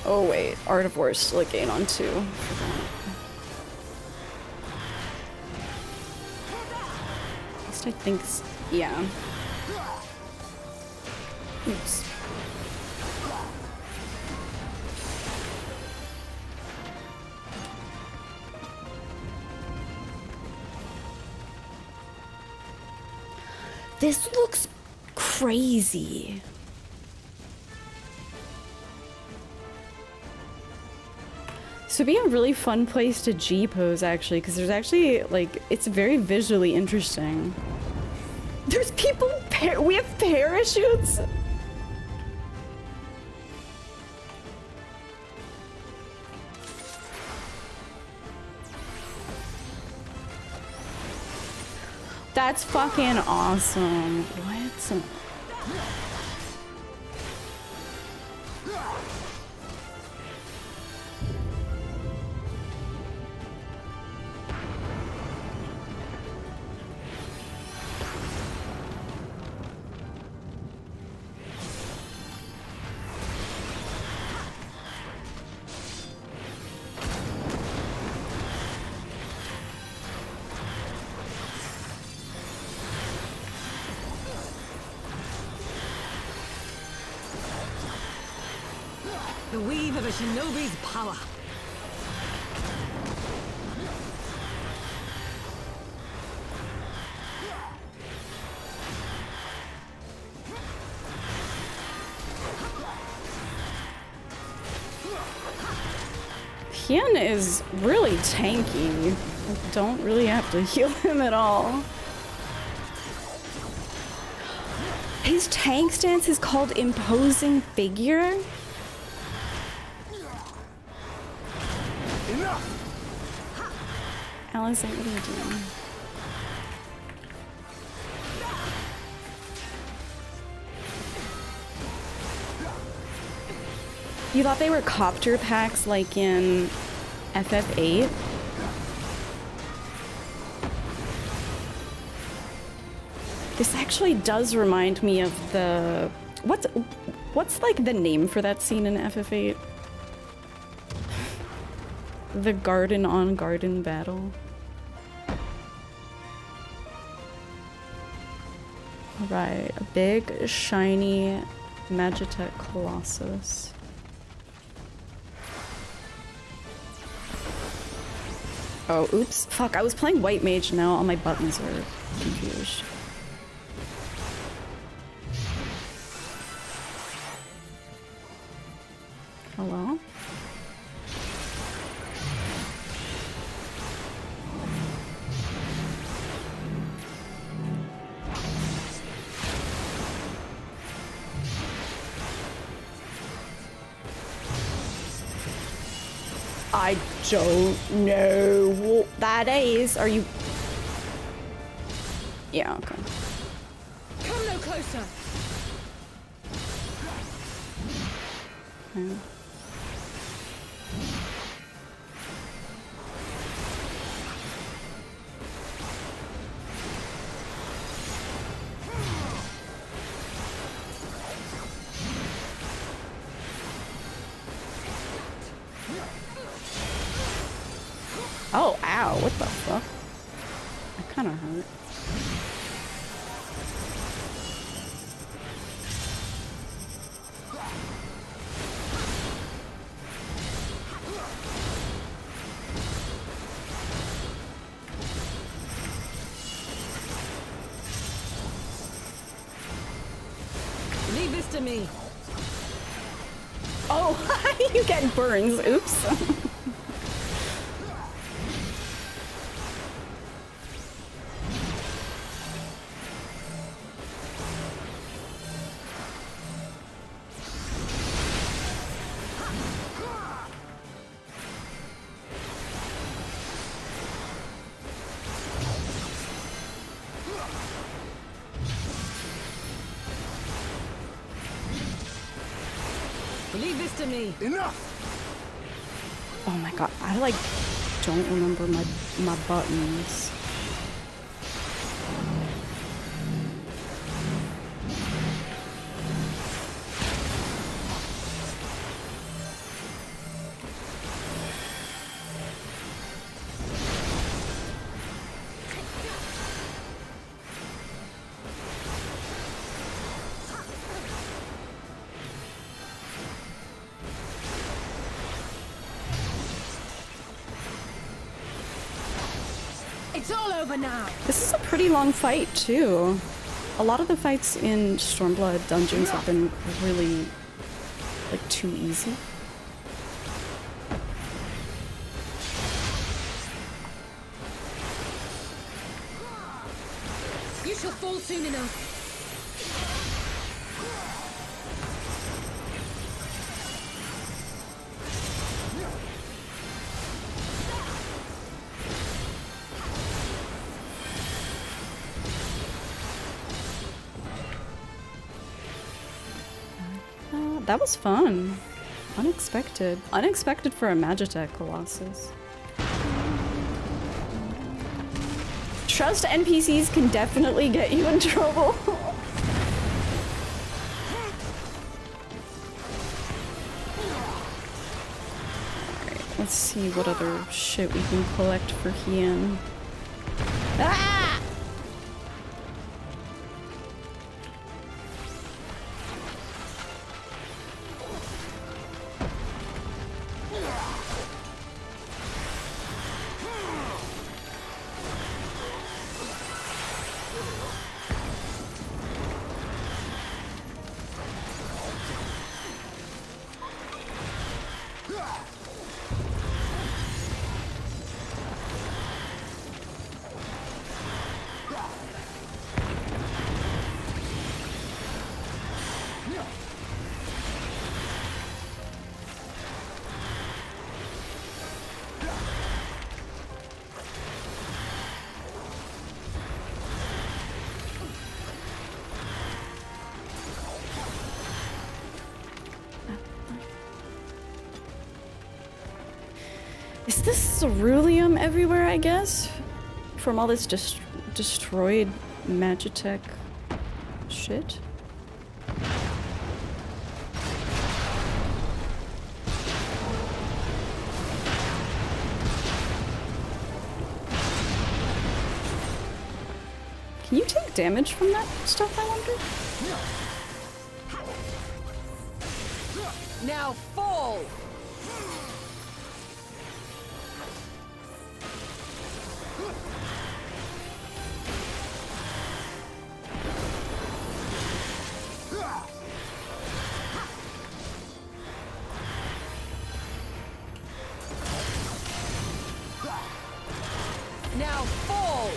Oh wait, Art of War is still a gain on 2. At least I think, yeah. Oops. This looks crazy. This would be a really fun place to G-pose, actually, because there's actually, like, it's very visually interesting. There's people, we have parachutes? That's fucking awesome. What? The weave of a shinobi's power. Hien is really tanky. I don't really have to heal him at all. His tank stance is called Imposing Figure. Allison, what are you doing? You thought they were copter packs like in FF8? This actually does remind me of the... What's like the name for that scene in FF8? The garden on garden battle. Alright, a big, shiny Magitech Colossus. Oh, oops. Fuck, I was playing White Mage, now all my buttons are confused. Hello? I don't know what that is. Are you... Yeah, okay. Come no closer. Okay. Oh, ow, what the fuck? That kinda hurt. Leave this to me. Oh, you get burns. Oops. Leave this to me. Enough! Oh my god, I like don't remember my buttons. It's all over now. This is a pretty long fight too. A lot of the fights in Stormblood dungeons have been really like too easy. You shall fall soon enough. That was fun. Unexpected. Unexpected for a Magitech Colossus. Trust NPCs can definitely get you in trouble. Alright, let's see what other shit we can collect for Hien. Ah! Is this ceruleum everywhere, I guess? From all this destroyed Magitech shit? Can you take damage from that stuff, I wonder? Now fall! Now fall!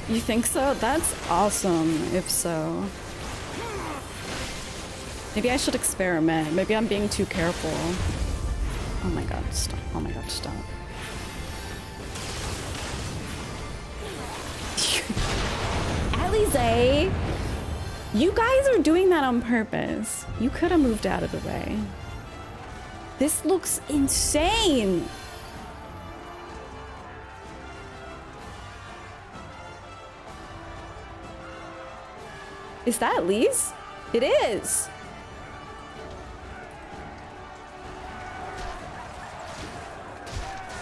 You think so? That's awesome, if so. Maybe I should experiment. Maybe I'm being too careful. Oh my god, stop. Oh my god, stop. Alize! You guys are doing that on purpose. You could have moved out of the way. This looks insane! Is that Lise? It is!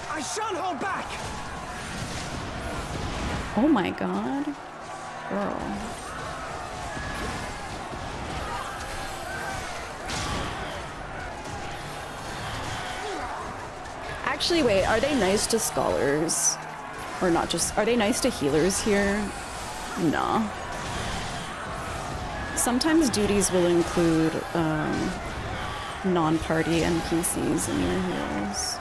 I shan't hold back! Oh my god. Girl. Actually, wait, are they nice to scholars? Or not just... Are they nice to healers here? Nah. Sometimes duties will include non-party NPCs in your heals.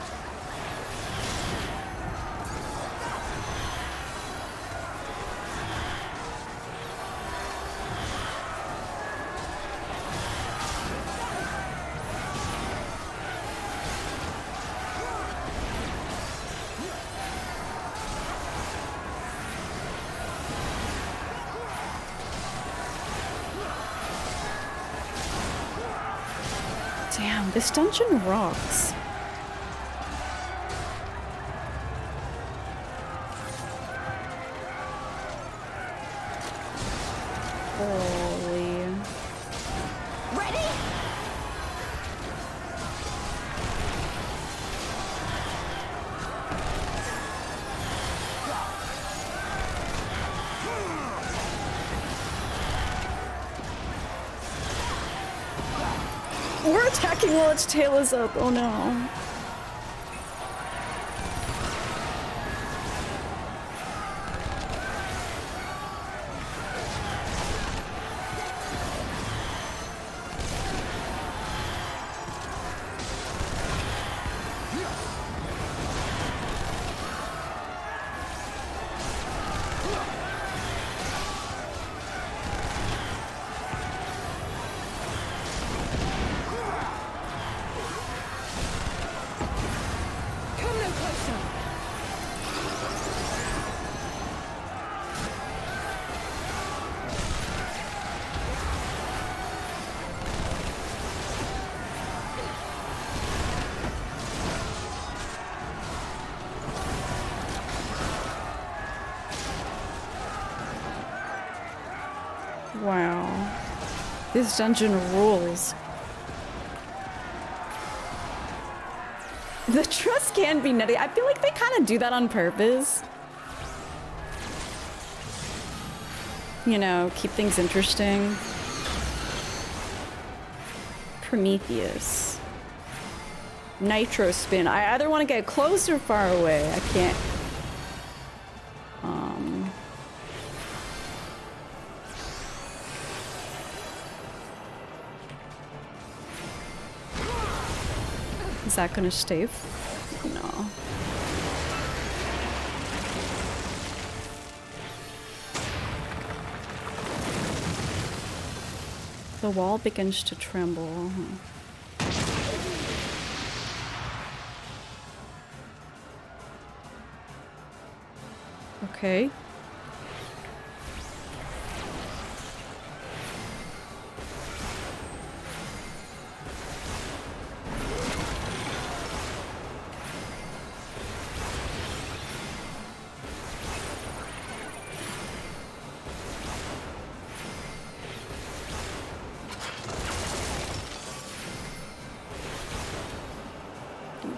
Damn, this dungeon rocks. Holy. Ready? We're attacking while its tail is up. Oh no. Wow. This dungeon rules. The trust can be nutty. I feel like they kind of do that on purpose. You know, keep things interesting. Prometheus. Nitro spin. I either want to get close or far away. I can't. Is that gonna stay? No. The wall begins to tremble. Okay.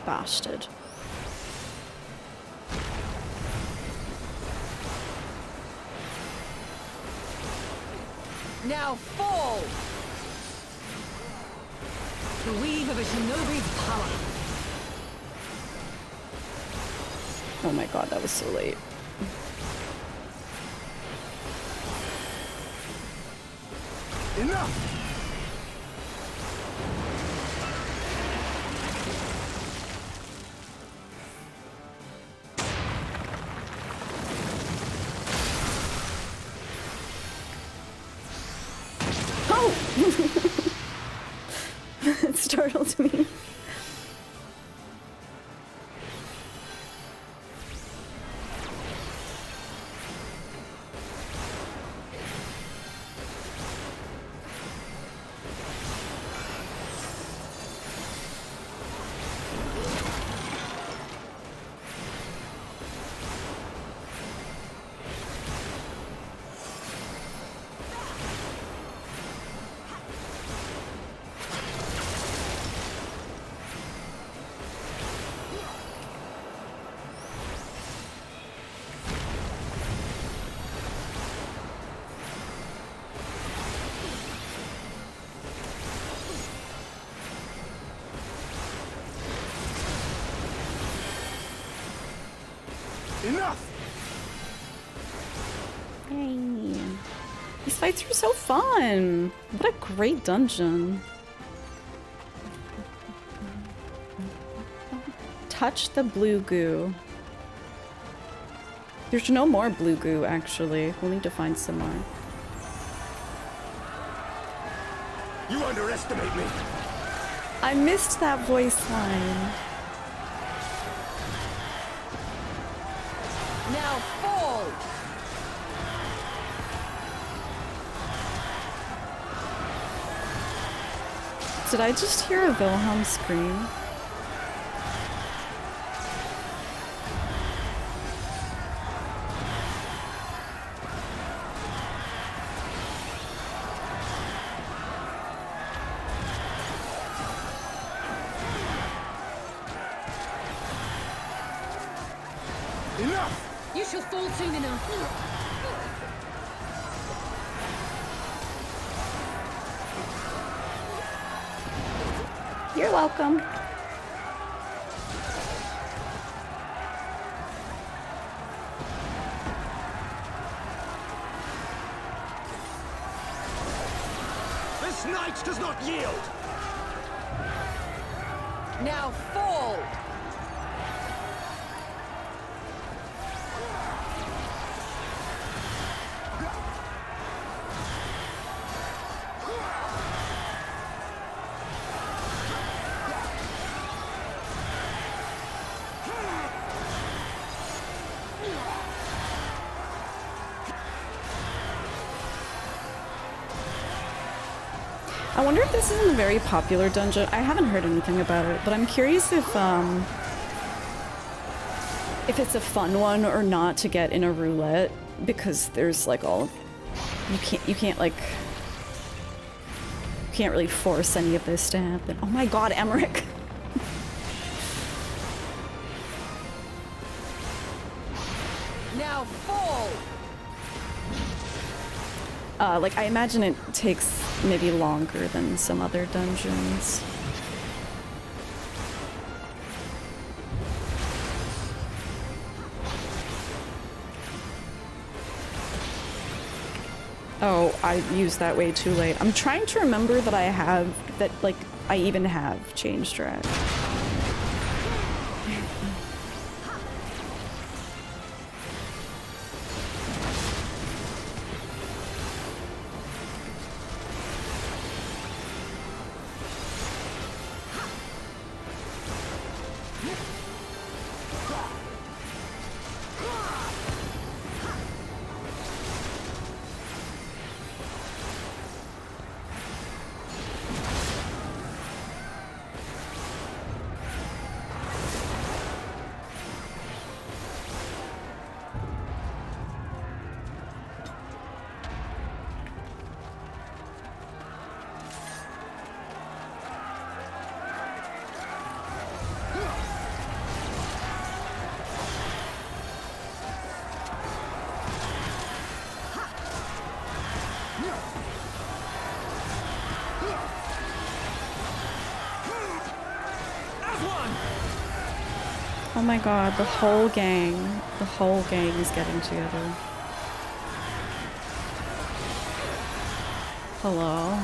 Bastard. Now fall! The weave of a shinobi's power. Oh my god, that was so late. Enough! It startled me. Enough! Yay. These fights are so fun. What a great dungeon. Touch the blue goo. There's no more blue goo, actually. We'll need to find some more. You underestimate me. I missed that voice line. Now fall! Did I just hear a Wilhelm scream? Enough! You shall fall soon enough. You're welcome. This knight does not yield! Now fall! I wonder if this isn't a very popular dungeon. I haven't heard anything about it, but I'm curious if it's a fun one or not to get in a roulette, because there's like all you can't really force any of this to happen. Oh my god, Emmerich. Now fall! Like, I imagine it takes maybe longer than some other dungeons. Oh, I used that way too late. I'm trying to remember that I even have changed track. Oh my god, the whole gang is getting together. Hello?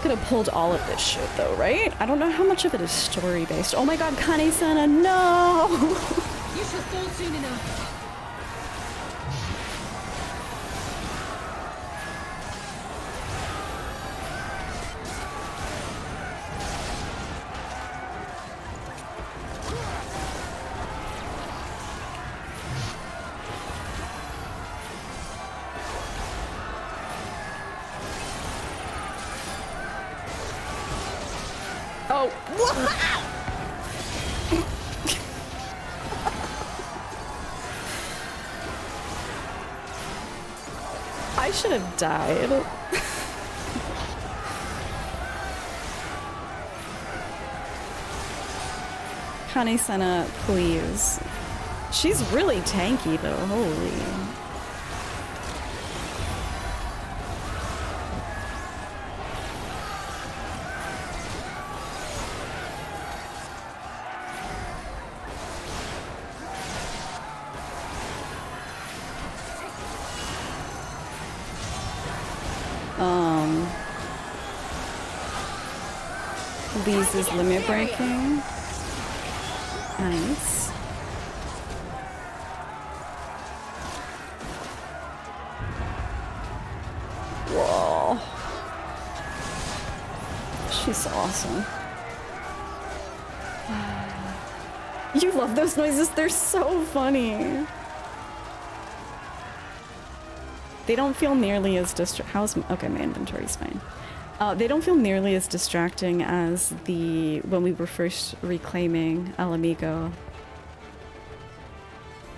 Could have pulled all of this shit though, right? I don't know how much of it is story based. Oh my god, Kane-sana, no! You shall fall soon enough. I should have died. Kane-sana, please. She's really tanky though, holy. These is limit breaking. Nice. Whoa. She's awesome. You love those noises, they're so funny. They don't feel nearly as okay, my inventory's fine. They don't feel nearly as distracting as when we were first reclaiming El Amigo.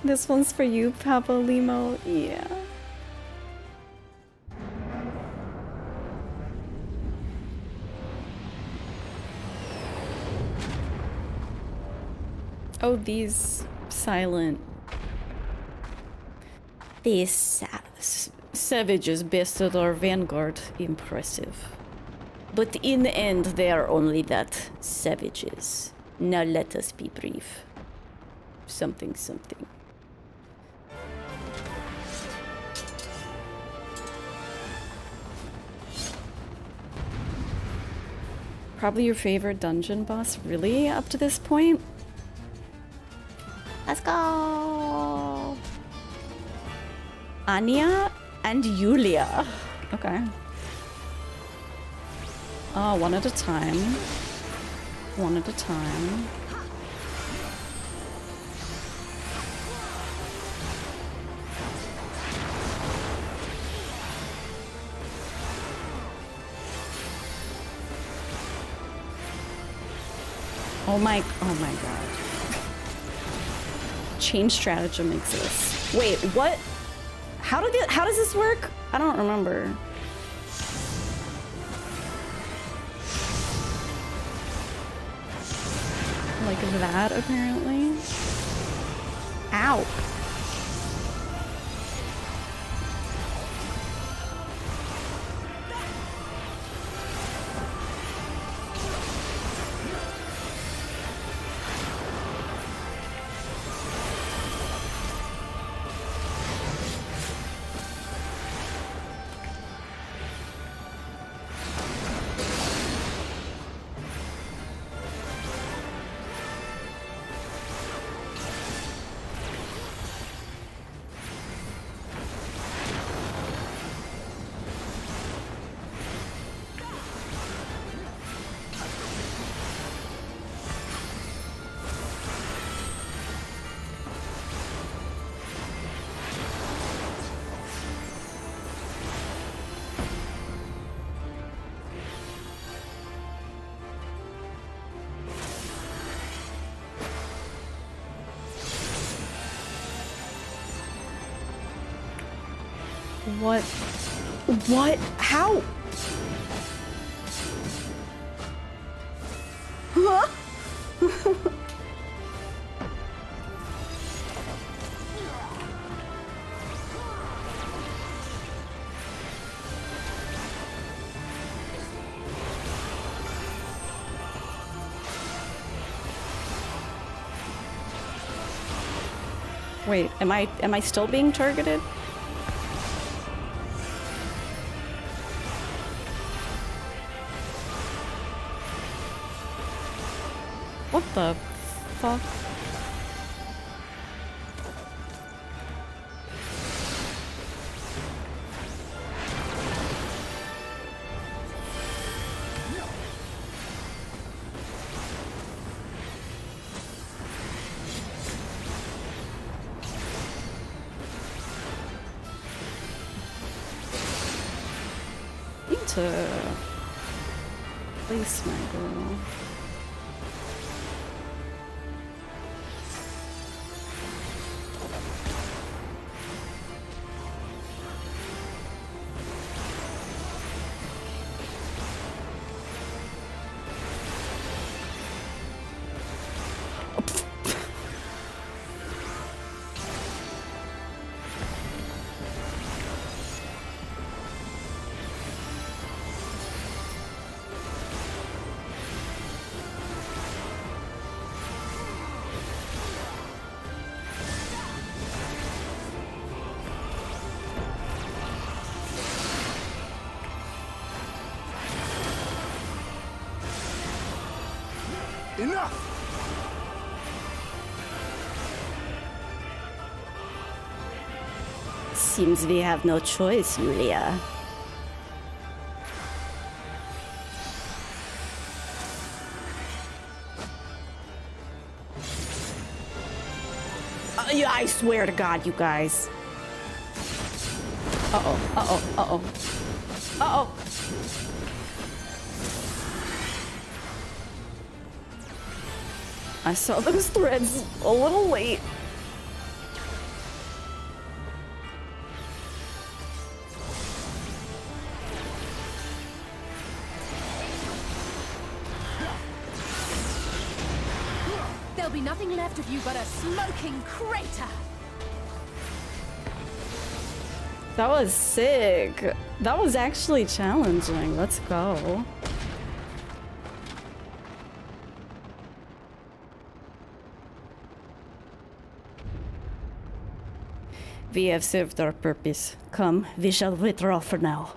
This one's for you, Papa Limo. Yeah. Oh, these silent. These savages bested our vanguard. Impressive. But in the end, they are only that, savages. Now let us be brief. Something, something. Probably your favorite dungeon boss, really, up to this point? Let's go! Anya and Yulia. Okay. Oh, one at a time. One at a time. Oh my god. Change stratagem exists. Wait, what? How does this work? I don't remember. Like that, apparently. Ow. What? What? How? Huh? Wait, am I still being targeted? What the fuck? Need to place my girl. Enough! Seems we have no choice, Yulia. Yeah, I swear to God, you guys. Uh-oh, uh-oh, uh-oh. Uh-oh. I saw those threads a little late. There'll be nothing left of you but a smoking crater! That was sick. That was actually challenging. Let's go. We have served our purpose. Come, we shall withdraw for now.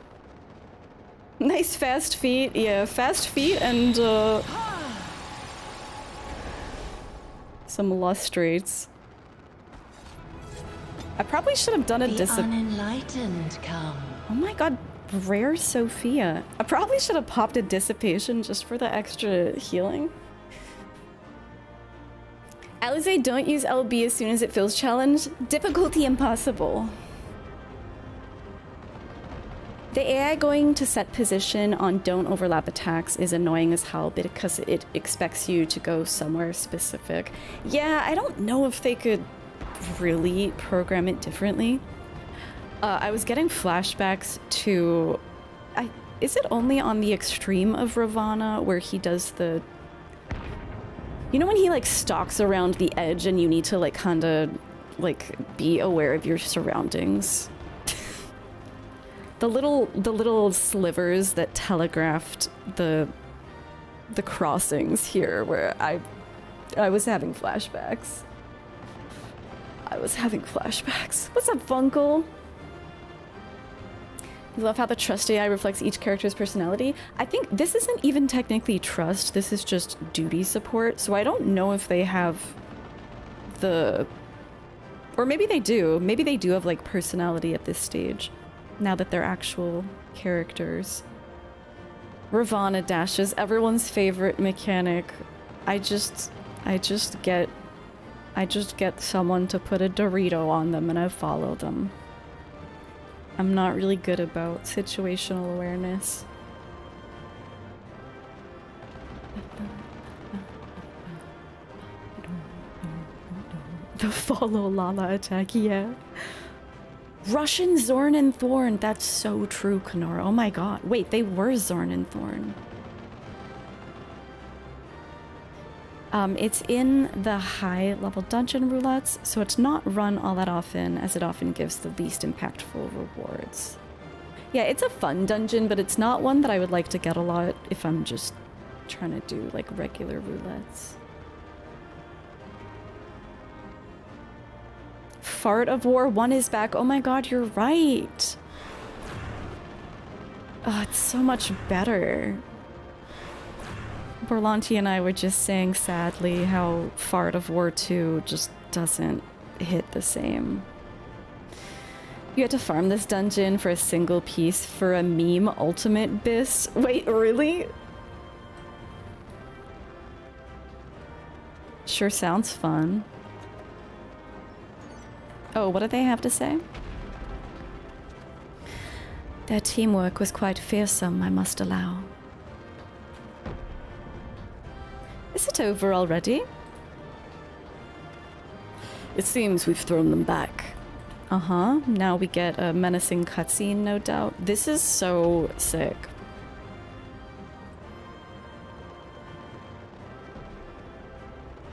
Nice fast feet. Yeah, fast feet and some lustrates. I probably should have done a The unenlightened come. Oh my god, rare Sophia. I probably should have popped a dissipation just for the extra healing. Alize, don't use LB as soon as it feels challenged. Difficulty impossible. The AI going to set position on don't overlap attacks is annoying as hell because it expects you to go somewhere specific. Yeah, I don't know if they could really program it differently. I was getting flashbacks to... is it only on the extreme of Ravana where he does the... You know when he like stalks around the edge and you need to like kinda like be aware of your surroundings? The little slivers that telegraphed the crossings here where I was having flashbacks. What's up, Funkle? I love how the trust AI reflects each character's personality. I think this isn't even technically trust, this is just duty support, so I don't know if they have the... Or maybe they do. Maybe they do have like personality at this stage, now that they're actual characters. Ravana dashes, everyone's favorite mechanic. I just get someone to put a Dorito on them and I follow them. I'm not really good about situational awareness. The follow Lala attack, yeah. Russian Zorn and Thorn, that's so true, Kenora. Oh my god. Wait, they were Zorn and Thorn. It's in the high level dungeon roulettes, so it's not run all that often, as it often gives the least impactful rewards. Yeah, it's a fun dungeon, but it's not one that I would like to get a lot if I'm just trying to do like regular roulettes. Fart of War 1 is back. Oh my god, you're right. Oh, it's so much better. Berlanti and I were just saying sadly how Fart of War 2 just doesn't hit the same. You had to farm this dungeon for a single piece for a meme ultimate bis. Wait, really? Sure sounds fun. Oh, what do they have to say? Their teamwork was quite fearsome, I must allow. Is it over already? It seems we've thrown them back. Uh-huh. Now we get a menacing cutscene, no doubt. This is so sick.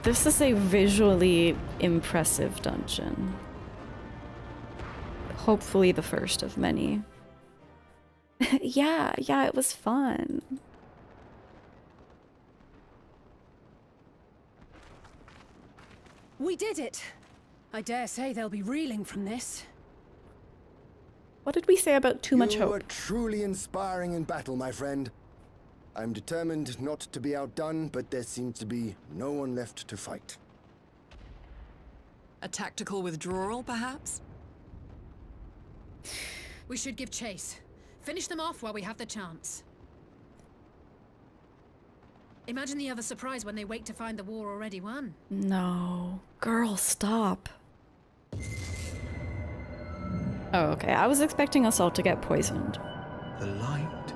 This is a visually impressive dungeon. Hopefully the first of many. Yeah, it was fun. We did it! I dare say they'll be reeling from this. What did we say about too much hope? You were truly inspiring in battle, my friend. I'm determined not to be outdone, but there seems to be no one left to fight. A tactical withdrawal, perhaps? We should give chase. Finish them off while we have the chance. Imagine the other surprise when they wake to find the war already won. No. Girl, stop. Oh, okay. I was expecting us all to get poisoned. The light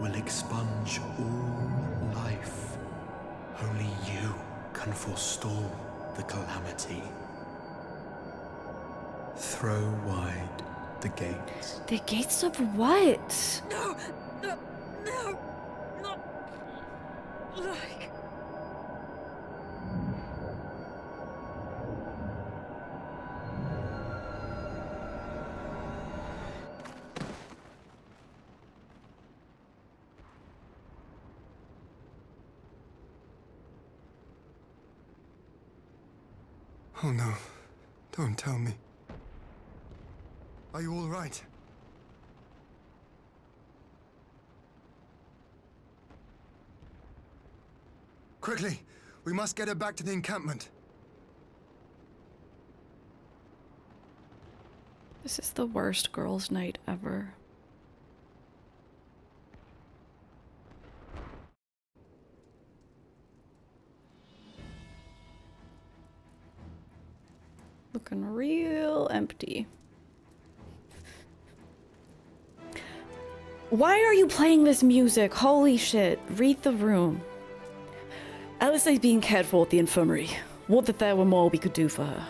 will expunge all life. Only you can forestall the calamity. Throw wide the gates. The gates of what? No! No! No! Not like... Oh no. Don't tell me. Are you all right? Quickly! We must get her back to the encampment. This is the worst girls' night ever. Looking real empty. Why are you playing this music? Holy shit. Read the room. Alice is being cared for at the infirmary. Would that there were more we could do for her.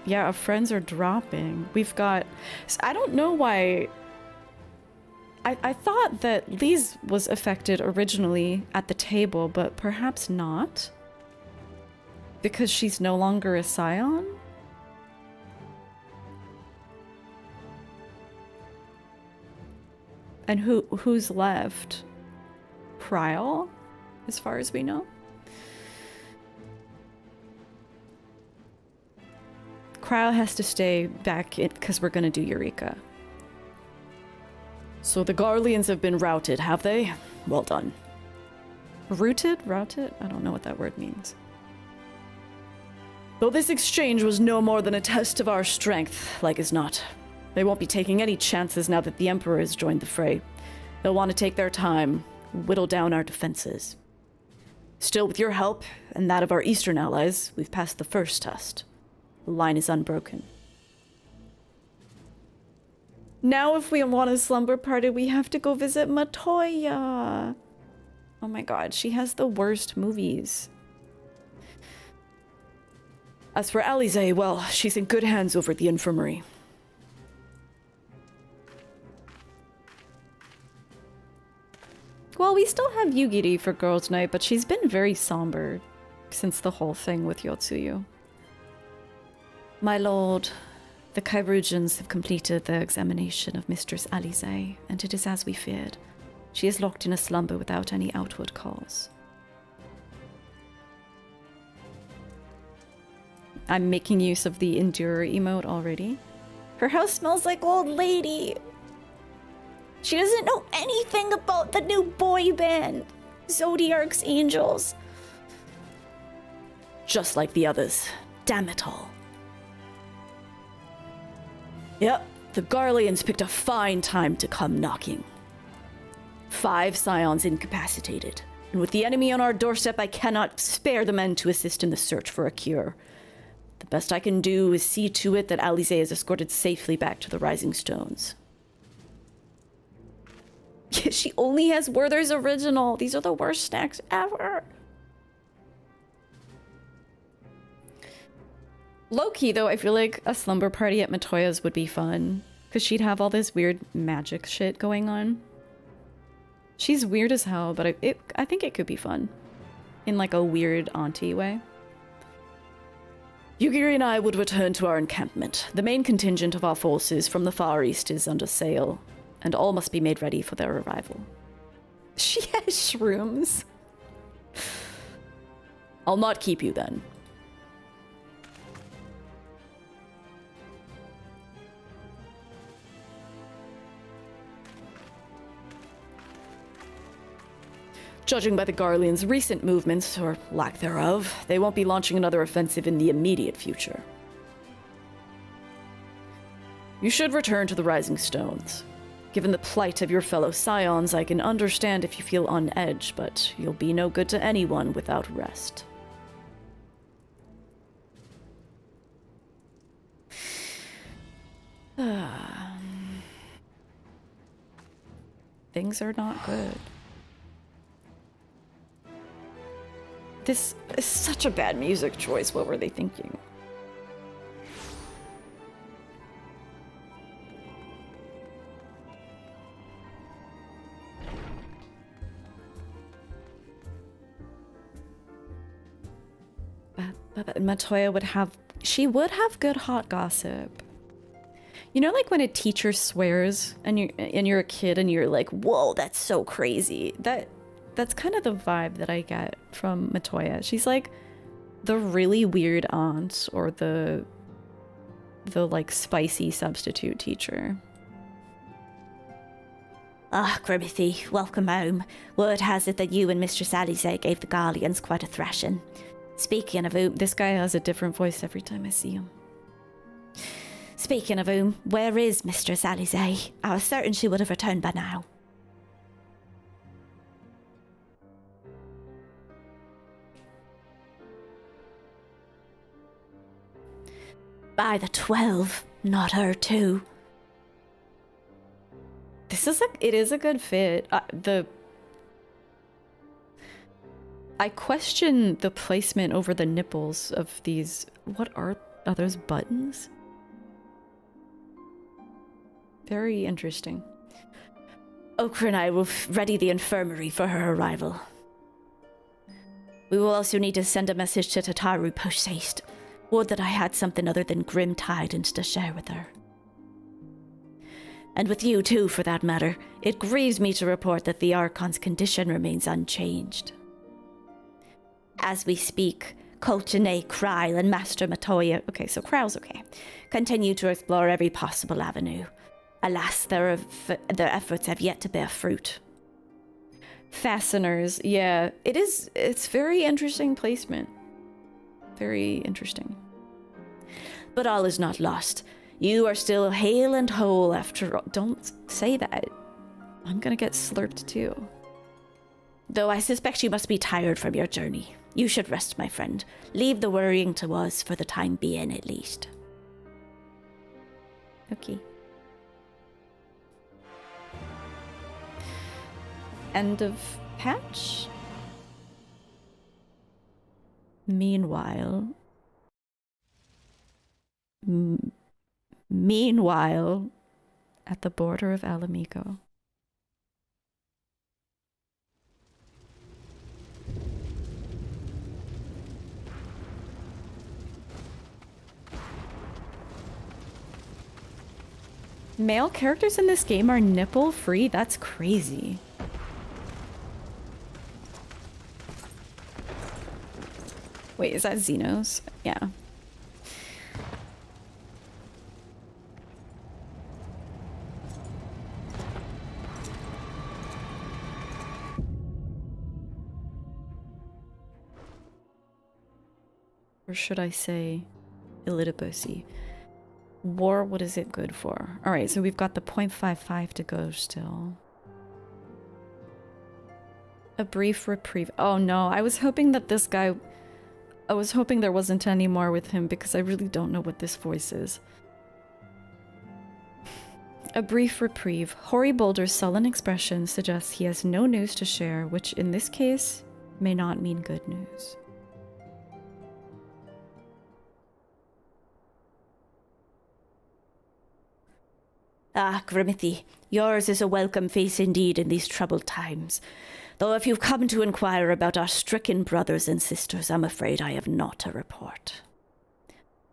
Yeah, our friends are dropping. We've got... I don't know why... I thought that Lise was affected originally at the table, but perhaps not. Because she's no longer a scion? And who's left? Kryl, as far as we know. Kryl has to stay back because we're gonna do Eureka. So the Garleans have been routed, have they? Well done. Routed? Routed? I don't know what that word means. Though this exchange was no more than a test of our strength, like as not. They won't be taking any chances now that the Emperor has joined the fray. They'll want to take their time, whittle down our defenses. Still, with your help, and that of our eastern allies, we've passed the first test. The line is unbroken. Now if we want a slumber party, we have to go visit Matoya. Oh my god, she has the worst movies. As for Alize, well, she's in good hands over at the infirmary. Well, we still have Yugiri for girls' night, but she's been very somber since the whole thing with Yotsuyu. My lord, the Kairugians have completed their examination of Mistress Alize, and it is as we feared. She is locked in a slumber without any outward cause. I'm making use of the Endurer emote already. Her house smells like old lady. She doesn't know anything about the new boy band, Zodiarc's Angels. Just like the others. Damn it all. Yep, the Garleans picked a fine time to come knocking. 5 scions incapacitated, and with the enemy on our doorstep, I cannot spare the men to assist in the search for a cure. The best I can do is see to it that Alize is escorted safely back to the Rising Stones. She only has Werther's Original. These are the worst snacks ever. Low-key, though, I feel like a slumber party at Matoya's would be fun. Because she'd have all this weird magic shit going on. She's weird as hell, but I think it could be fun. In like a weird auntie way. Yugiri and I would return to our encampment. The main contingent of our forces from the Far East is under sail, and all must be made ready for their arrival. She has shrooms. I'll not keep you then. Judging by the Garleans' recent movements, or lack thereof, they won't be launching another offensive in the immediate future. You should return to the Rising Stones. Given the plight of your fellow scions, I can understand if you feel on edge, but you'll be no good to anyone without rest. Things are not good. This is such a bad music choice. What were they thinking? Matoya would have... She would have good hot gossip. You know, like when a teacher swears and you're a kid and you're like, whoa, that's so crazy. That's kind of the vibe that I get from Matoya. She's like the really weird aunt or the like spicy substitute teacher. Ah, Grimothy, welcome home. Word has it that you and Mistress Alisaie gave the Garleans quite a thrashing. Speaking of whom... This guy has a different voice every time I see him. Speaking of whom, where is Mistress Alisaie? I was certain she would have returned by now. By the 12, not her too. This is it is a good fit. I question the placement over the nipples of these. What are those buttons? Very interesting. Okra and I will ready the infirmary for her arrival. We will also need to send a message to Tataru post-haste. Word that I had something other than grim tidings to share with her. And with you too, for that matter. It grieves me to report that the Archon's condition remains unchanged. As we speak, cont'd, Kryl, and Master Matoya... Okay, so Kryl's okay. Continue to explore every possible avenue. Alas, their efforts have yet to bear fruit. Fasteners, yeah. It's very interesting placement. Very interesting. But all is not lost. You are still hale and whole after all. Don't say that. I'm gonna get slurped too. Though I suspect you must be tired from your journey. You should rest, my friend. Leave the worrying to us for the time being, at least. Okay. End of patch? Meanwhile, at the border of Alamico. Male characters in this game are nipple free? That's crazy. Wait, is that Xenos? Yeah. Or should I say Illitipusy? War, what is it good for? Alright, so we've got the 0.55 to go still. A brief reprieve. Oh no, I was hoping that this guy... I was hoping there wasn't any more with him because I really don't know what this voice is. A brief reprieve. Hoary Boulder's sullen expression suggests he has no news to share, which in this case may not mean good news. Ah, Grimothy, yours is a welcome face indeed in these troubled times. Though if you've come to inquire about our stricken brothers and sisters, I'm afraid I have naught to report.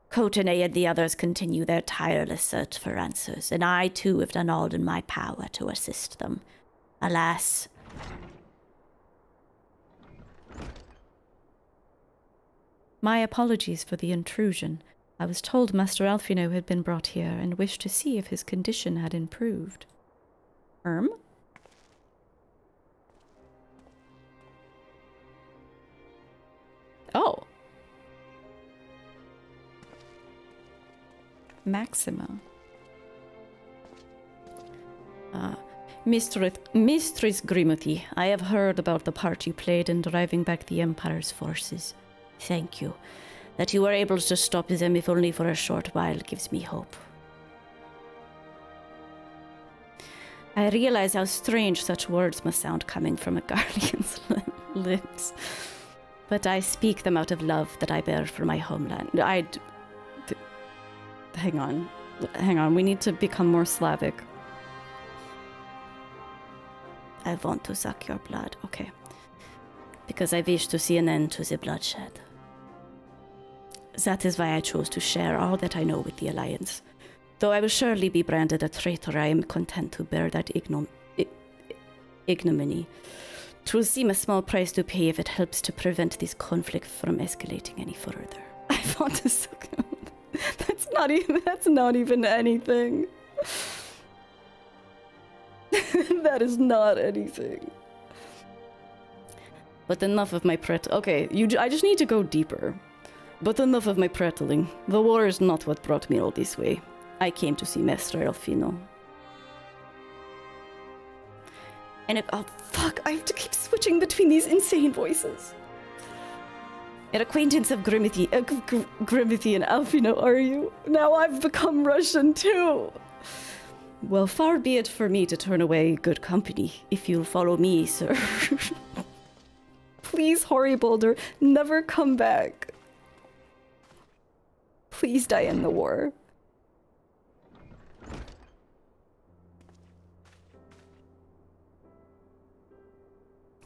Cont'd and the others continue their tireless search for answers, and I too have done all in my power to assist them. Alas... My apologies for the intrusion. I was told Master Alfino had been brought here and wished to see if his condition had improved. Maxima. Mistress Ghimlyt, I have heard about the part you played in driving back the Empire's forces. Thank you. That you were able to stop them, if only for a short while, gives me hope. I realize how strange such words must sound coming from a Garlean's lips. But I speak them out of love that I bear for my homeland. Hang on, we need to become more Slavic. I want to suck your blood, okay. Because I wish to see an end to the bloodshed. That is why I chose to share all that I know with the Alliance. Though I will surely be branded a traitor, I am content to bear that ignominy. It will seem a small price to pay if it helps to prevent this conflict from escalating any further. I want to suck him. That's not even anything. That is not anything. But enough of my Okay, I just need to go deeper. But enough of my prattling. The war is not what brought me all this way. I came to see Mestre Elfino. And oh fuck, I have to keep switching between these insane voices. An acquaintance of Ghimlyt and Elfino, are you? Now I've become Russian too. Well, far be it for me to turn away good company, if you'll follow me, sir. Please, Hoary Boulder, never come back. Please die in the war.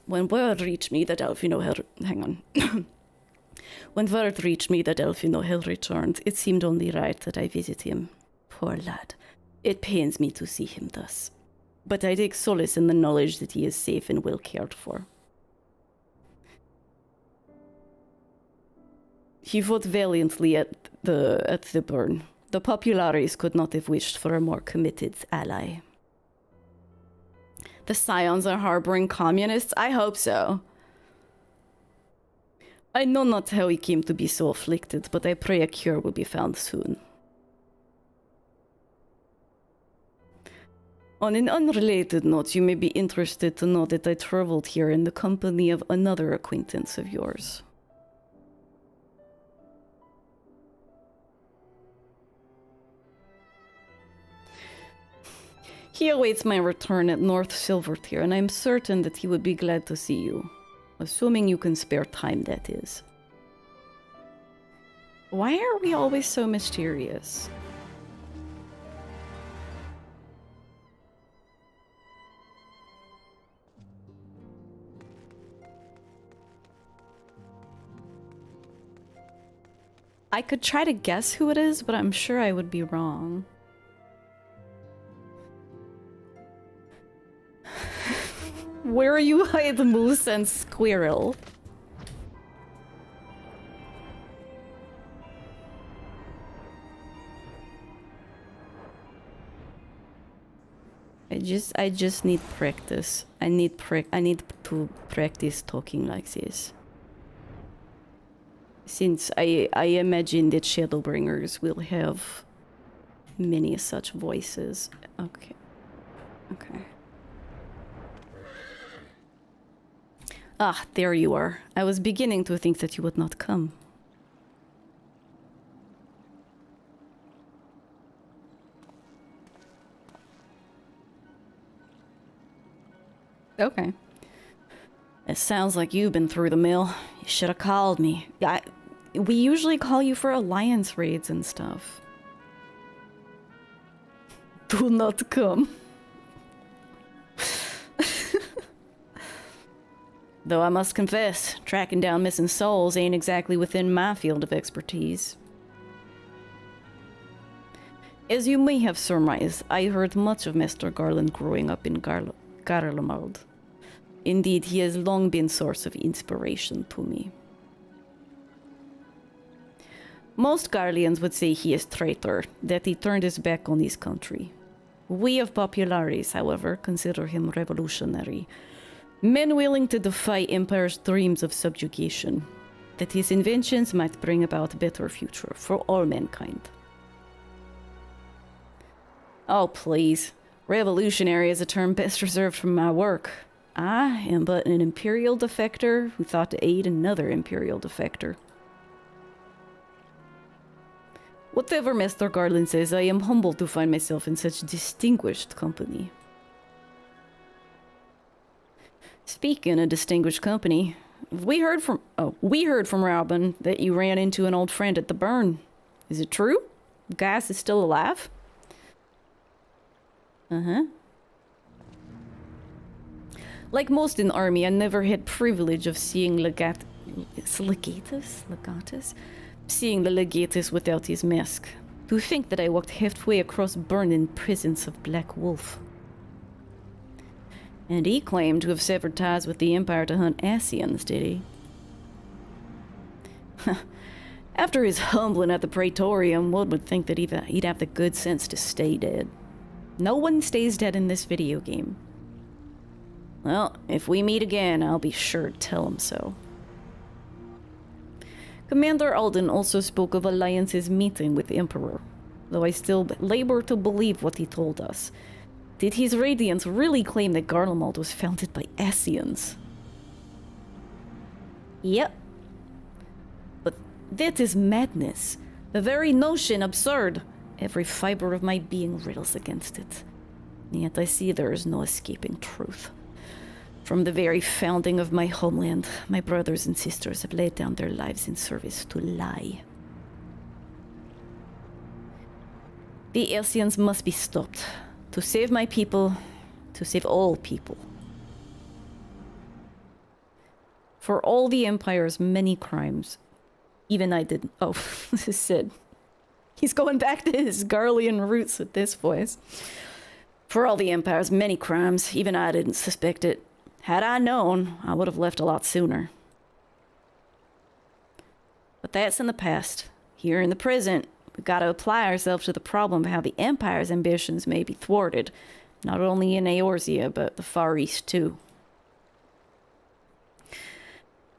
When word reached me that Elfino had... Hang on. When word reached me that Elfino had returned, it seemed only right that I visit him. Poor lad. It pains me to see him thus. But I take solace in the knowledge that he is safe and well cared for. He fought valiantly at the burn. The Populares could not have wished for a more committed ally. The Scions are harboring communists? I hope so. I know not how he came to be so afflicted, but I pray a cure will be found soon. On an unrelated note, you may be interested to know that I traveled here in the company of another acquaintance of yours. He awaits my return at North Silvertier, and I am certain that he would be glad to see you. Assuming you can spare time, that is. Why are we always so mysterious? I could try to guess who it is, but I'm sure I would be wrong. Where you hide the moose and squirrel? I just need practice. I need to practice talking like this. Since I imagine that Shadowbringers will have many such voices. Okay. Ah, there you are. I was beginning to think that you would not come. Okay. It sounds like you've been through the mill. You should have called me. We usually call you for alliance raids and stuff. Do not come. Though I must confess, tracking down missing souls ain't exactly within my field of expertise. As you may have surmised, I heard much of Mr. Garlean growing up in Garlean. Indeed, he has long been source of inspiration to me. Most Garleans would say he is traitor, that he turned his back on his country. We of Populares, however, consider him revolutionary. Men willing to defy Empire's dreams of subjugation, that his inventions might bring about a better future for all mankind. Oh, please. Revolutionary is a term best reserved for my work. I am but an Imperial defector who thought to aid another Imperial defector. Whatever Master Garlean says, I am humbled to find myself in such distinguished company. Speaking of distinguished company, we heard from Robin that you ran into an old friend at the burn. Is it true? Gas is still alive? Uh-huh. Like most in the army, I never had privilege of seeing seeing the legatus without his mask. To think that I walked halfway across burn in presence of Black Wolf. And he claimed to have severed ties with the Empire to hunt Ascians, did he? After his humbling at the Praetorium, one would think that he'd have the good sense to stay dead. No one stays dead in this video game. Well, if we meet again, I'll be sure to tell him so. Commander Alden also spoke of Alliance's meeting with the Emperor, though I still labor to believe what he told us. Did his Radiance really claim that Garlemald was founded by Ascians? Yep. But that is madness. The very notion absurd. Every fiber of my being rails against it. Yet I see there is no escaping truth. From the very founding of my homeland, my brothers and sisters have laid down their lives in service to lie. The Ascians must be stopped. To save my people, to save all people. For all the Empire's many crimes, even I did. Oh, this is Sid. He's going back to his Garlean roots with this voice. For all the Empire's many crimes, even I didn't suspect it. Had I known, I would have left a lot sooner. But that's in the past. Here in the present, we've got to apply ourselves to the problem of how the Empire's ambitions may be thwarted, not only in Eorzea, but the Far East too.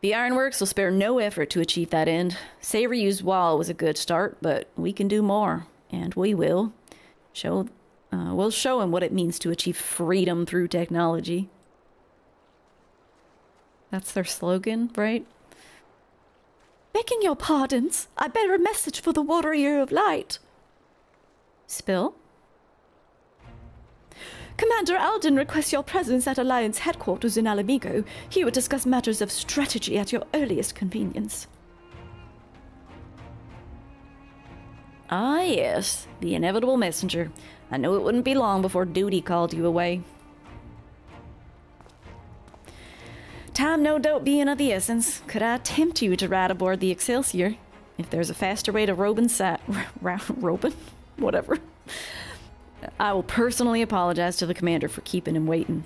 The Ironworks will spare no effort to achieve that end. Seiryu's wall was a good start, but we can do more, and we will. We'll show him what it means to achieve freedom through technology. That's their slogan, right? Begging your pardons, I bear a message for the Warrior of Light. Spill? Commander Alden requests your presence at Alliance headquarters in Alamigo. He would discuss matters of strategy at your earliest convenience. Ah, yes, the inevitable messenger. I knew it wouldn't be long before duty called you away. Time no doubt being of the essence. Could I tempt you to ride aboard the Excelsior? If there's a faster way to Robin? Whatever. I will personally apologize to the commander for keeping him waiting.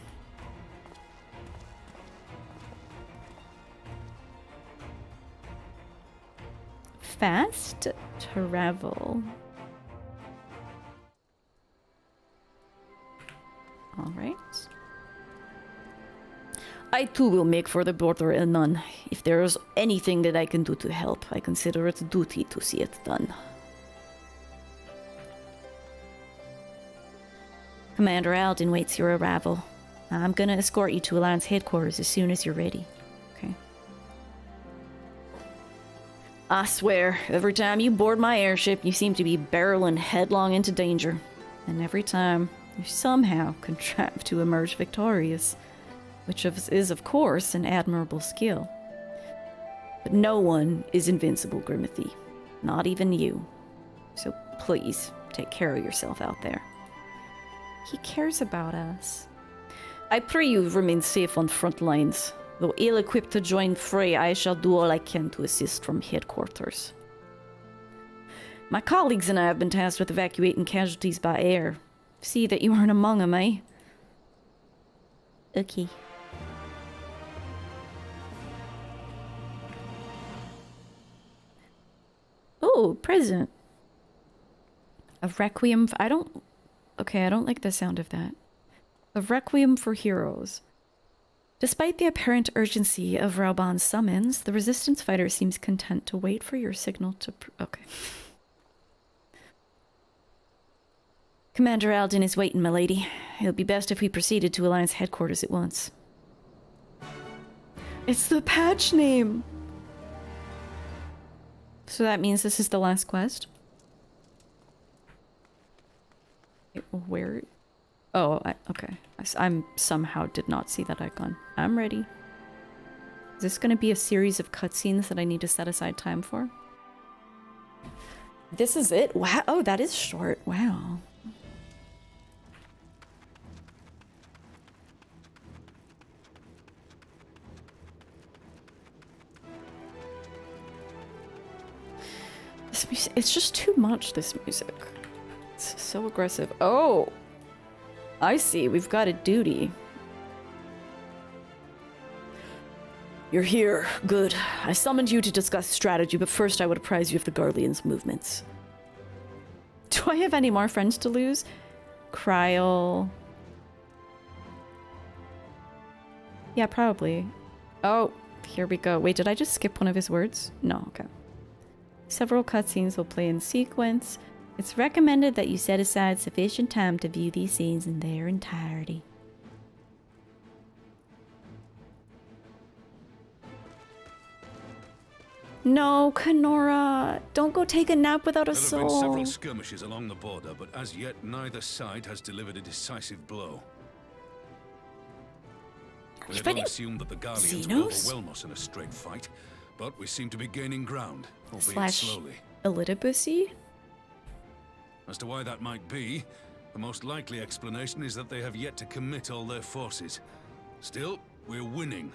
Fast travel. All right. I too will make for the border anon. If there is anything that I can do to help, I consider it a duty to see it done. Commander Alden waits your arrival. I'm gonna escort you to Alliance headquarters as soon as you're ready. Okay. I swear, every time you board my airship, you seem to be barreling headlong into danger. And every time, you somehow contrive to emerge victorious. Which is, of course, an admirable skill. But no one is invincible, Ghimlyt. Not even you. So please, take care of yourself out there. He cares about us. I pray you remain safe on the front lines. Though ill-equipped to join fray, I shall do all I can to assist from headquarters. My colleagues and I have been tasked with evacuating casualties by air. See that you aren't among them, eh? Okay. Oh, present. A Requiem. I don't like the sound of that. A Requiem for Heroes. Despite the apparent urgency of Rauban's summons, the Resistance fighter seems content to wait for your signal to... Okay. Commander Alden is waiting, my lady. It'll be best if we proceeded to Alliance headquarters at once. It's the patch name! So that means this is the last quest? Where? Oh, okay. I'm somehow did not see that icon. I'm ready. Is this going to be a series of cutscenes that I need to set aside time for? This is it? Wow. Oh, that is short. Wow. This music, it's just too much, this music. It's so aggressive. Oh! I see. We've got a duty. You're here. Good. I summoned you to discuss strategy, but first I would apprise you of the Garlean's movements. Do I have any more friends to lose? Kryl. Yeah, probably. Oh, here we go. Wait, did I just skip one of his words? No, okay. Several cutscenes will play in sequence. It's recommended that you set aside sufficient time to view these scenes in their entirety. No, Kenora, don't go take a nap without a soul. There have been several skirmishes along the border, but as yet neither side has delivered a decisive blow. We had all assumed that the Garleans would overwhelm us in a straight fight, but we seem to be gaining ground, albeit slowly. Elitibussy? As to why that might be, the most likely explanation is that they have yet to commit all their forces. Still, we're winning,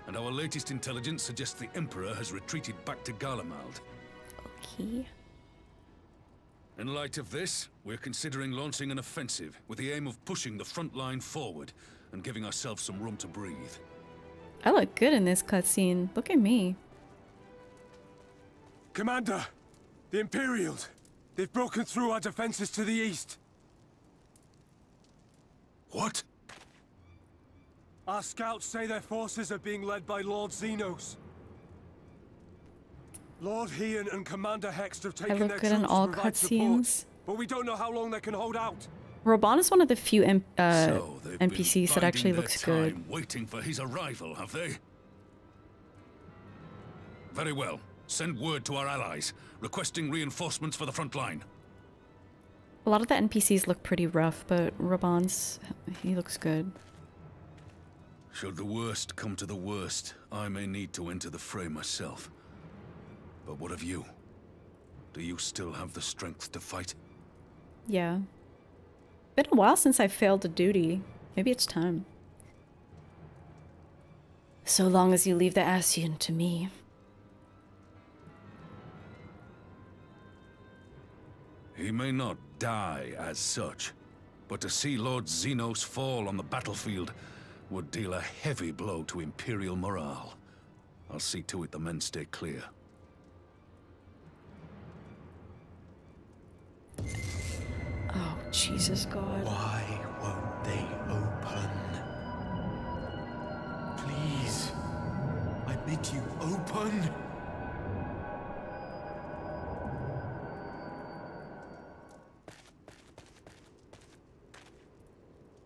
and our latest intelligence suggests the Emperor has retreated back to Garlean. Okay. In light of this, we're considering launching an offensive with the aim of pushing the front line forward and giving ourselves some room to breathe. I look good in this cutscene. Look at me. Commander! The Imperials! They've broken through our defenses to the east. What? Our scouts say their forces are being led by Lord Xenos. Lord Heian and Commander Hext have taken their troops in all to provide cutscenes. support, but we don't know how long they can hold out. Raban is one of the few So they've NPCs been that actually biding looks their good. time, waiting for his arrival, have they? Very well. Send word to our allies, requesting reinforcements for the front line. A lot of the NPCs look pretty rough, but Raban's, he looks good. Should the worst come to the worst, I may need to enter the fray myself. But what of you? Do you still have the strength to fight? Yeah. Been a while since I failed a duty. Maybe it's time. So long as you leave the Ascian to me. He may not die as such, but to see Lord Xenos fall on the battlefield would deal a heavy blow to Imperial morale. I'll see to it the men stay clear. Oh, Jesus God. Why won't they open? Please, I bid you open.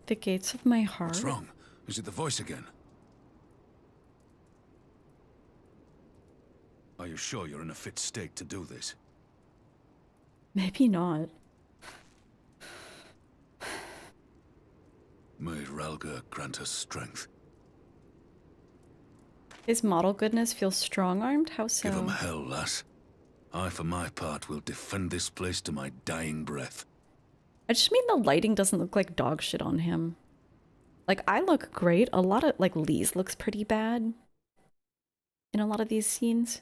The gates of my heart. What's wrong? Is it the voice again? Are you sure you're in a fit state to do this? Maybe not. May Ralga grant us strength. Is model goodness feel strong-armed? How so? Give him hell, lass. I, for my part, will defend this place to my dying breath. I just mean the lighting doesn't look like dog shit on him. Like, I look great. A lot of, like, Lee's looks pretty bad in a lot of these scenes.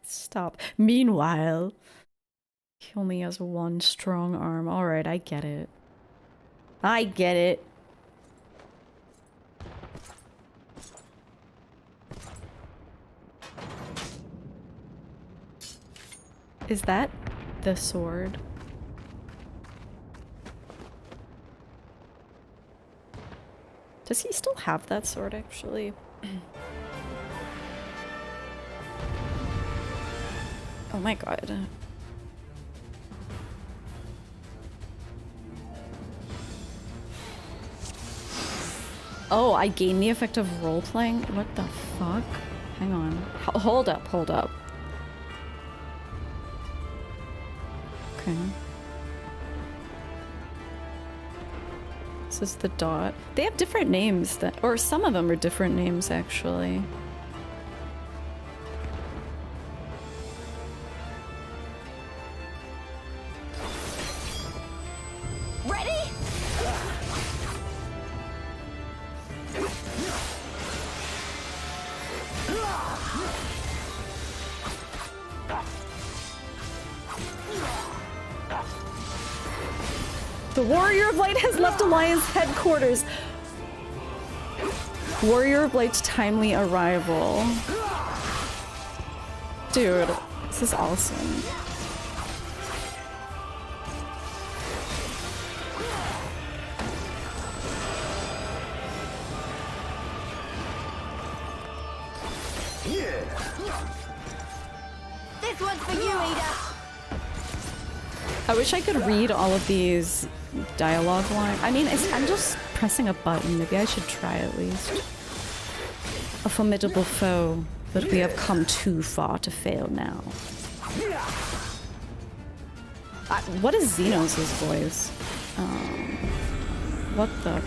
Stop. Meanwhile, he only has one strong arm. Alright, I get it. I get it. Is that the sword? Does he still have that sword, actually? Oh my god. Oh, I gain the effect of role-playing? What the fuck? Hang on. Hold up, hold up. Okay. This is the dot. They have different names that, or some of them are different names actually. Ready? The Warrior of Light has left Alliance headquarters. Warrior of Light's timely arrival. Dude, this is awesome. This one's for you, Ada. I wish I could read all of these dialogue lines. I mean, I'm just pressing a button. Maybe I should try at least. A formidable foe, but we have come too far to fail now. What is Xenos' voice? What the?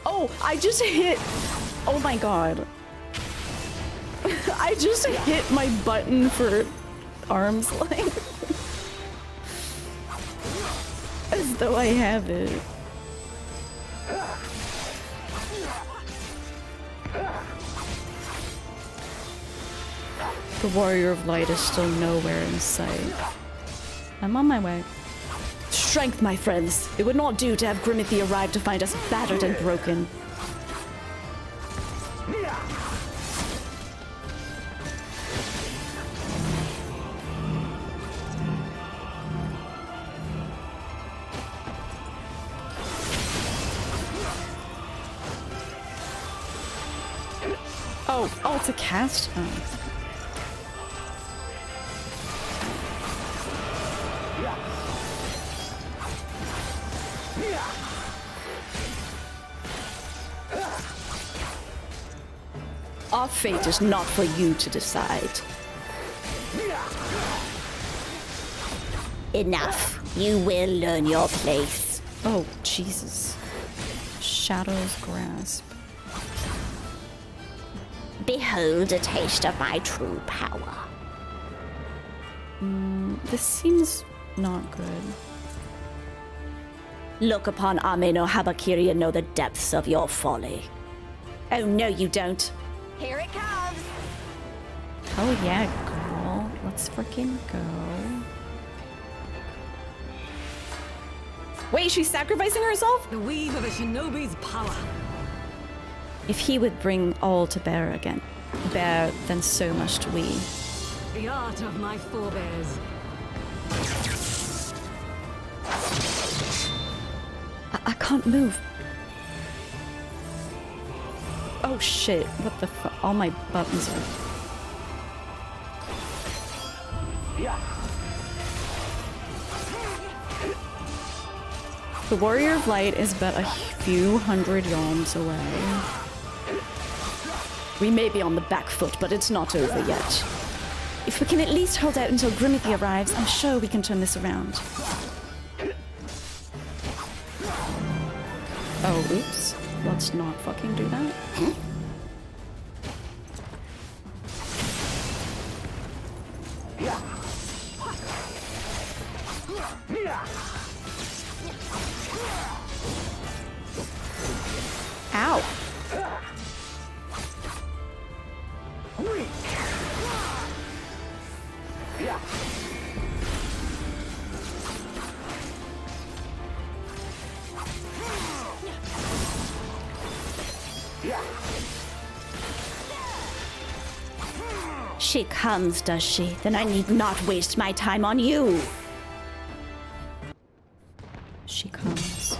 Oh, I just hit. Oh my god. I just hit my button for arm's length. As though I have it. The Warrior of Light is still nowhere in sight. I'm on my way. Strength, my friends. It would not do to have Ghimlyt arrive to find us battered and broken. Oh, it's a cast? Oh. Our fate is not for you to decide. Enough. You will learn your place. Oh, Jesus. Shadow's grasp. Behold a taste of my true power. This seems not good. Look upon Ame no Habakiri and know the depths of your folly. Oh, no, you don't. Here it comes. Oh, yeah, girl. Let's freaking go. Wait, she's sacrificing herself? The weave of a shinobi's power. If he would bring all to bear again, then so must we. The art of my forebears. I can't move. Oh shit, what the fuck? All my buttons are... The Warrior of Light is but a few hundred yalms away. We may be on the back foot, but it's not over yet. If we can at least hold out until Ghimlyt arrives, I'm sure we can turn this around. Oh, oops. Let's not fucking do that. Ow. She comes, does she? Then I need not waste my time on you. She comes.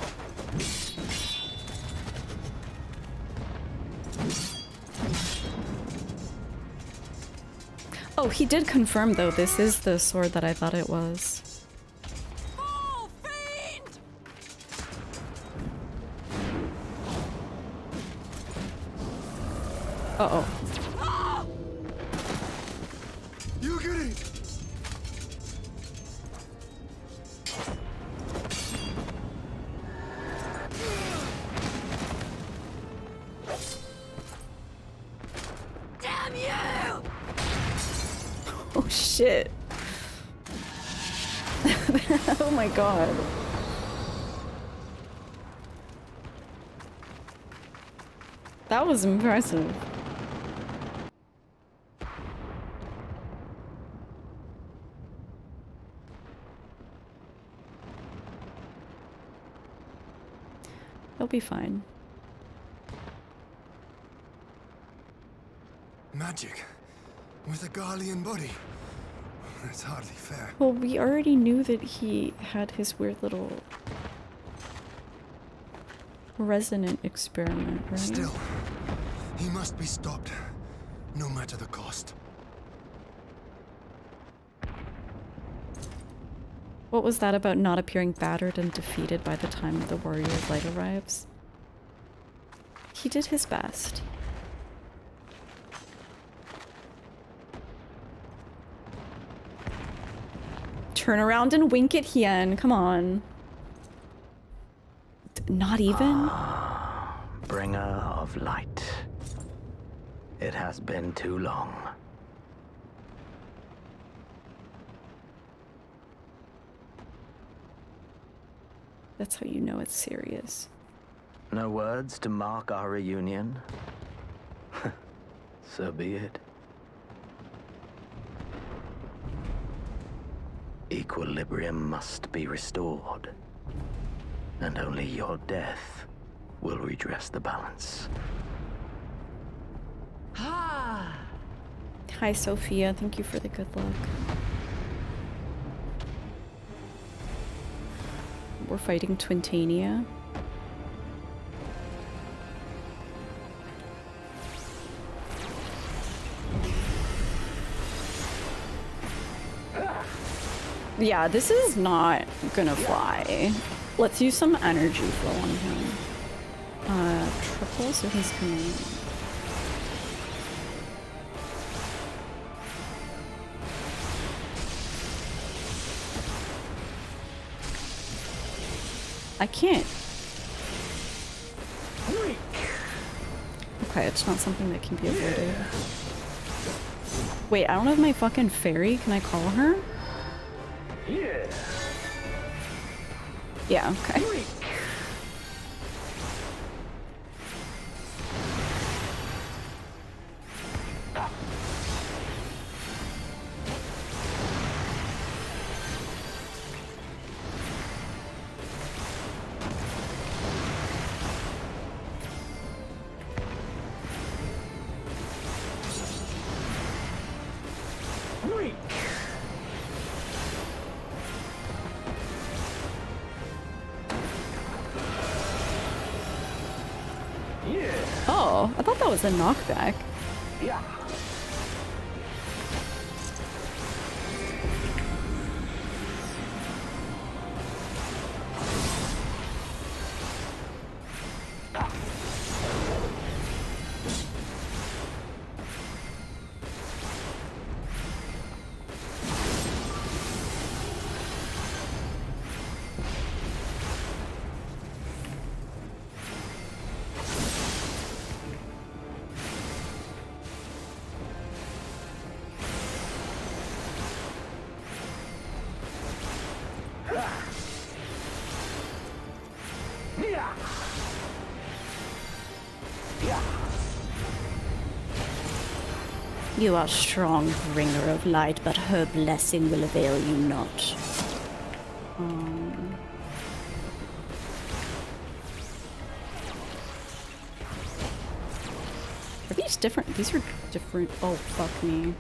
Oh, he did confirm, though, this is the sword that I thought it was. Uh-oh. You get it! Damn you! Oh shit. Oh my god. That was impressive. He'll be fine. Magic with a Garlean body. That's hardly fair. Well, we already knew that he had his weird little resonant experiment, right? Still, he must be stopped, no matter the cost. What was that about not appearing battered and defeated by the time the warrior's light arrives? He did his best. Turn around and wink at Hien, come on. Not even? Bringer of light. It has been too long. That's how you know it's serious. No words to mark our reunion? So be it. Equilibrium must be restored, and only your death will redress the balance. Ah! Hi, Sophia. Thank you for the good luck. We're fighting Twintania. Yeah, this is not gonna fly. Let's use some energy flow on him. Triple, so he's coming. I can't. Okay, it's not something that can be avoided. Wait, I don't have my fucking fairy. Can I call her? Yeah. Yeah, okay. Oh, I thought that was a knockback. Yeah. You are strong, bringer of light, but her blessing will avail you not. Are these different? These are different. Oh, fuck me.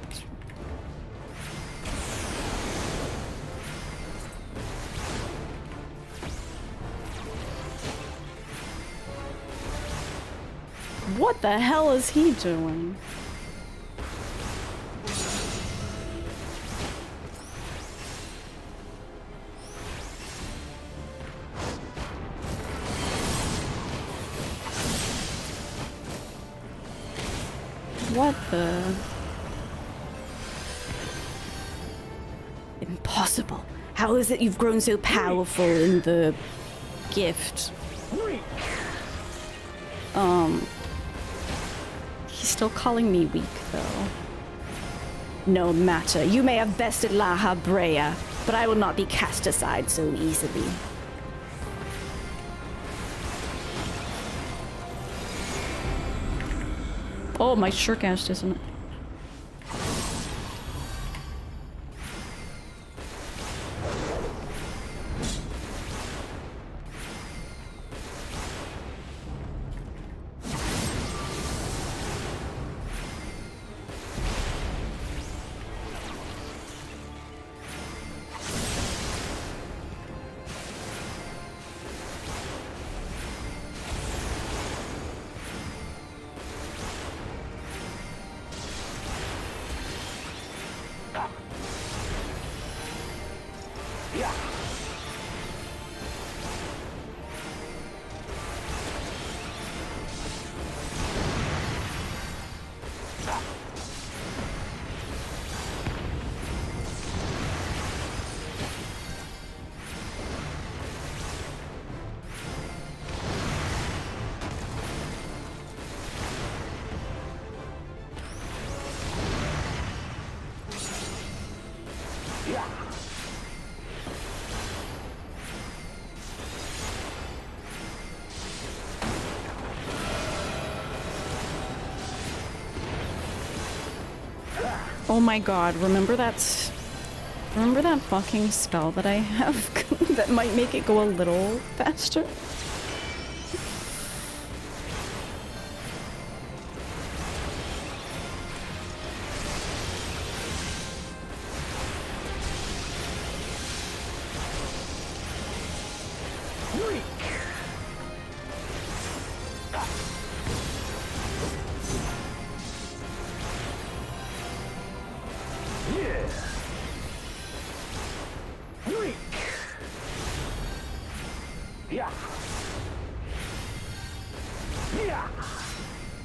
What the hell is he doing? What the? Impossible. How is it you've grown so powerful in the gift? He's still calling me weak, though. No matter. You may have bested Laha Brea, but I will not be cast aside so easily. Oh, my Shurcast isn't. Oh my god, remember that fucking spell that I have that might make it go a little faster?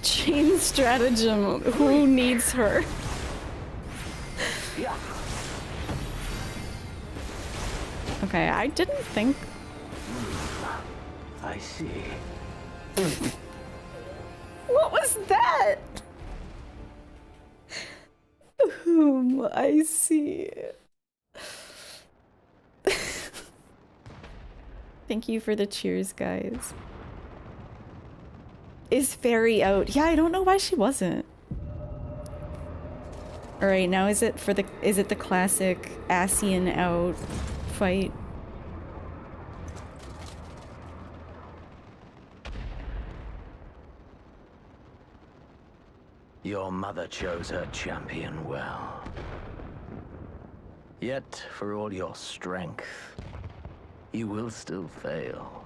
Chain stratagem. Who needs her? Okay, I didn't think. I see. What was that? I see. Thank you for the cheers, guys. Is Fairy out? Yeah, I don't know why she wasn't. Alright, now is it the classic Ascian out fight? Your mother chose her champion well. Yet, for all your strength, you will still fail.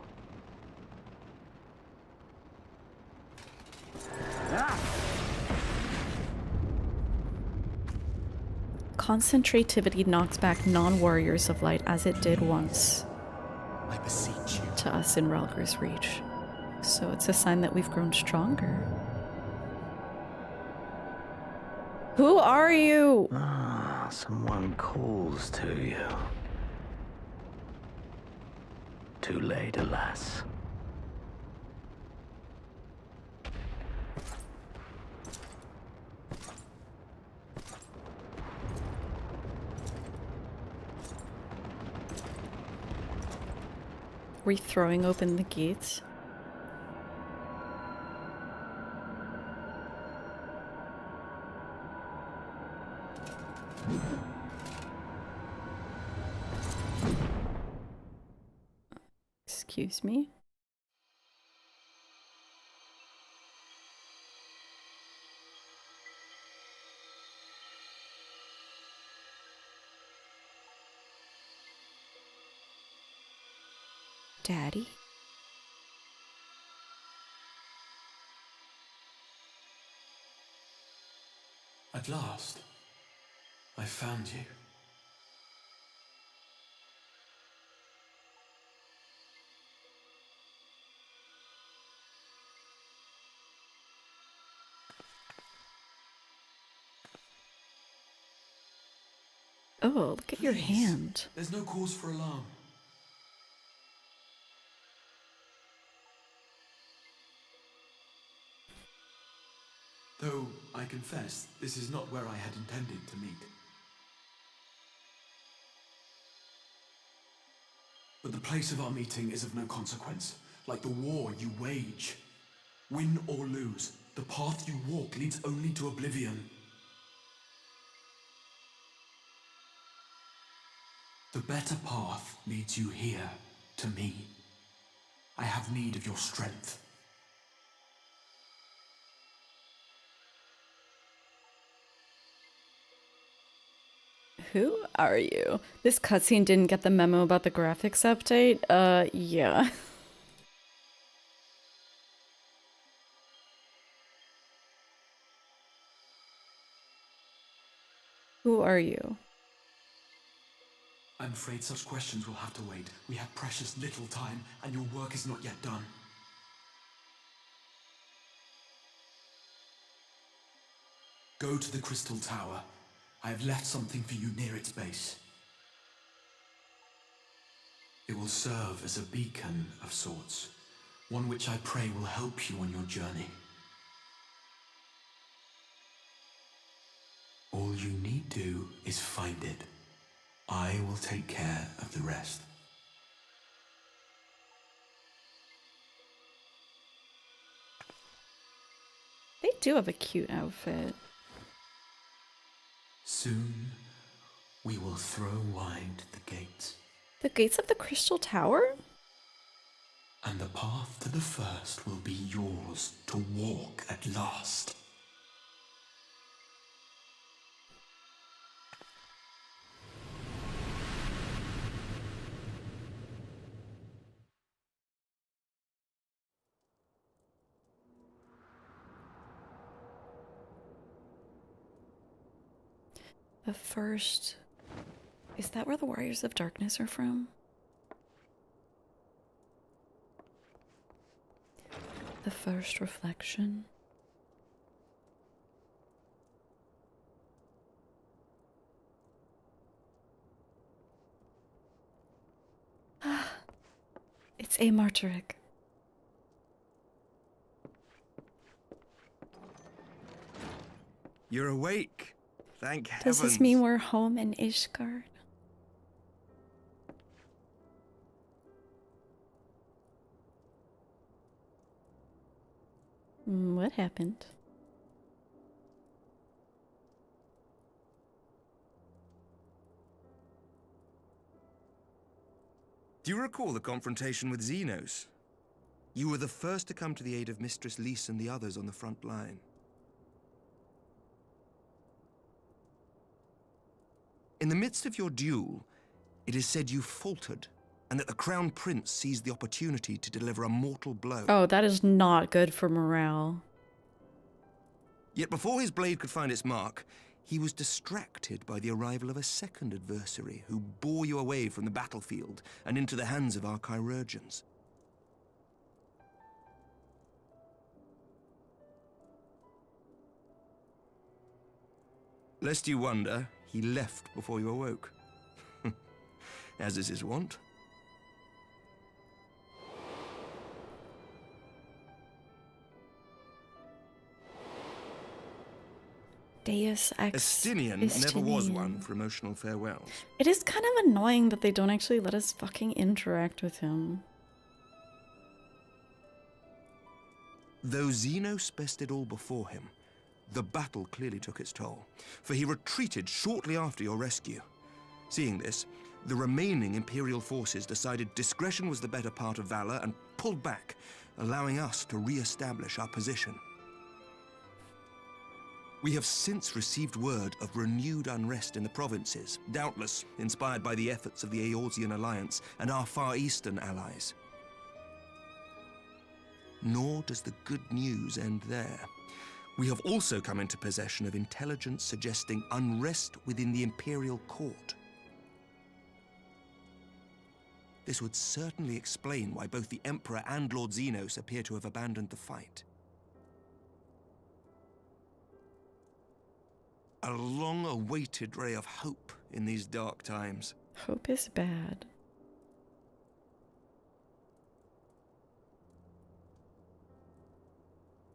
Concentrativity knocks back non-warriors of light as it did once I beseech you. to us in Relger's Reach. So it's a sign that we've grown stronger. Who are you? Ah, someone calls to you. Too late, alas. We're throwing open the gates. Excuse me? Daddy? At last, I found you. Oh, look at your hand. There's no cause for alarm. Though, I confess, this is not where I had intended to meet. But the place of our meeting is of no consequence, like the war you wage. Win or lose, the path you walk leads only to oblivion. The better path leads you here, to me. I have need of your strength. Who are you? This cutscene didn't get the memo about the graphics update? Yeah. Who are you? I'm afraid such questions will have to wait. We have precious little time, and your work is not yet done. Go to the Crystal Tower. I have left something for you near its base. It will serve as a beacon of sorts, one which I pray will help you on your journey. All you need do is find it. I will take care of the rest. They do have a cute outfit. Soon, we will throw wide the gates. The gates of the Crystal Tower? And the path to the first will be yours to walk at last. The first... Is that where the Warriors of Darkness are from? The first reflection. It's a Martyric. You're awake. Thank heavens. Does this mean we're home in Ishgard? What happened? Do you recall the confrontation with Xenos? You were the first to come to the aid of Mistress Lys and the others on the front line. In the midst of your duel, it is said you faltered, and that the Crown Prince seized the opportunity to deliver a mortal blow. Oh, that is not good for morale. Yet before his blade could find its mark, he was distracted by the arrival of a second adversary who bore you away from the battlefield and into the hands of our chirurgeons. Lest you wonder, he left before you awoke. As is his wont. Deus ex Estinian never was one for emotional farewells. It is kind of annoying that they don't actually let us fucking interact with him. Though Xenos bested all before him, the battle clearly took its toll, for he retreated shortly after your rescue. Seeing this, the remaining Imperial forces decided discretion was the better part of valor and pulled back, allowing us to re-establish our position. We have since received word of renewed unrest in the provinces, doubtless inspired by the efforts of the Eorzean Alliance and our Far Eastern allies. Nor does the good news end there. We have also come into possession of intelligence suggesting unrest within the Imperial Court. This would certainly explain why both the Emperor and Lord Xenos appear to have abandoned the fight. A long-awaited ray of hope in these dark times. Hope is bad.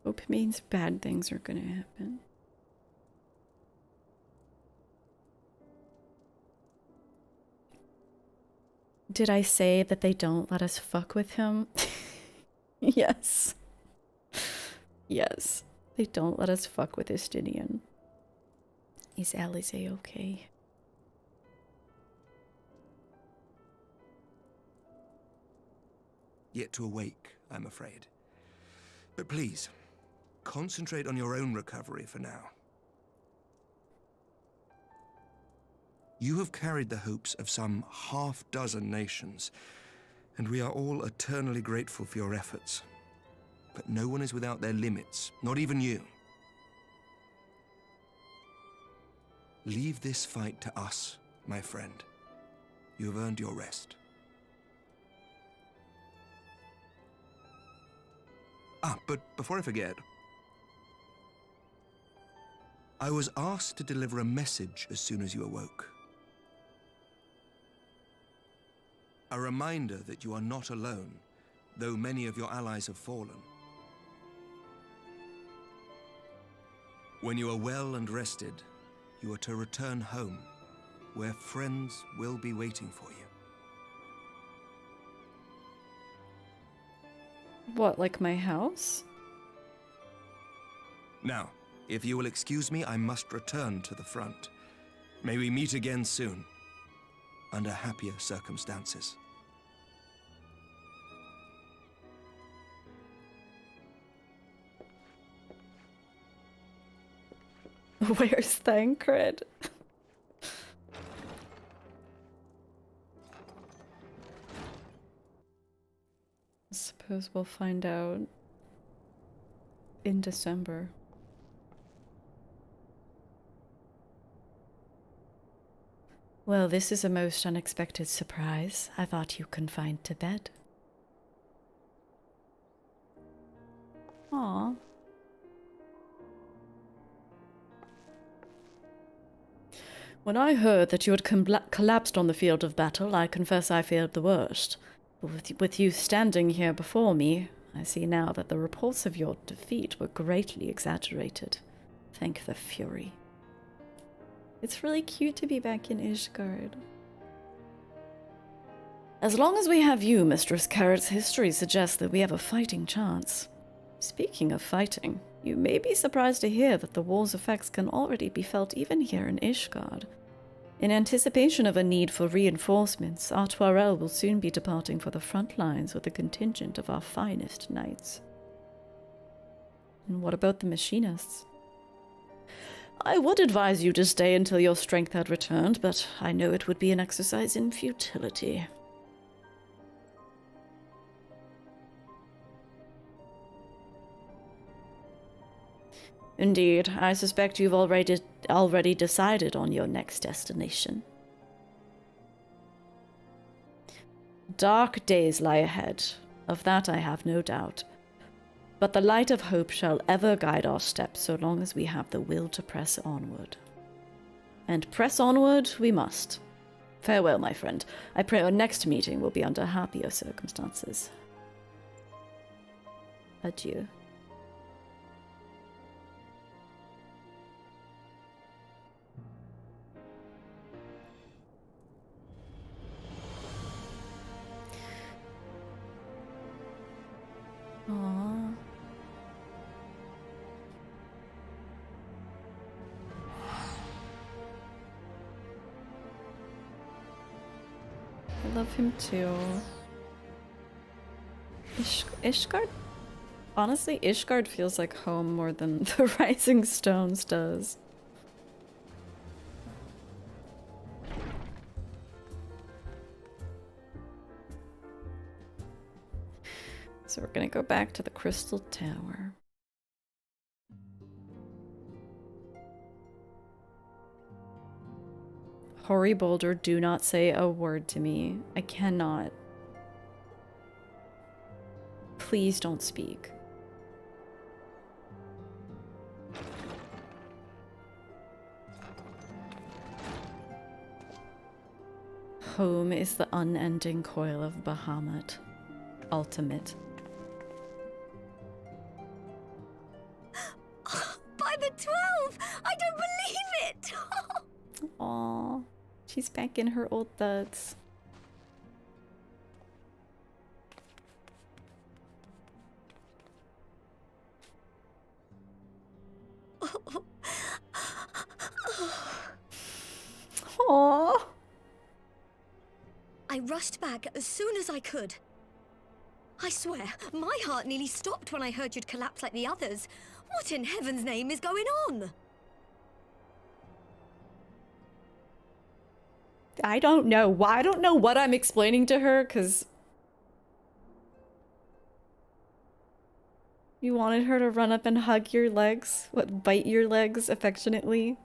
Hope means bad things are gonna happen. Did I say that they don't let us fuck with him? Yes. Yes. They don't let us fuck with Estinian. Is Alize okay? Yet to awake, I'm afraid. But please, concentrate on your own recovery for now. You have carried the hopes of some half-dozen nations, and we are all eternally grateful for your efforts. But no one is without their limits, not even you. Leave this fight to us, my friend. You have earned your rest. But before I forget, I was asked to deliver a message as soon as you awoke. A reminder that you are not alone, though many of your allies have fallen. When you are well and rested, you are to return home, where friends will be waiting for you. What, like my house? Now, if you will excuse me, I must return to the front. May we meet again soon, under happier circumstances. Where's Thancred? I suppose we'll find out in December. Well, this is a most unexpected surprise. I thought you confined to bed. Aw. When I heard that you had collapsed on the field of battle, I confess I feared the worst. But with you standing here before me, I see now that the reports of your defeat were greatly exaggerated. Thank the Fury. It's really cute to be back in Ishgard. As long as we have you, Mistress Carrot's history suggests that we have a fighting chance. Speaking of fighting, you may be surprised to hear that the war's effects can already be felt even here in Ishgard. In anticipation of a need for reinforcements, our Tuarel will soon be departing for the front lines with a contingent of our finest knights. And what about the machinists? I would advise you to stay until your strength had returned, but I know it would be an exercise in futility. Indeed, I suspect you've already decided on your next destination. Dark days lie ahead, of that I have no doubt. But the light of hope shall ever guide our steps so long as we have the will to press onward. And press onward we must. Farewell, my friend. I pray our next meeting will be under happier circumstances. Adieu. Aww. I love him too. Ishgard? Honestly, Ishgard feels like home more than the Rising Stones does. So we're gonna go back to the Crystal Tower. Hoary Boulder, do not say a word to me. I cannot. Please don't speak. Home is the unending coil of Bahamut. Ultimate. By the 12! I don't believe it! Aww. She's back in her old duds. Aww. I rushed back as soon as I could. I swear, my heart nearly stopped when I heard you'd collapse like the others. What in heaven's name is going on? I don't know why. I don't know what I'm explaining to her, because you wanted her to run up and hug your legs? What, bite your legs affectionately?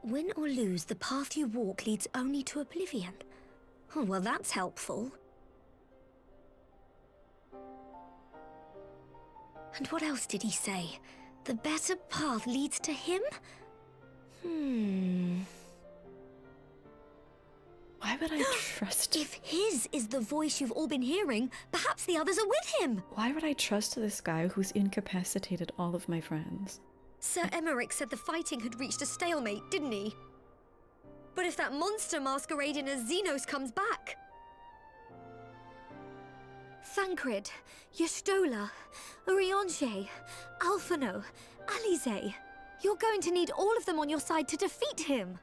Win or lose, the path you walk leads only to oblivion. Oh, well, that's helpful. And what else did he say? The better path leads to him? Why would I trust? If his is the voice you've all been hearing, perhaps the others are with him. Why would I trust this guy who's incapacitated all of my friends? Sir Emmerich said the fighting had reached a stalemate, didn't he? But if that monster masquerading as Xenos comes back... Thancred, Y'shtola, Urianger, Alphino, Alize. You're going to need all of them on your side to defeat him.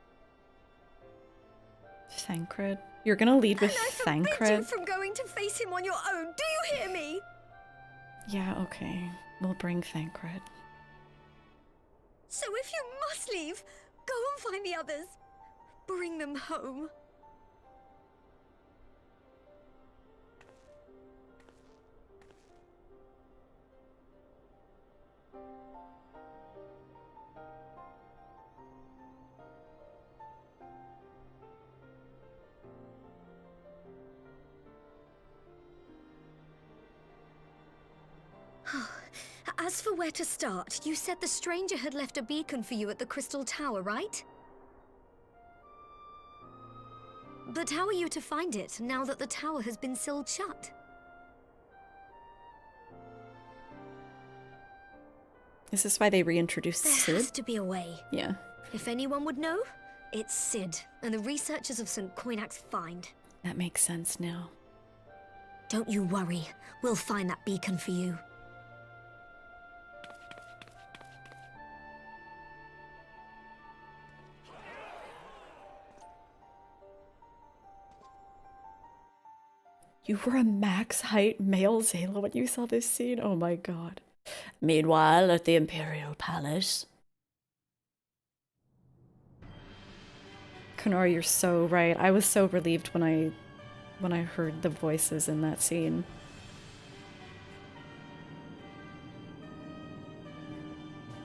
Thancred? You're gonna lead with And I forbid you Thancred? from going to face him on your own. Do you hear me? Yeah, okay. We'll bring Thancred. So if you must leave, go and find the others. Bring them home. As for where to start, you said the stranger had left a beacon for you at the Crystal Tower, right? But how are you to find it, now that the tower has been sealed shut? Is this why they reintroduced There Sid? has to be a way. Yeah. If anyone would know, it's Sid, and the researchers of St. Coinac's find. That makes sense now. Don't you worry. We'll find that beacon for you. You were a max height male Zayla when you saw this scene? Oh my god. Meanwhile, at the Imperial Palace. Kenora, you're so right. I was so relieved when I heard the voices in that scene.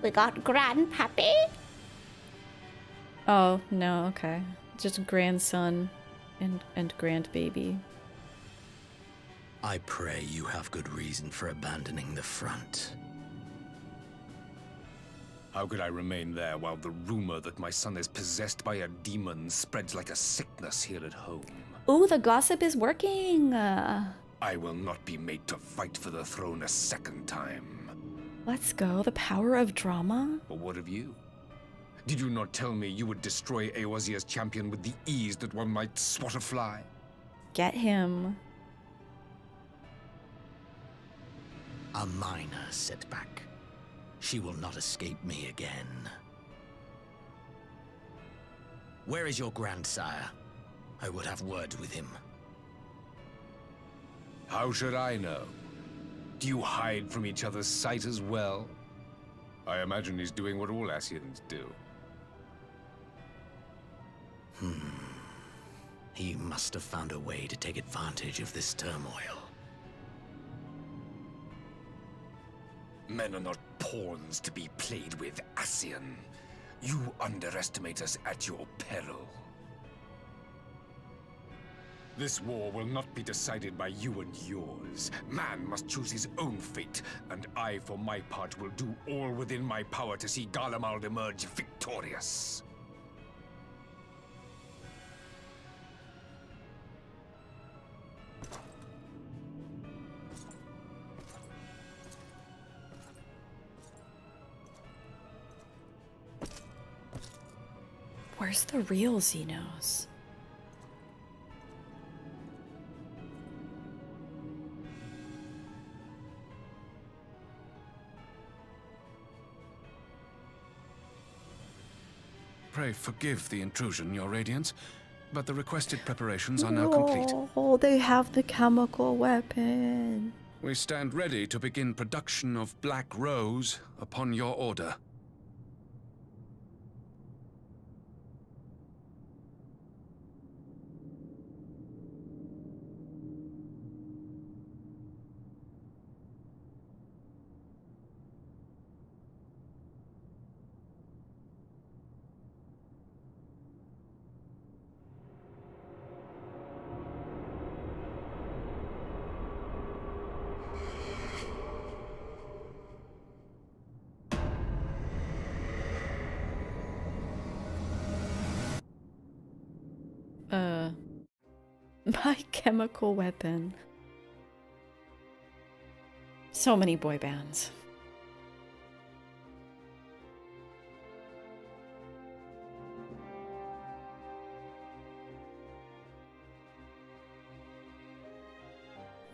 We got Grandpappy? Oh, no, okay. Just grandson and grandbaby. I pray you have good reason for abandoning the front. How could I remain there while the rumor that my son is possessed by a demon spreads like a sickness here at home? Ooh, the gossip is working! I will not be made to fight for the throne a second time. Let's go. The power of drama? But what of you? Did you not tell me you would destroy Eorzea's champion with the ease that one might swat a fly? Get him. A minor setback. She will not escape me again. Where is your grandsire? I would have words with him. How should I know? Do you hide from each other's sight as well? I imagine he's doing what all Ascians do. He must have found a way to take advantage of this turmoil. Men are not pawns to be played with, Ascian. You underestimate us at your peril. This war will not be decided by you and yours. Man must choose his own fate, and I, for my part, will do all within my power to see Garlemald emerge victorious. Where's the real Xenos? Pray forgive the intrusion, Your Radiance, but the requested preparations are now complete. Oh, they have the chemical weapon. We stand ready to begin production of Black Rose upon your order. My chemical weapon. So many boy bands.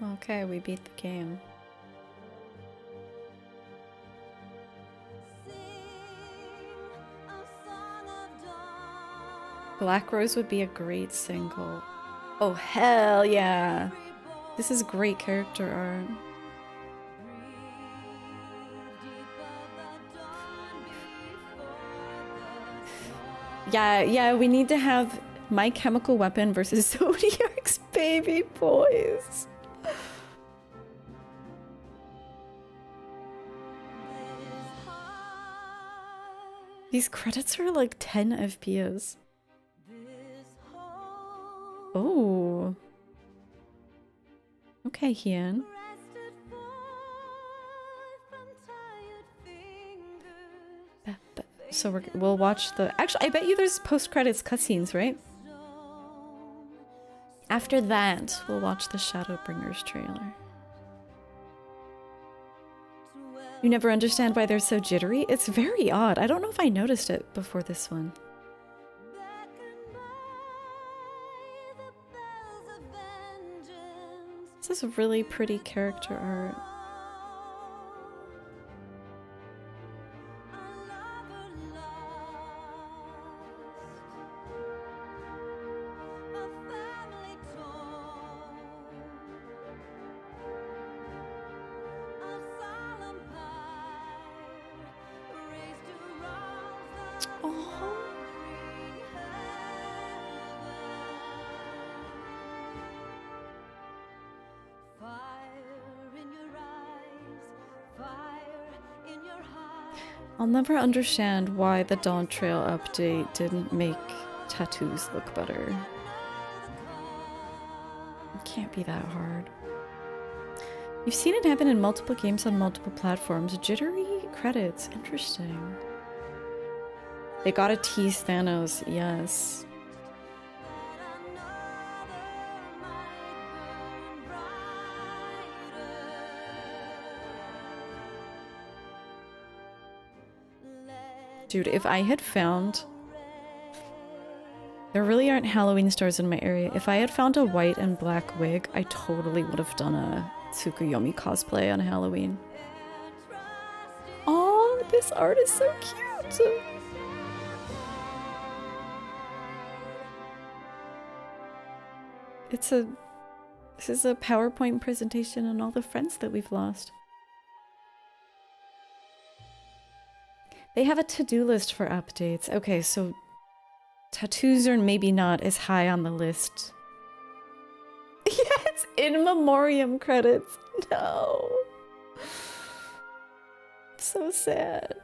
Okay, we beat the game. Black Rose would be a great single. Oh, hell yeah. This is great character art. Yeah, we need to have My Chemical Weapon versus Zodiac's Baby Boys. These credits are like 10 FPS. Oh. Okay, Hien. So we'll watch the... Actually, I bet you there's post-credits cutscenes, right? After that, we'll watch the Shadowbringers trailer. You never understand why they're so jittery? It's very odd. I don't know if I noticed it before this one. This is really pretty character art. I'll never understand why the Dawn Trail update didn't make tattoos look better. It can't be that hard. You've seen it happen in multiple games on multiple platforms. Jittery credits. Interesting. They gotta tease Thanos. Yes. Dude, if I had found... There really aren't Halloween stores in my area. If I had found a white and black wig, I totally would have done a Tsukuyomi cosplay on Halloween. Oh, this art is so cute! This is a PowerPoint presentation on all the friends that we've lost. They have a to-do list for updates. Okay, so tattoos are maybe not as high on the list. Yeah, it's in memoriam credits. No. So sad.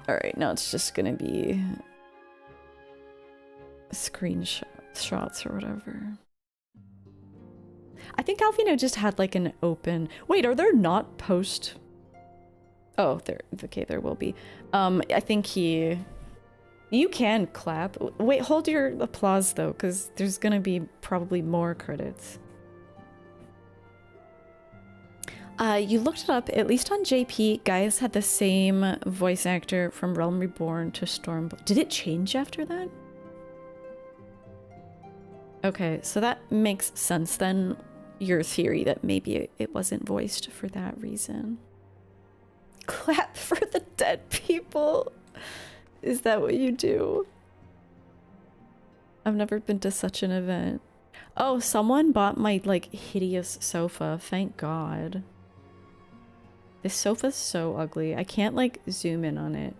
Alright, now it's just gonna be screenshots or whatever. I think Alvino just had like an open... Wait, are there not post... Oh, there will be. I think you can clap. Wait, hold your applause though, because there's gonna be probably more credits. You looked it up, at least on JP, Gaius had the same voice actor from Realm Reborn to Stormblood. Did it change after that? Okay, so that makes sense then, your theory that maybe it wasn't voiced for that reason. Clap for the dead people. Is that what you do? I've never been to such an event. Oh, someone bought my, like, hideous sofa. Thank God. This sofa's so ugly. I can't, like, zoom in on it.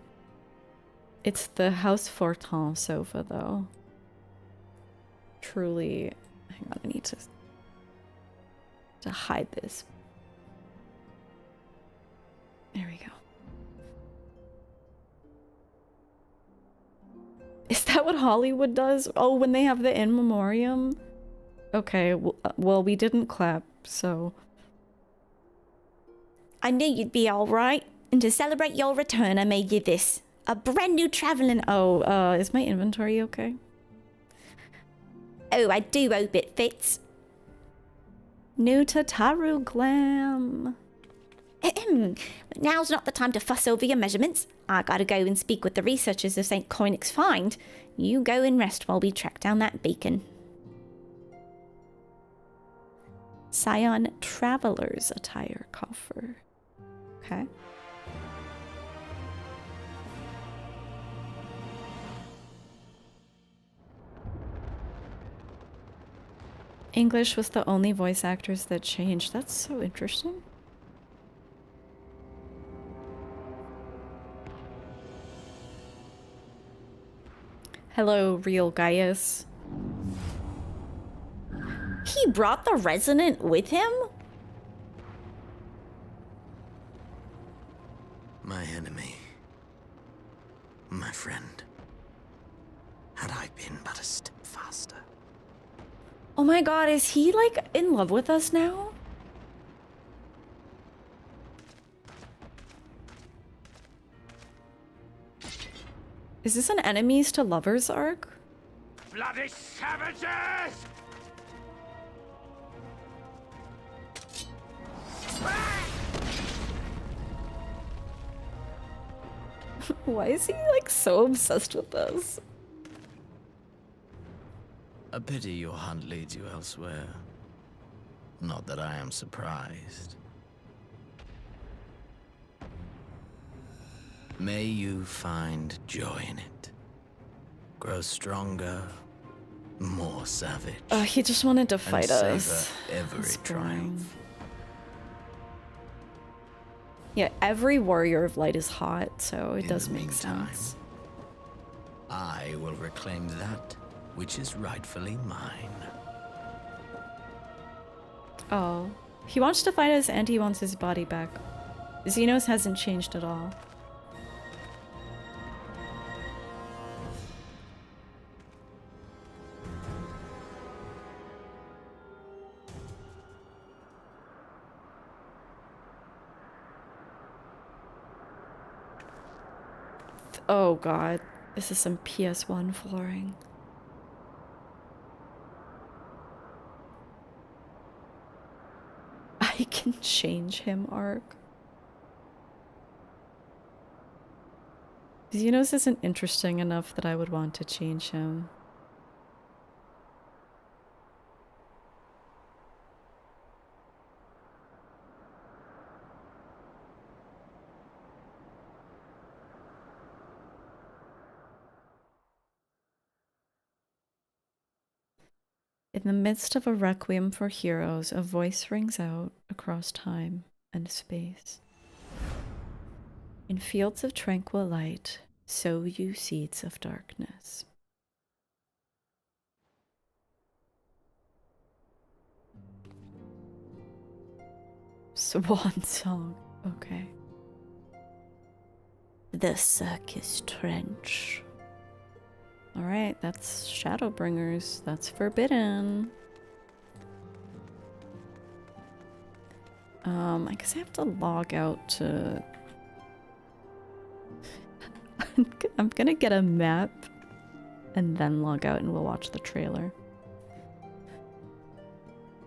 It's the House Fortin sofa, though. Truly... Hang on, I need to hide this. There we go. Is that what Hollywood does? Oh, when they have the in memoriam? Okay, well, we didn't clap, so... I knew you'd be alright, and to celebrate your return I made you this. A brand new traveling... Oh, is my inventory okay? Oh, I do hope it fits. New Tataru glam. Now's not the time to fuss over your measurements. I gotta go and speak with the researchers of St. Koinig's find. You go and rest while we track down that beacon. Scion Traveler's Attire Coffer. Okay. English was the only voice actors that changed. That's so interesting. Hello, real Gaius. He brought the Resonant with him? My enemy. My friend. Had I been but a step faster. Oh my god, is he like in love with us now? Is this an enemies to lovers arc? Bloody savages! Why is he like so obsessed with us? A pity your hunt leads you elsewhere. Not that I am surprised. May you find joy in it. Grow stronger, more savage. Oh, he just wanted to fight and us. savor every triumph. Yeah, every warrior of light is hot, so it does make sense. I will reclaim that which is rightfully mine. Oh, he wants to fight us and he wants his body back. Xenos hasn't changed at all. Oh god, this is some PS1 flooring. I can change him arc. Xenos isn't interesting enough that I would want to change him. In the midst of a requiem for heroes, a voice rings out across time and space. In fields of tranquil light, sow you seeds of darkness. Swan song, okay. The Circus Trench. Alright, that's Shadowbringers. That's forbidden. I guess I have to log out to... I'm gonna get a map and then log out and we'll watch the trailer.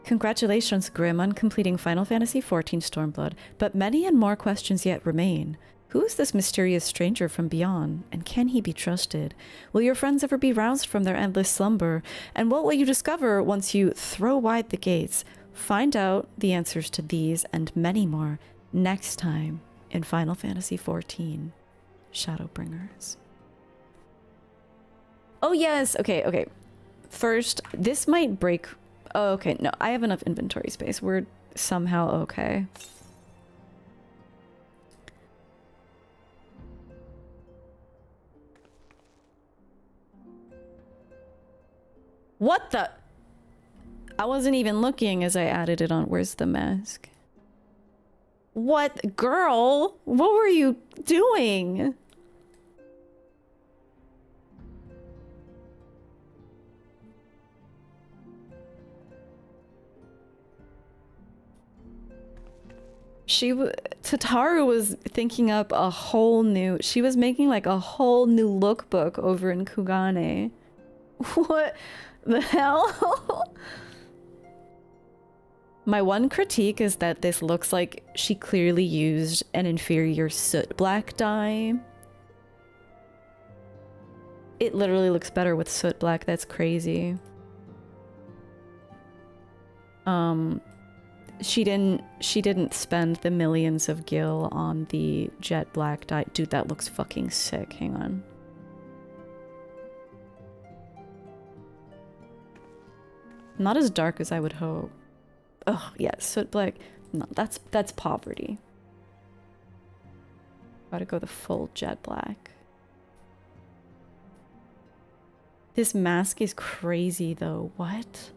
Congratulations, Grim, on completing Final Fantasy XIV Stormblood, but many and more questions yet remain. Who is this mysterious stranger from beyond, and can he be trusted? Will your friends ever be roused from their endless slumber? And what will you discover once you throw wide the gates? Find out the answers to these and many more next time in Final Fantasy XIV Shadowbringers. Oh yes, okay. First, this might break... Oh, okay, no, I have enough inventory space. We're somehow okay. What the? I wasn't even looking as I added it on. Where's the mask? What? Girl? What were you doing? Tataru was thinking up a whole new... She was making like a whole new lookbook over in Kugane. What the hell? My one critique is that this looks like she clearly used an inferior soot black dye. It literally looks better with soot black. That's crazy. She didn't spend the millions of gil on the jet black dye. Dude, that looks fucking sick. Hang on. Not as dark as I would hope. Oh, yeah, soot black. No, that's poverty. Gotta go the full jet black. This mask is crazy though. What?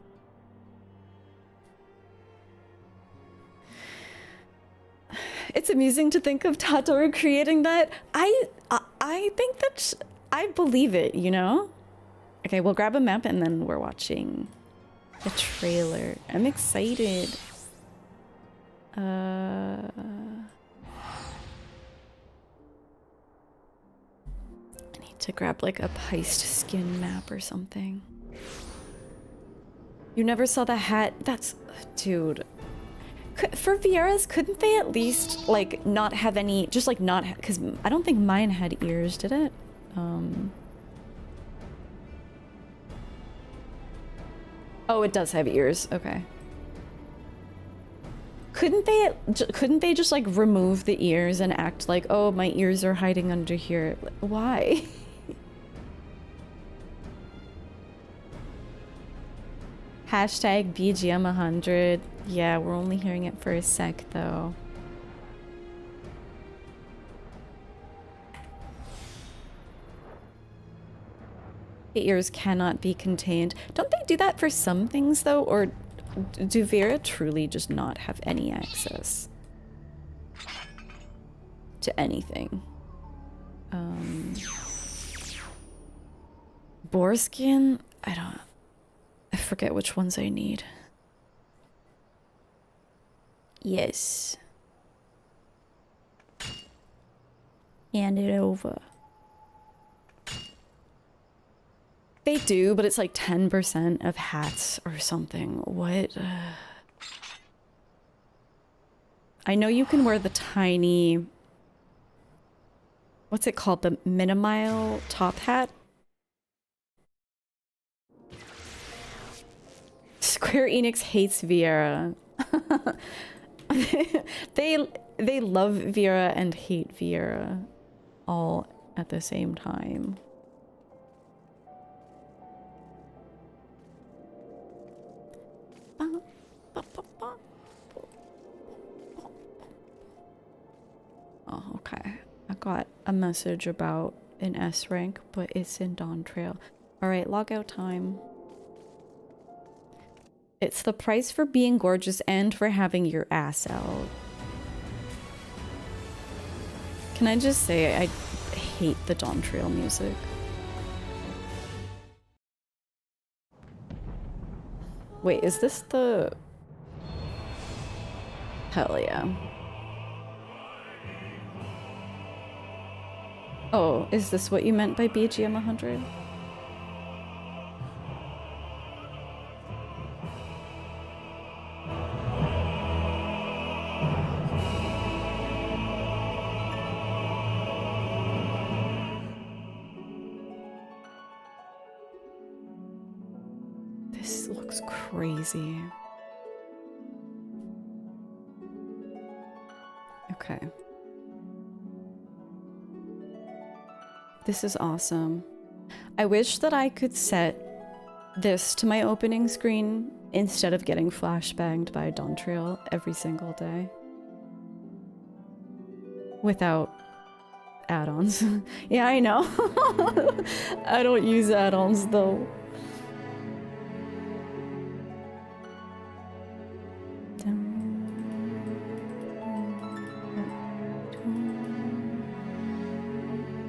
It's amusing to think of Tataru creating that. I think that I believe it, you know? Okay, we'll grab a map and then we're watching the trailer. I'm excited. I need to grab like a Heist skin map or something. You never saw the hat? That's... Dude. For Vieira's, couldn't they at least like not have any, just like not, because I don't think mine had ears, did it? Oh, it does have ears. Okay. Couldn't they just like remove the ears and act like, oh, my ears are hiding under here? Why? Hashtag BGM 100. Yeah, we're only hearing it for a sec though. The ears cannot be contained. Don't they do that for some things though? Or do Vieira truly just not have any access to anything? Boar skin? I forget which ones I need. Yes. Hand it over. They do, but it's like 10% of hats or something. What? I know you can wear the tiny... What's it called? The Minimile top hat? Square Enix hates Vieira. They love Vieira and hate Vieira all at the same time. Oh, okay. I got a message about an S rank, but it's in Dawn Trail. Alright, logout time. It's the price for being gorgeous and for having your ass out. Can I just say, I hate the Dawn Trail music. Wait, is this the... Hell yeah. Oh, is this what you meant by BGM 100? This looks crazy. Okay. This is awesome. I wish that I could set this to my opening screen instead of getting flashbanged by Dawntrail every single day. Without add-ons. Yeah, I know. I don't use add-ons though.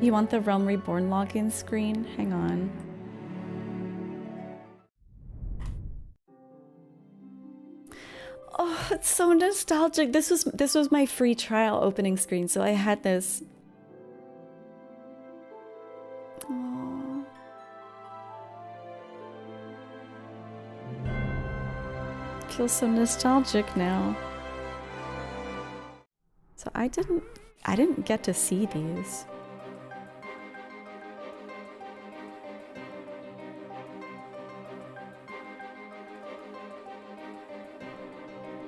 You want the Realm Reborn login screen? Hang on. Oh, it's so nostalgic. This was my free trial opening screen, so I had this. Aww. Feels so nostalgic now. So I didn't get to see these.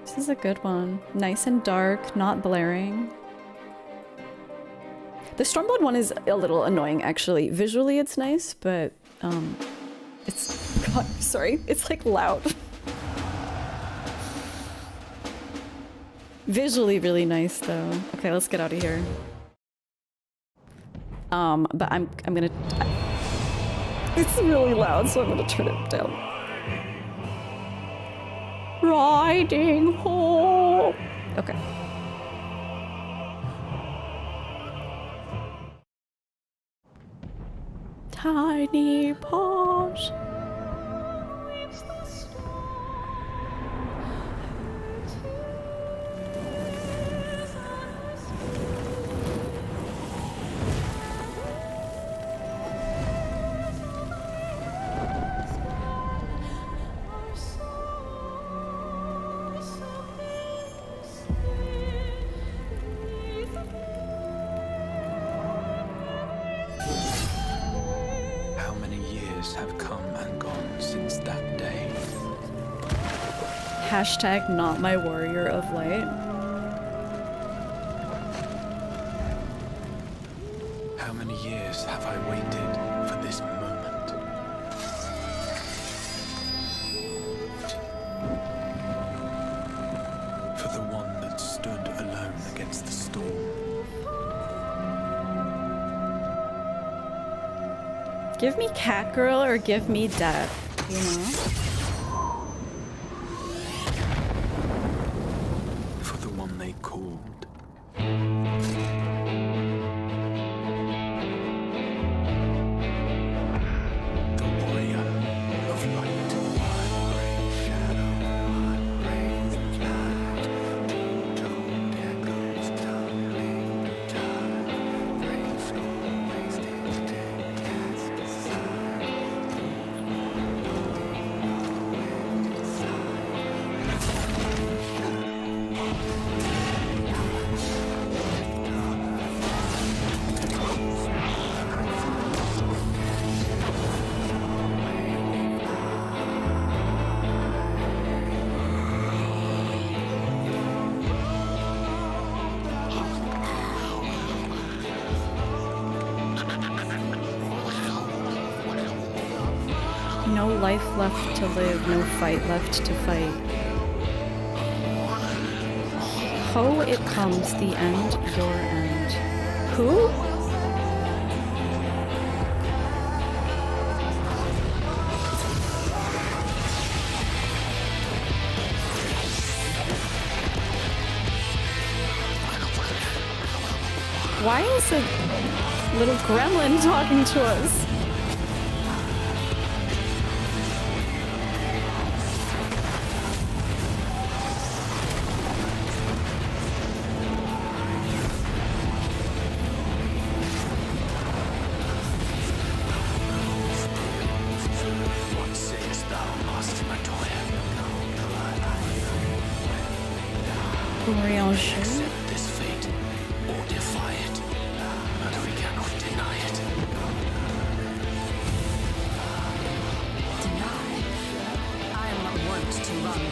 This is a good one. Nice and dark, not blaring. The Stormblood one is a little annoying, actually. Visually, it's nice, but it's God, sorry, it's like loud. Visually, really nice though. Okay, let's get out of here. But I'm gonna. It's really loud, so I'm gonna turn it down. Riding home. Okay. Tiny paws. Have come and gone since that day. Hashtag not my warrior of light. How many years have I waited for this moment? For the one that stood alone against the storm. Give me cat girl or give me death, you know? For the one they called. The warrior of light. No life left to live, no fight left to fight. Ho, it comes, the end, your end. Who? Why is a little gremlin talking to us? Accept this fate, or defy it, but we cannot deny it. Deny?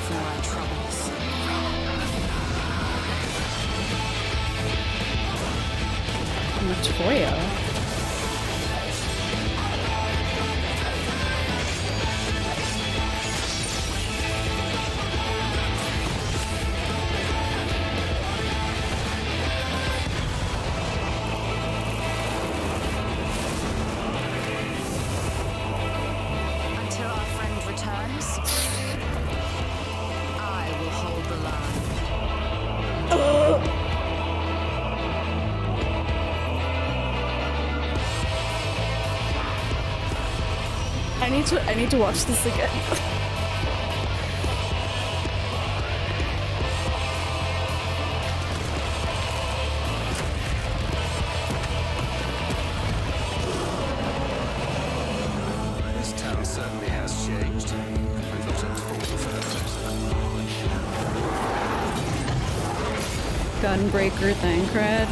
for our troubles. Matoya. Until our friend returns, I will hold the line. I need to watch this again. This town certainly has changed. I'm not at all Gunbreaker Thancred.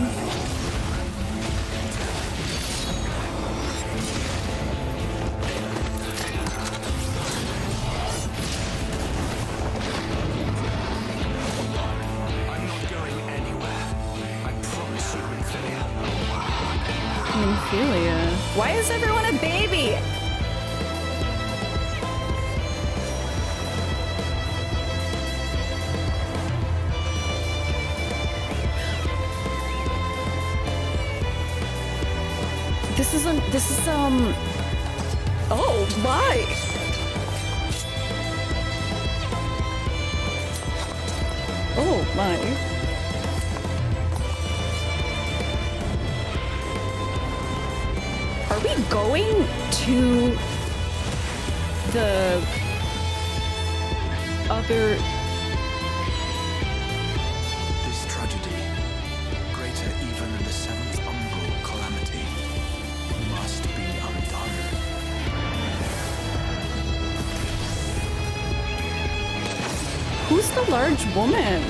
Why is everyone a baby? This is oh my. Oh my. Are we going to the other? This tragedy, greater even than the seventh umbral calamity, must be undone. Who's the large woman?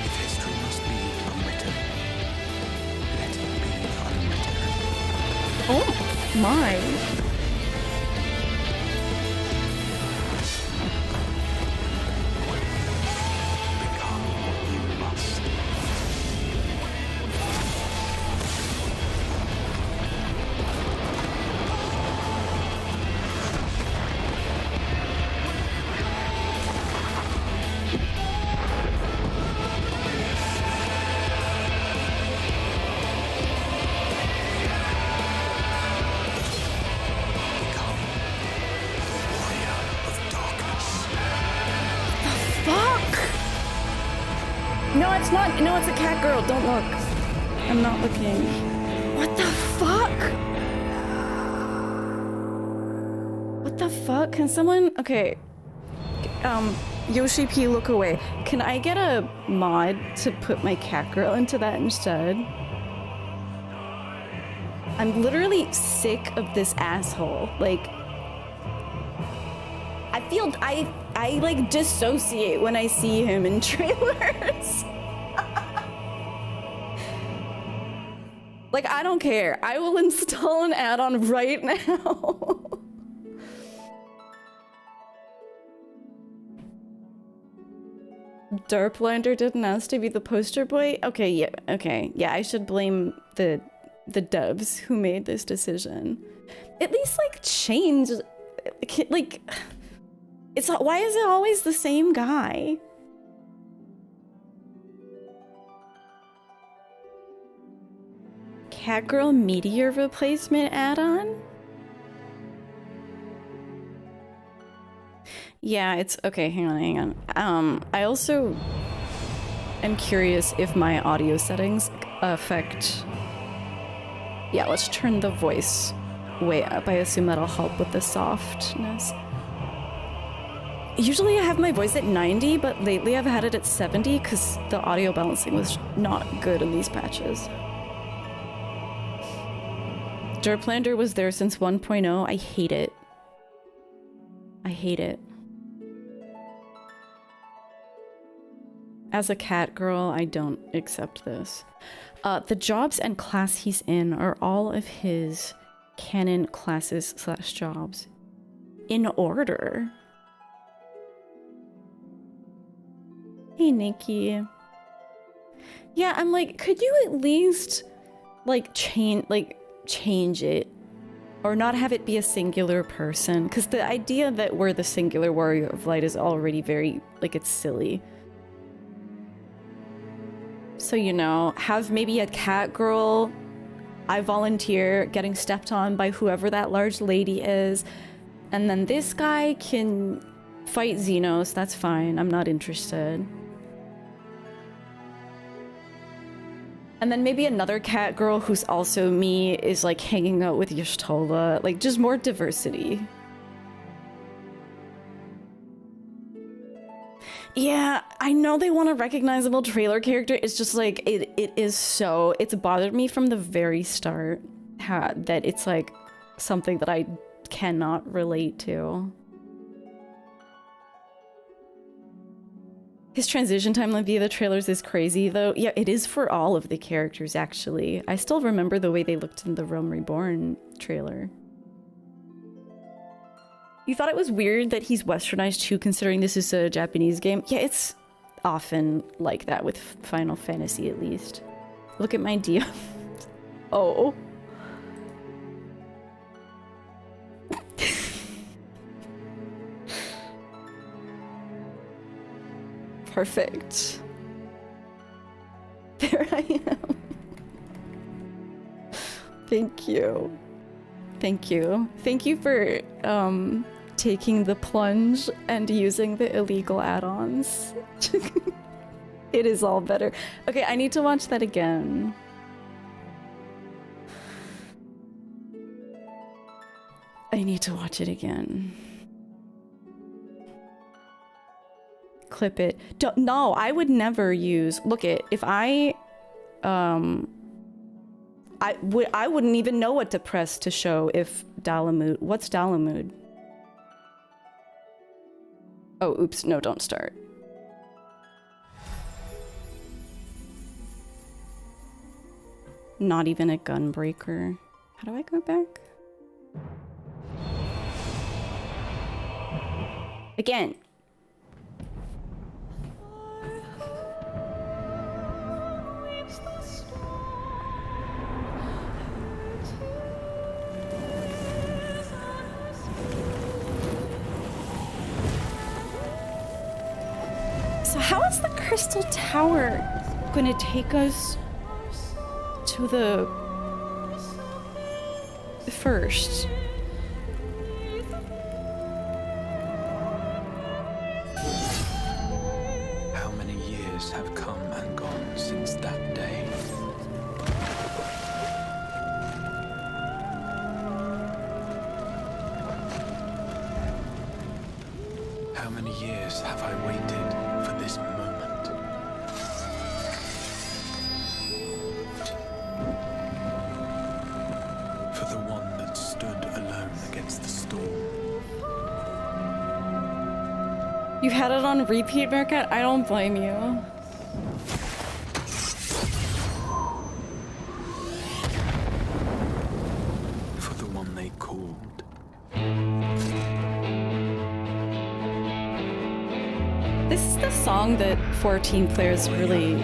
If history must be unwritten, let it be unwritten. Oh my. No, it's a cat girl. Don't look. I'm not looking. What the fuck? What the fuck? Can someone... Okay. Yoshi P, look away. Can I get a mod to put my cat girl into that instead? I'm literally sick of this asshole. Like... I like dissociate when I see him in trailers. Like, I don't care. I will install an add-on right now. Darplander didn't ask to be the poster boy? Okay, yeah, I should blame the devs who made this decision. At least, like, change... Like... It's not, why is it always the same guy? Catgirl Meteor replacement add-on? Yeah, it's okay, hang on. I also am curious if my audio settings affect... Yeah, let's turn the voice way up. I assume that'll help with the softness. Usually I have my voice at 90, but lately I've had it at 70 because the audio balancing was not good in these patches. Derplander was there since 1.0. I hate it. I hate it. As a cat girl, I don't accept this. The jobs and class he's in are all of his canon classes / jobs. In order. Hey, Nikki. Yeah, I'm like, could you at least like change it, or not have it be a singular person? Because the idea that we're the singular warrior of light is already very like, it's silly. So, you know, have maybe a cat girl. I volunteer getting stepped on by whoever that large lady is, and then this guy can fight Xenos. That's fine. I'm not interested. And then maybe another cat girl who's also me is like hanging out with Y'shtola. Like, just more diversity. Yeah, I know they want a recognizable trailer character. It's just like, it is so... It's bothered me from the very start that it's like something that I cannot relate to. His transition timeline via the trailers is crazy, though. Yeah, it is for all of the characters, actually. I still remember the way they looked in the Realm Reborn trailer. You thought it was weird that he's westernized too, considering this is a Japanese game? Yeah, it's often like that with Final Fantasy, at least. Look at my DM. Oh. Perfect. There I am. Thank you. Thank you. Thank you for taking the plunge and using the illegal add-ons. It is all better. Okay, I need to watch that again. I need to watch it again. Clip it. No, I would never use... Look it, if I wouldn't even know what to press to show if Dalamud... What's Dalamud? Oh, oops, no, don't start. Not even a gunbreaker. How do I go back? Again. So how is the Crystal Tower gonna take us to the first? How many years have come and gone since that day? How many years have I waited for this moment? For the one that stood alone against the storm. You've had it on repeat, Mercat? I don't blame you. For the one they called. This is the song that 14 players really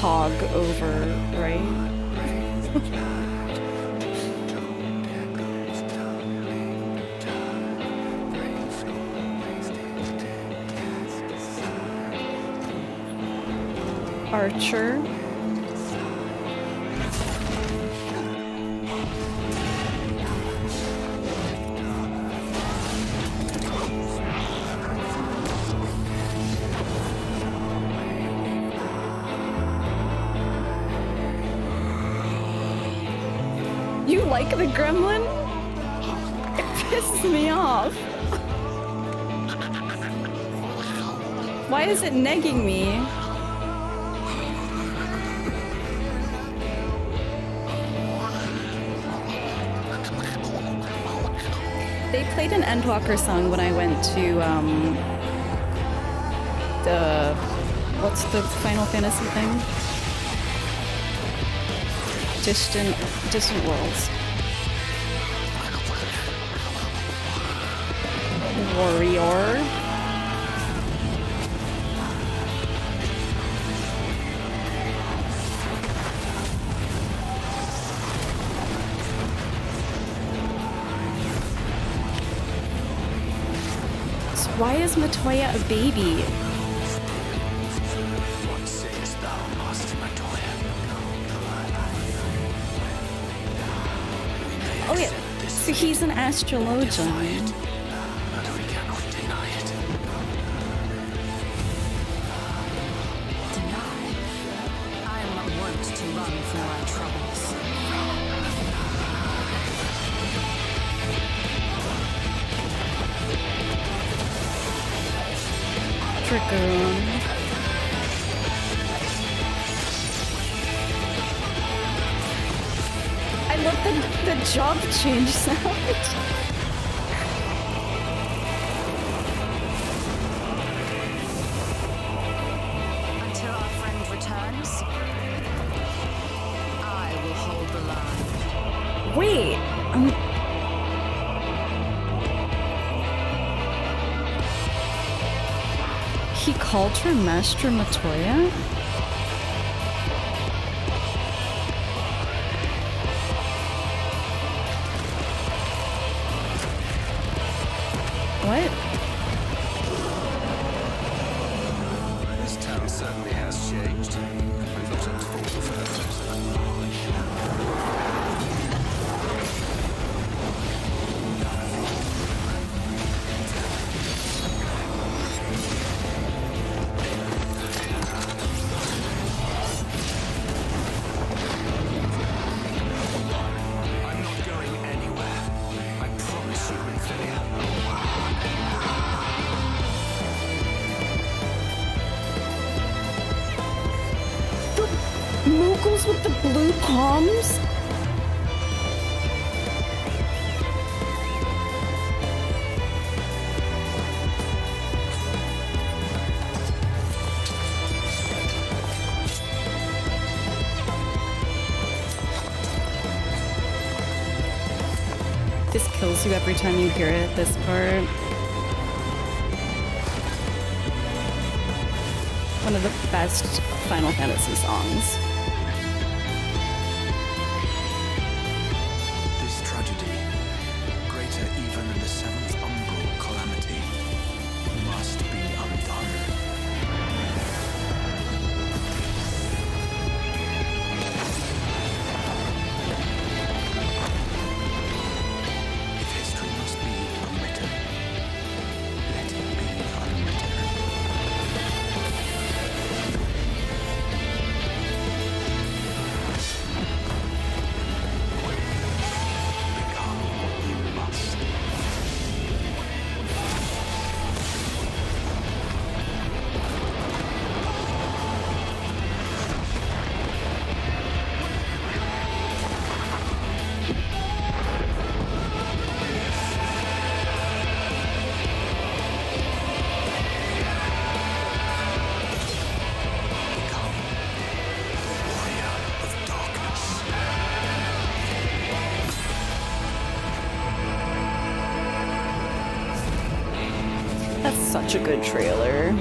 hog over, right? Archer. You like the gremlin? It pisses me off. Why is it negging me? They played an Endwalker song when I went to what's the Final Fantasy thing? Distant Worlds. Warrior. Why is Matoya a baby? What sayest thou, Master Matoya? Oh yeah, so he's an astrologian. But we cannot deny it. I am not wont to run from my troubles. Trickle. I love the job change sound. Until our friend returns, I will hold the line. Wait, he called her Master Matoya? What? This town certainly has changed. I'm not at fault for that. I'm not going anywhere. I promise you, Ophelia. Moogles with the blue palms? This kills you every time you hear it, this part. One of the best Final Fantasy songs. This tragedy, greater even than the seventh umbral calamity, must be undone. If history must be unwritten, let it be unwritten. That's such a good trailer.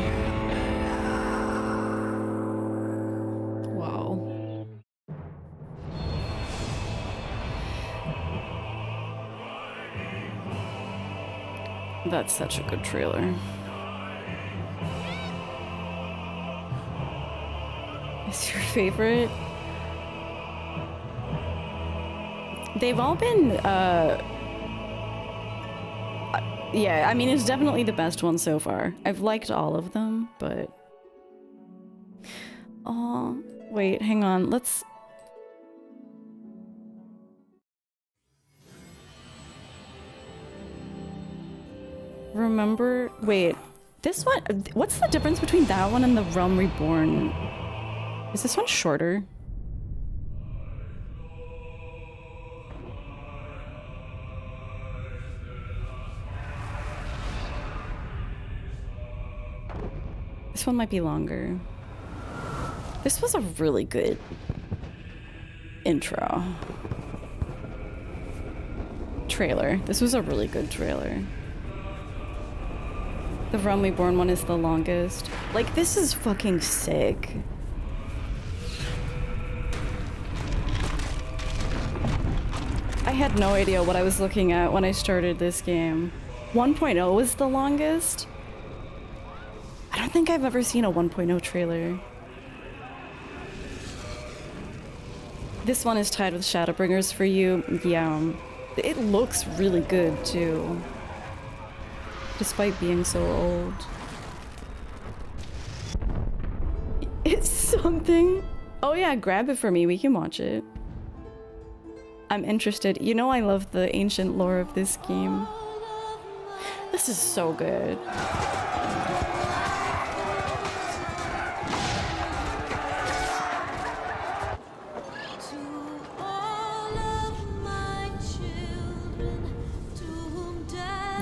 Wow. That's such a good trailer. Is your favorite? They've all been, yeah, I mean, it's definitely the best one so far. I've liked all of them, but... Oh, wait, hang on, let's... Remember... Wait, this one... What's the difference between that one and the Realm Reborn? Is this one shorter? This one might be longer. This was a really good intro. Trailer. This was a really good trailer. The Realm Reborn one is the longest. Like, this is fucking sick. I had no idea what I was looking at when I started this game. 1.0 was the longest? don't think I've ever seen a 1.0 trailer. This one is tied with Shadowbringers for you. Yeah, it looks really good too, despite being so old. It's something. Oh yeah, grab it for me. We can watch it. I'm interested. You know I love the ancient lore of this game. This is so good.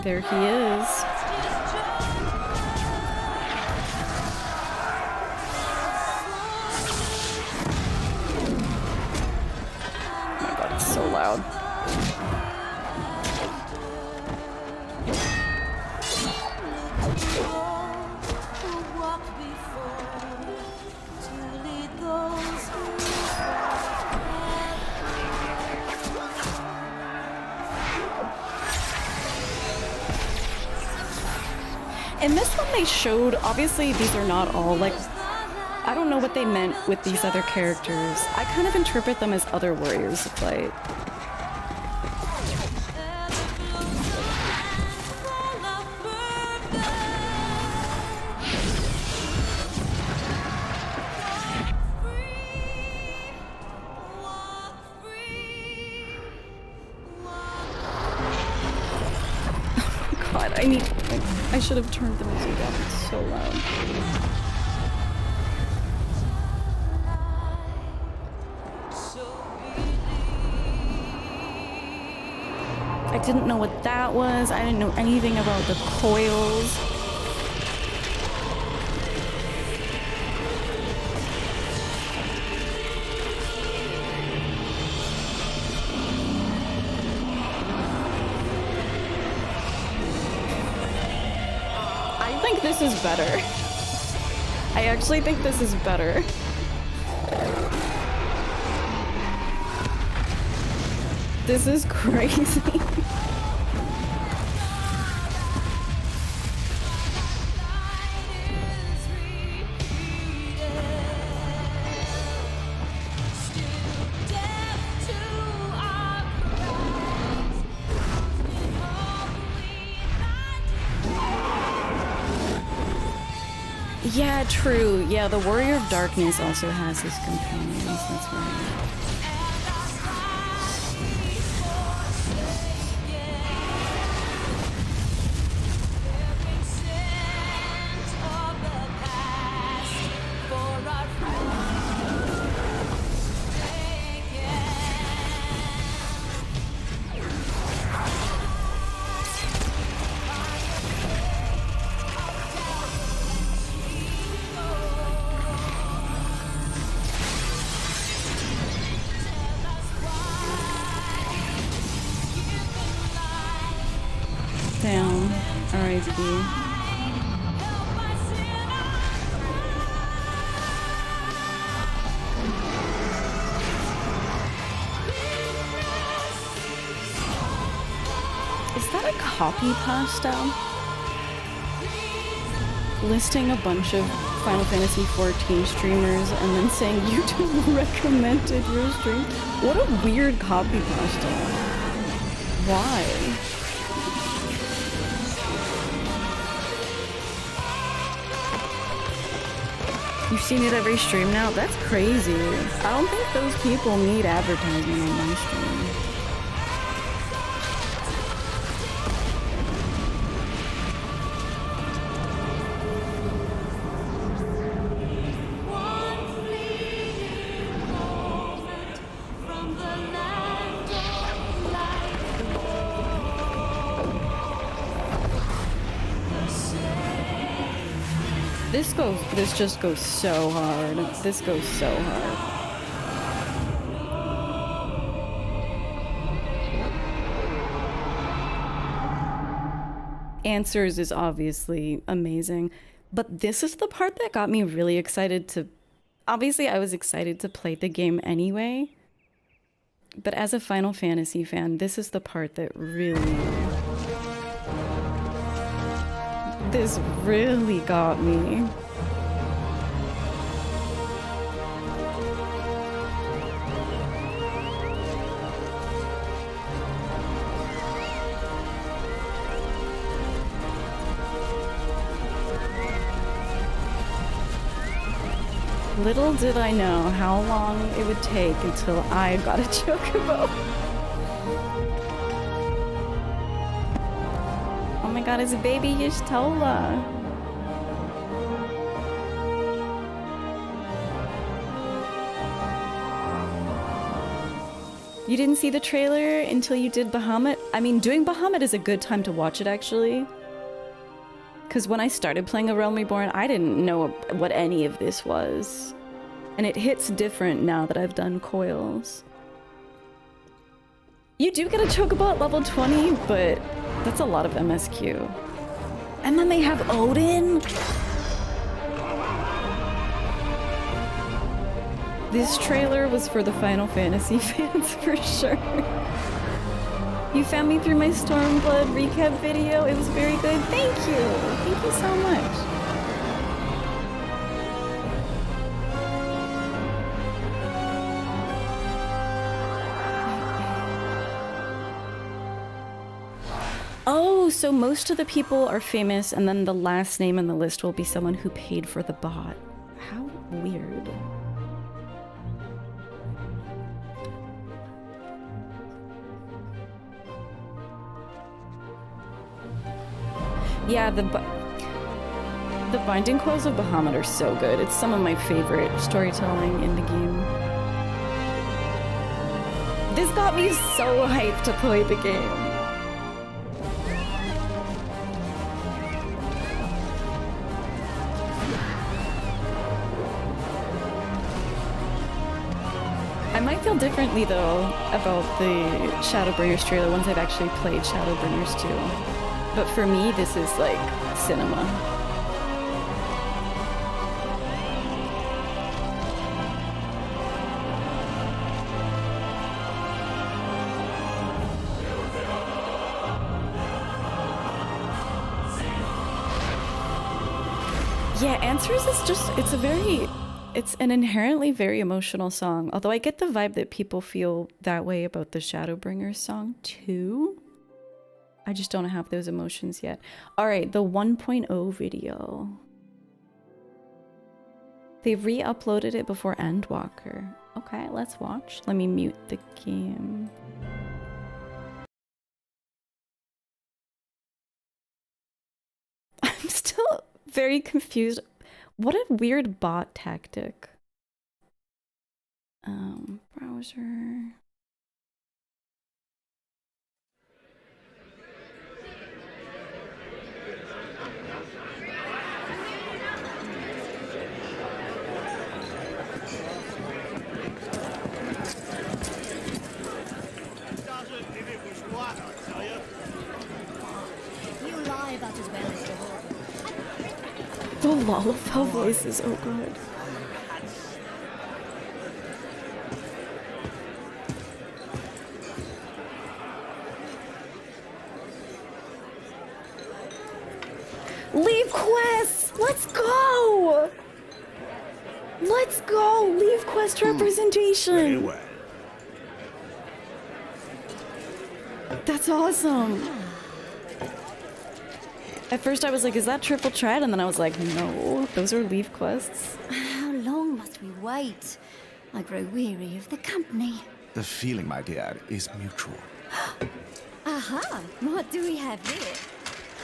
There he is. Oh my god, it's so loud. In this one they showed, obviously these are not all, like, I don't know what they meant with these other characters. I kind of interpret them as other warriors to fight. I should have turned the music down, it's so loud. I didn't know what that was. I didn't know anything about the coils. This is better. I actually think this is better. This is crazy. Yeah, true. Yeah, the Warrior of Darkness also has his companions, that's right. Copy pasta listing a bunch of Final Fantasy XIV streamers and then saying YouTube recommended your stream. What a weird copy pasta. Why? You've seen it every stream now? That's crazy. I don't think those people need advertisement on my stream. This just goes so hard. This goes so hard. Answers is obviously amazing, but this is the part that got me really excited to... Obviously, I was excited to play the game anyway, but as a Final Fantasy fan, this is the part that really This really got me. Little did I know how long it would take until I got a chocobo. Oh my god, it's a baby Y'shtola. You didn't see the trailer until you did Bahamut? I mean, doing Bahamut is a good time to watch it, actually. Because when I started playing a Realm Reborn, I didn't know what any of this was. And it hits different now that I've done coils. You do get a chocobo at level 20, but that's a lot of MSQ. And then they have Odin? This trailer was for the Final Fantasy fans for sure. You found me through my Stormblood recap video. It was very good. Thank you. Thank you so much. Oh, so most of the people are famous and then the last name in the list will be someone who paid for the bot. How weird. Yeah, the binding coils of Bahamut are so good. It's some of my favorite storytelling in the game. This got me so hyped to play the game. I might feel differently though about the Shadowbringers trailer once I've actually played Shadowbringers 2. But for me, this is like cinema. Yeah, Answers is just, it's an inherently very emotional song. Although I get the vibe that people feel that way about the Shadowbringers song too. I just don't have those emotions yet. Alright, the 1.0 video. They re-uploaded it before Endwalker. Okay, let's watch. Let me mute the game. I'm still very confused. What a weird bot tactic. Browser. The Lullaby voices, oh god. Leave quests! Let's go! Let's go! Leave quest representation! Very well. That's awesome! At first I was like, is that triple tread? And then I was like, no, those are leave quests. How long must we wait? I grow weary of the company. The feeling, my dear, is mutual. Aha! What do we have here?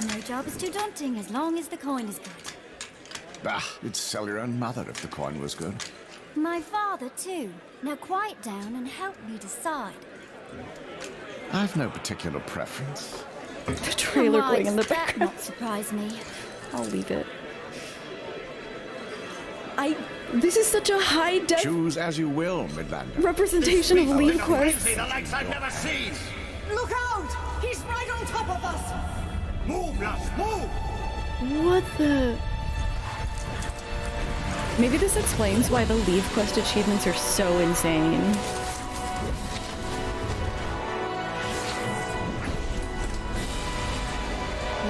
No job is too daunting as long as the coin is good. Bah, you'd sell your own mother if the coin was good. My father, too. Now quiet down and help me decide. I've no particular preference. The trailer going in the that background. not surprise me. I'll leave it. This is such a high def Choose as you will, Midlander. representation of leave quests. The likes I've never seen. Look out! He's right on top of us! Move, lass, move! What the? Maybe this explains why the leave quest achievements are so insane.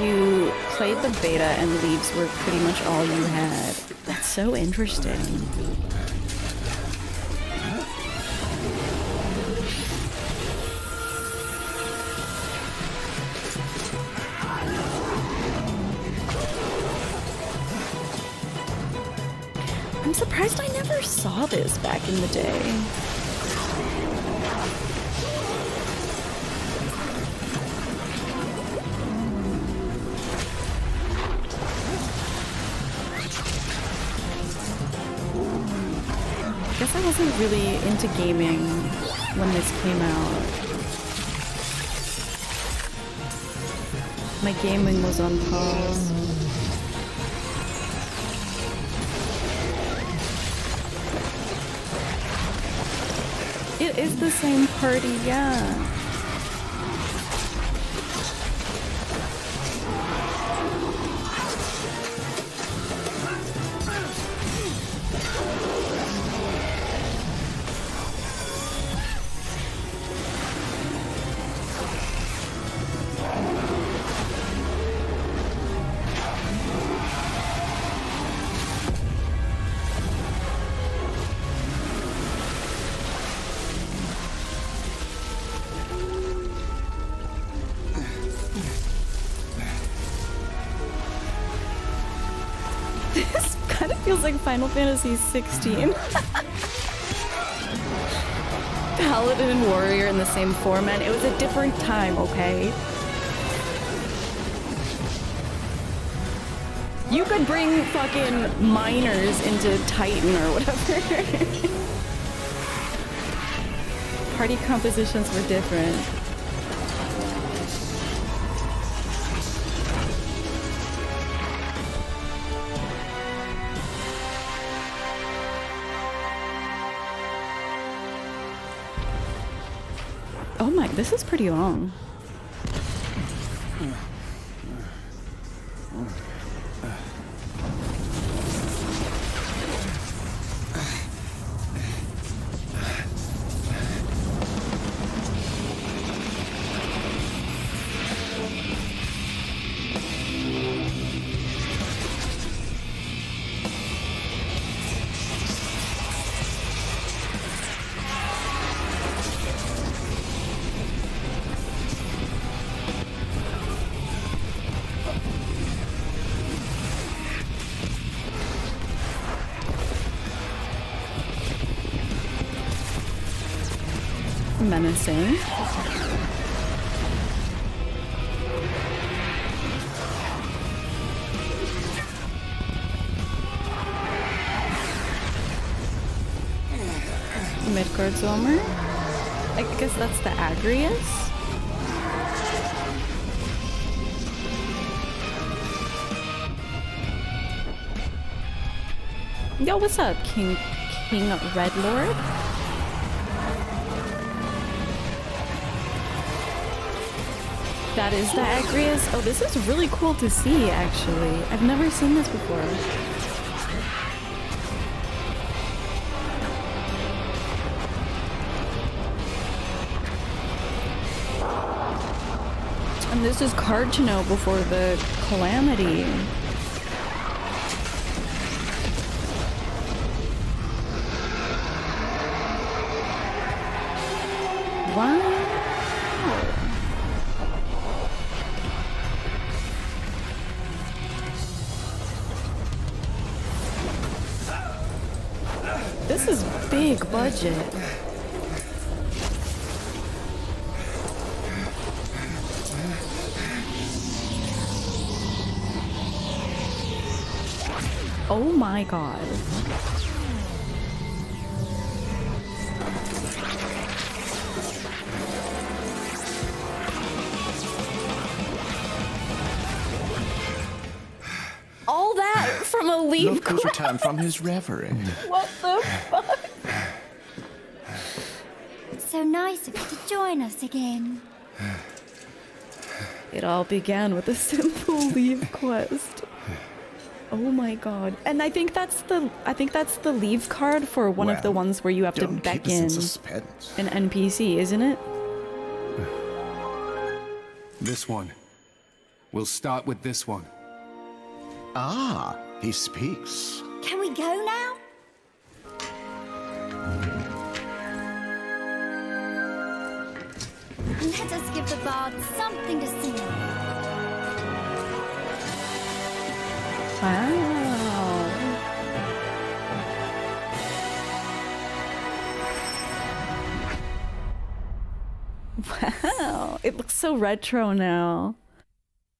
You played the beta and leaves were pretty much all you had. That's so interesting. I'm surprised I never saw this back in the day. I guess I wasn't really into gaming when this came out. My gaming was on pause. It is the same party, yeah. Feels like Final Fantasy 16. Paladin and Warrior in the same format. It was a different time, okay? You could bring fucking miners into Titan or whatever. Party compositions were different. Oh my, this is pretty long. Menacing. Midgard Zomer? I guess that's the Agrius? Yo, what's up, King Red Lord? That is the Agrius. Oh, this is really cool to see, actually. I've never seen this before. And this is hard to know before the calamity. Wow. This is big budget. Oh my god. All that from a leaf Look who's returned from his reverie. What the fuck? So nice of you to join us again. It all began with a simple leave quest. Oh my god. And I think that's the leave card for one of the ones where you have to beckon an NPC, isn't it? This one. We'll start with this one. Ah, he speaks. Can we go now? Let us give the bard something to sing. Wow. Wow. It looks so retro now.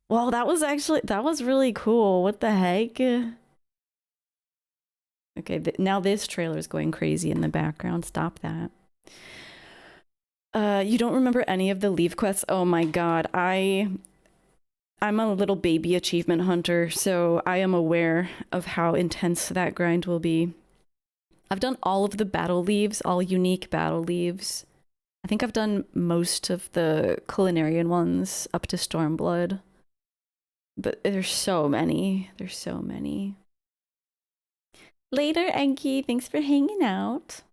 Wow, that was really cool. What the heck? Okay, now this trailer is going crazy in the background. Stop that. You don't remember any of the leave quests? Oh my god, I'm a little baby achievement hunter, so I am aware of how intense that grind will be. I've done all of the battle leaves, all unique battle leaves. I think I've done most of the culinarian ones up to Stormblood. But there's so many. There's so many. Later, Enki. Thanks for hanging out.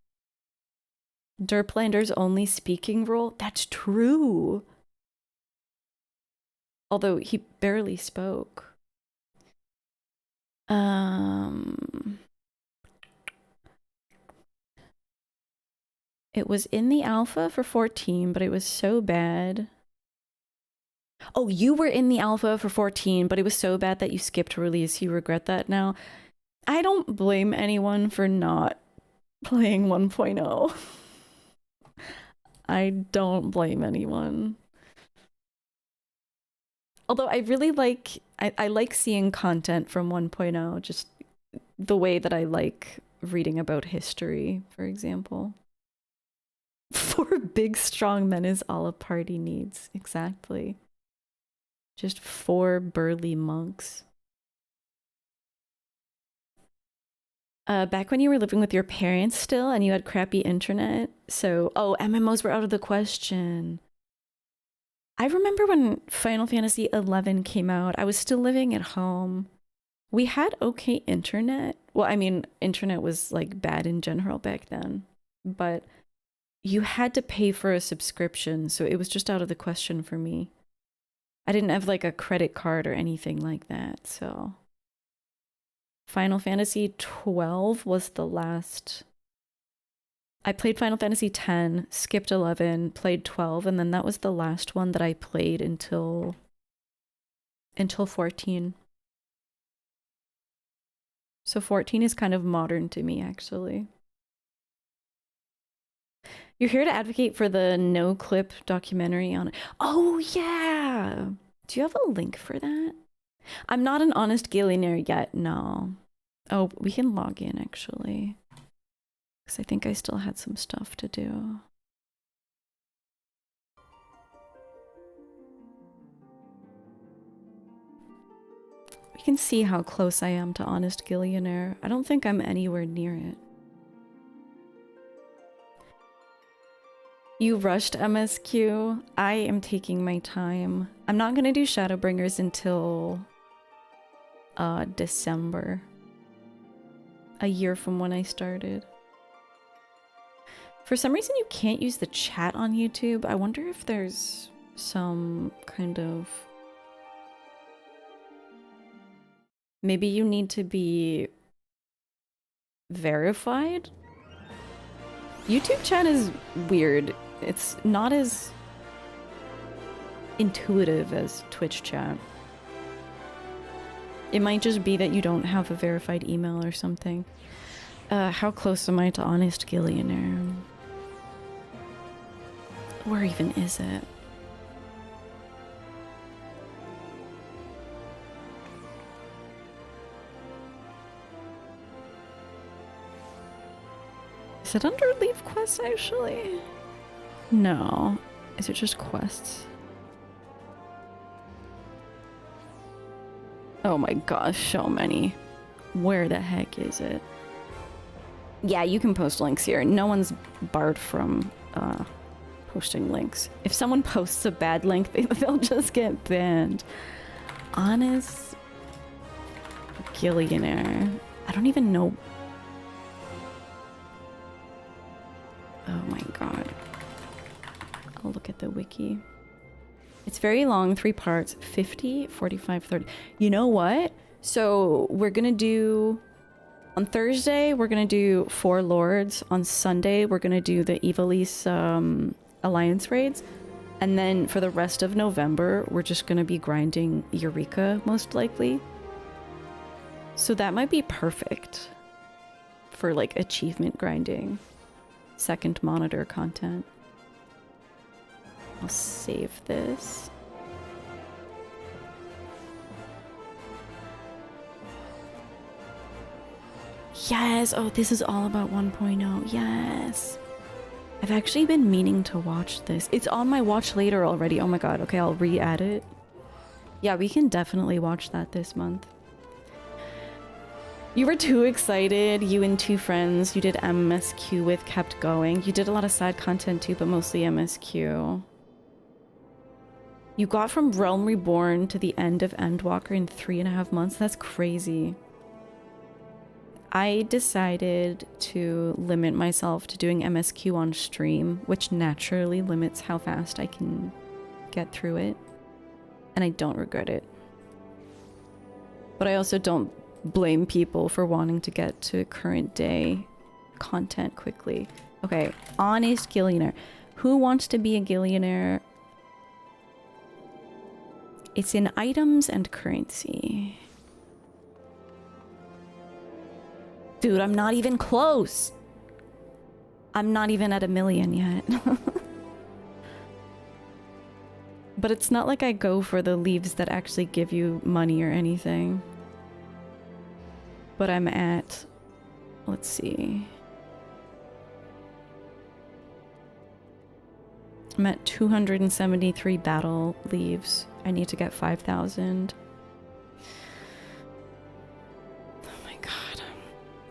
Derplander's only speaking role? That's true. Although he barely spoke. It was in the alpha for 14, but it was so bad. Oh, you were in the alpha for 14, but it was so bad that you skipped release. You regret that now? I don't blame anyone for not playing 1.0. I don't blame anyone. Although I really like, I like seeing content from 1.0, just the way that I like reading about history, for example. 4 big strong men is all a party needs. Exactly. Just 4 burly monks. Back when you were living with your parents still and you had crappy internet, so, oh, MMOs were out of the question. I remember when Final Fantasy XI came out, I was still living at home. We had okay internet. Well, I mean, internet was like bad in general back then, but you had to pay for a subscription, so it was just out of the question for me. I didn't have like a credit card or anything like that, so. Final Fantasy XII was the last. I played Final Fantasy X, skipped 11, played 12, and then that was the last one that I played until 14. So 14 is kind of modern to me, actually. You're here to advocate for the no clip documentary on it. Oh yeah! Do you have a link for that? I'm not an honest Ghimlyt yet, no. Oh, we can log in actually. Because I think I still had some stuff to do. We can see how close I am to honest Ghimlyt. I don't think I'm anywhere near it. You rushed MSQ. I am taking my time. I'm not gonna do Shadowbringers until December. A year from when I started. For some reason you can't use the chat on YouTube. I wonder if there's some kind of... Maybe you need to be verified? YouTube chat is weird. It's not as intuitive as Twitch chat. It might just be that you don't have a verified email or something. How close am I to honest Ghimlyt? Where even is it? Is it under leave quests actually? No. Is it just quests? Oh my gosh, so many. Where the heck is it? Yeah, you can post links here. No one's barred from posting links. If someone posts a bad link, they'll just get banned. Honest Ghimlyt. I don't even know. Oh my god. I'll look at the wiki. It's very long, 3 parts, 50, 45, 30. You know what? So we're gonna do, on Thursday, we're gonna do 4 Lords. On Sunday, we're gonna do the Ivalice Alliance raids. And then for the rest of November, we're just gonna be grinding Eureka, most likely. So that might be perfect for like achievement grinding, second monitor content. I'll save this. Yes! Oh, this is all about 1.0. Yes! I've actually been meaning to watch this. It's on my watch later already. Oh my god. Okay, I'll re-add it. Yeah, we can definitely watch that this month. You were too excited. You and 2 friends you did MSQ with kept going. You did a lot of side content too, but mostly MSQ. You got from Realm Reborn to the end of Endwalker in 3.5 months. That's crazy. I decided to limit myself to doing MSQ on stream, which naturally limits how fast I can get through it. And I don't regret it. But I also don't blame people for wanting to get to current day content quickly. Okay, honest Gillionaire. Who wants to be a Gillionaire? It's in items and currency. Dude, I'm not even close. I'm not even at 1 million yet. But it's not like I go for the leaves that actually give you money or anything. But I'm at, let's see. I'm at 273 battle leaves. I need to get 5,000.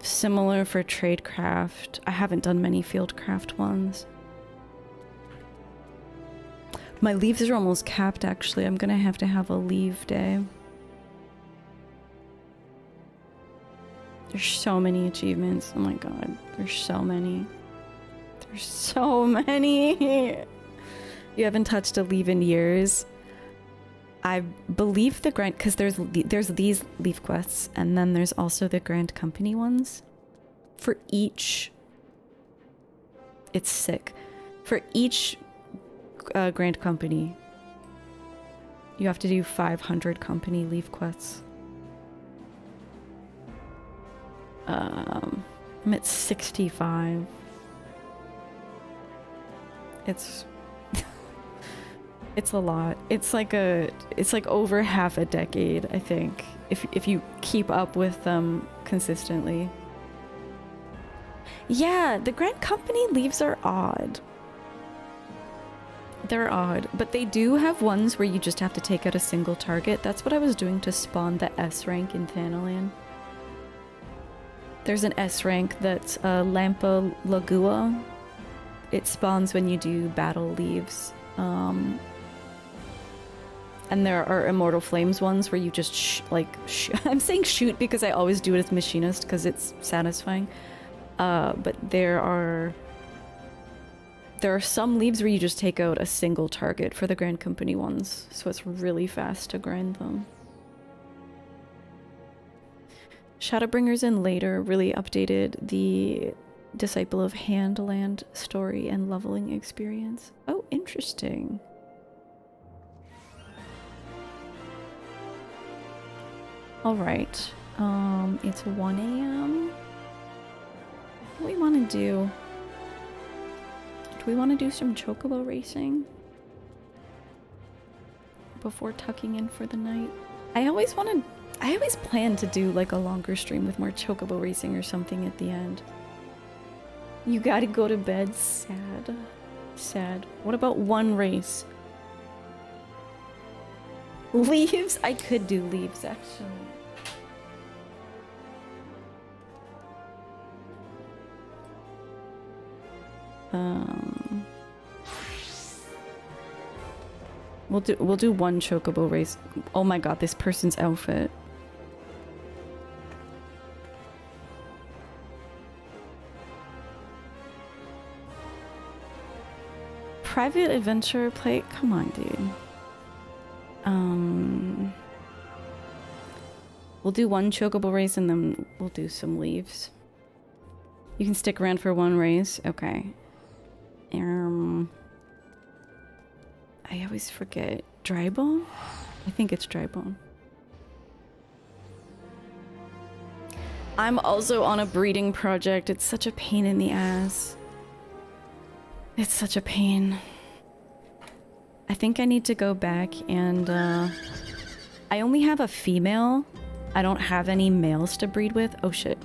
Similar for tradecraft. I haven't done many fieldcraft ones. My leaves are almost capped actually. I'm gonna have to have a leave day. There's so many achievements. Oh my god. There's so many. There's so many. You haven't touched a leave in years. I believe the Grand, because there's these leaf quests, and then there's also the Grand Company ones. For each, it's sick. For each Grand Company, you have to do 500 company leaf quests. I'm at 65. It's a lot. It's like over half a decade, I think, if you keep up with them consistently. Yeah, the Grand Company leaves are odd. They're odd, but they do have ones where you just have to take out a single target. That's what I was doing to spawn the S rank in Thanalan. There's an S rank that's Lampa Lagua. It spawns when you do battle leaves. And there are Immortal Flames ones where you just I'm saying shoot because I always do it as machinist because it's satisfying. But there are some leaves where you just take out a single target for the Grand Company ones, so it's really fast to grind them. Shadowbringers and later really updated the Disciple of Handland story and leveling experience. Oh, interesting. Alright, it's 1 a.m. What do we want to do? Do we want to do some chocobo racing before tucking in for the night? I always plan to do like a longer stream with more chocobo racing or something at the end. You gotta go to bed. Sad. Sad. What about one race? Leaves? I could do leaves, actually. We'll do one chocobo race. Oh my god, this person's outfit. Private adventure play? Come on, dude. We'll do one chocobo race and then we'll do some leaves. You can stick around for one race. Okay. I always forget. Drybone? I think it's Drybone. I'm also on a breeding project. It's such a pain in the ass. It's such a pain. I think I need to go back and I only have a female. I don't have any males to breed with. Oh shit.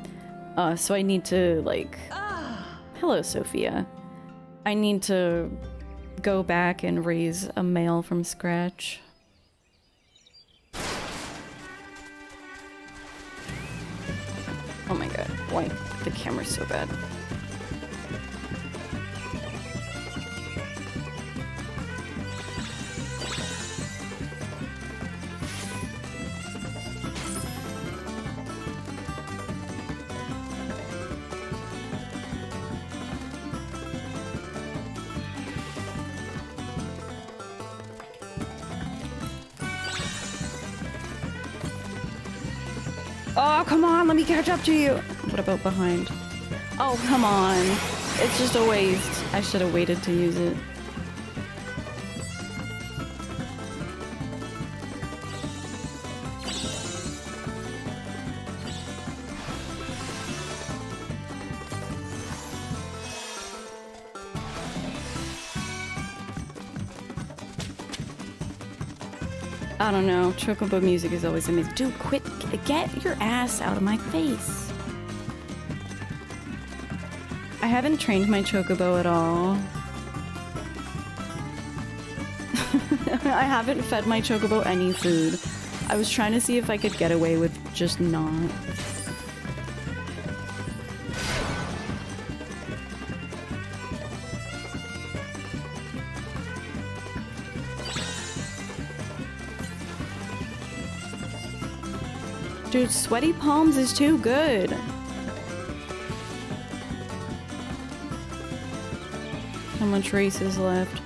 So I need to like... Hello, Sophia. I need to go back and raise a male from scratch. Oh my god, why the camera's so bad? Oh, come on, let me catch up to you. What about behind? Oh, come on. It's just a waste. I should have waited to use it. I don't know. Chocobo music is always amazing. Dude, quit. Get your ass out of my face. I haven't trained my chocobo at all. I haven't fed my chocobo any food. I was trying to see if I could get away with just not. Dude, Sweaty Palms is too good. How much race is left?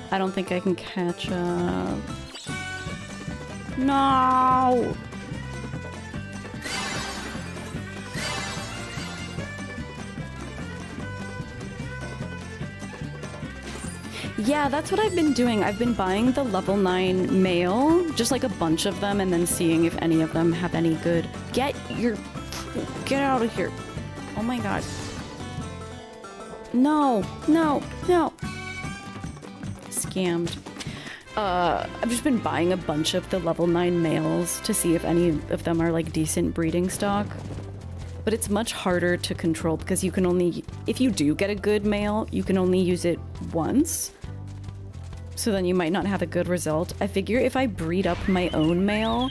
I don't think I can catch up. No! Yeah, that's what I've been doing. I've been buying the level 9 male, just like a bunch of them, and then seeing if any of them have any good. Get out of here. Oh my god. No, no, no. Scammed. I've just been buying a bunch of the level 9 males to see if any of them are like decent breeding stock. But it's much harder to control because you can only, if you do get a good male, you can only use it once. So then you might not have a good result. I figure if I breed up my own male,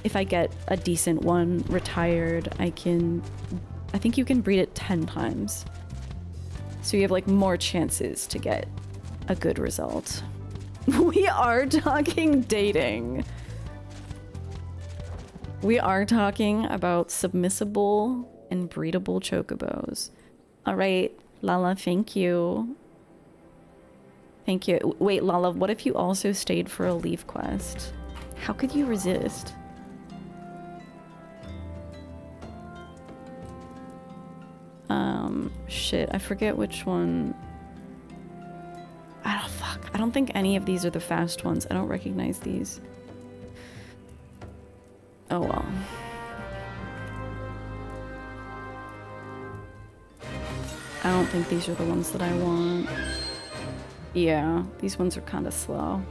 if I get a decent one retired, I think you can breed it 10 times. So you have like more chances to get a good result. We are talking dating. We are talking about submissible and breedable chocobos. All right, Lala, thank you. Thank you. Wait, Lala, what if you also stayed for a leave quest? How could you resist? Shit, I forget which one. Fuck. I don't think any of these are the fast ones. I don't recognize these. Oh well. I don't think these are the ones that I want. Yeah, these ones are kind of slow.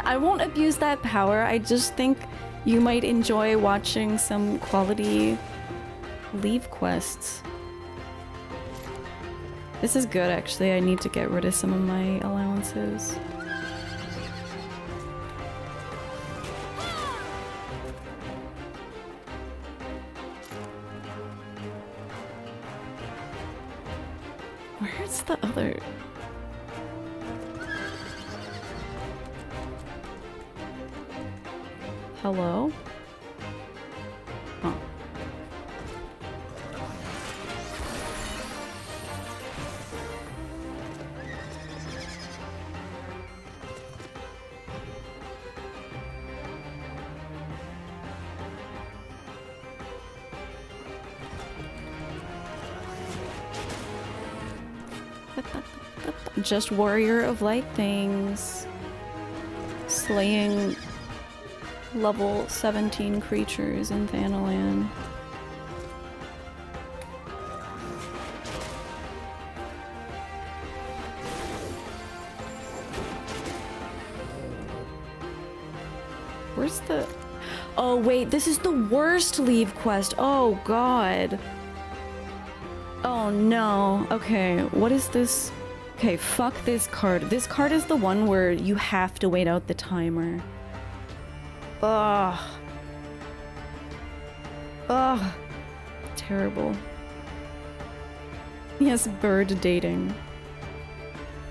I won't abuse that power. I just think you might enjoy watching some quality leave quests. This is good, actually. I need to get rid of some of my allowances. Where's the other? Hello? Oh. Just warrior of light things. Slaying level 17 creatures in Thanalan. Where's the... Oh wait, this is the worst leave quest. Oh god. Oh no. Okay, what is this? Okay, fuck this card. This card is the one where you have to wait out the timer. Ugh. Ugh. Terrible. Yes, bird dating.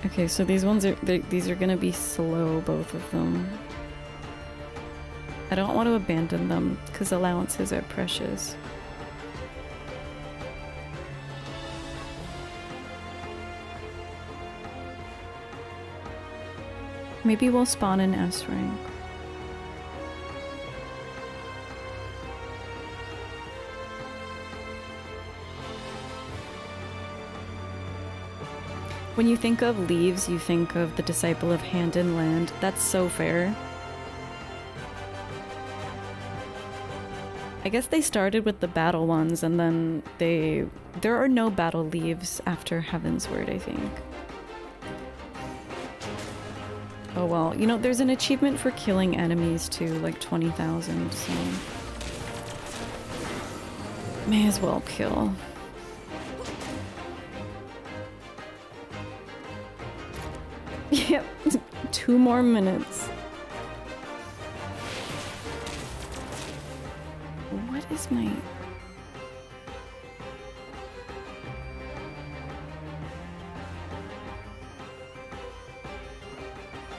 Okay, so these ones are these are gonna be slow, both of them. I don't want to abandon them because allowances are precious. Maybe we'll spawn an S rank. When you think of leaves, you think of the Disciple of Hand in Land. That's so fair. I guess they started with the battle ones and then there are no battle leaves after Heaven's Word, I think. Oh well, you know, there's an achievement for killing enemies too, like 20,000, so... May as well kill. Yep, 2 more minutes. What is my...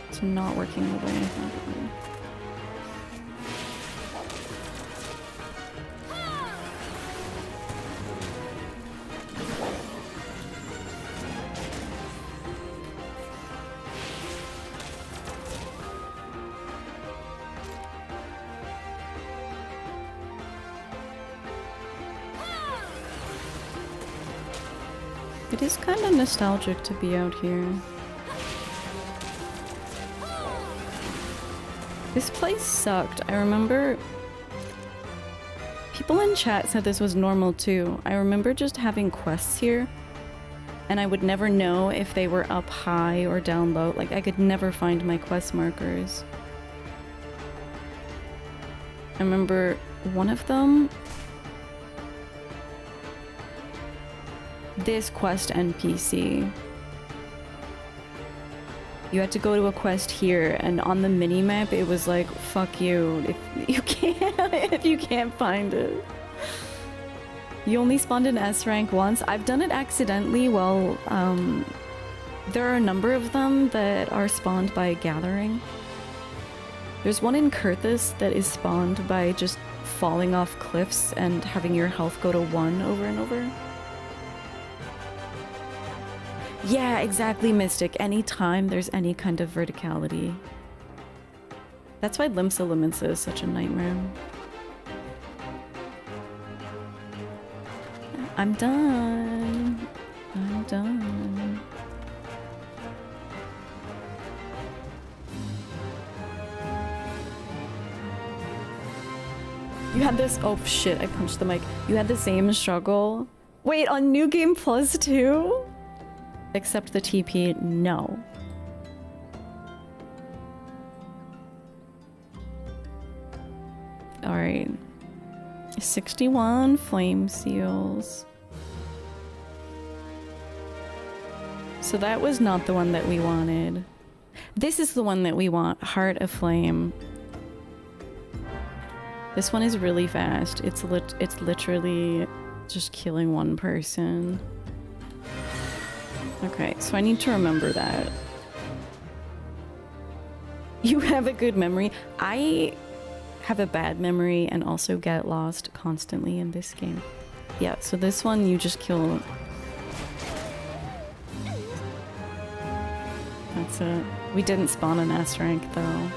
It's not working the way I thought it would. It is kind of nostalgic to be out here. This place sucked. I remember people in chat said this was normal too. I remember just having quests here and I would never know if they were up high or down low. Like I could never find my quest markers. I remember one of them, this quest NPC. You had to go to a quest here, and on the minimap it was like, fuck you, if you can't find it. You only spawned an S rank once. I've done it accidentally. Well, there are a number of them that are spawned by gathering. There's one in Kurthus that is spawned by just falling off cliffs and having your health go to 1 over and over. Yeah, exactly, Mystic. Anytime there's any kind of verticality. That's why Limsa Liminsa is such a nightmare. I'm done. I'm done. You had this— oh shit, I punched the mic. You had the same struggle? Wait, on New Game Plus too? Except the TP, no. Alright. 61 flame seals. So that was not the one that we wanted. This is the one that we want. Heart of Flame. This one is really fast. It's literally just killing one person. Okay, so I need to remember that. You have a good memory. I have a bad memory and also get lost constantly in this game. Yeah, so this one you just kill. That's it. We didn't spawn an S rank though.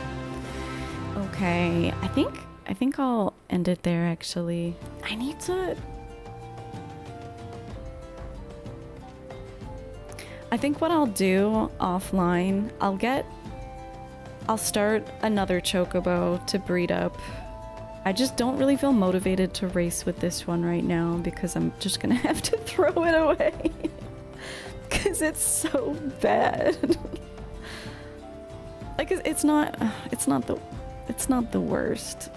Okay, I think I'll end it there actually. I need to... I think what I'll do offline, I'll start another chocobo to breed up. I just don't really feel motivated to race with this one right now because I'm just gonna have to throw it away. Because it's so bad. Like, it's not the worst,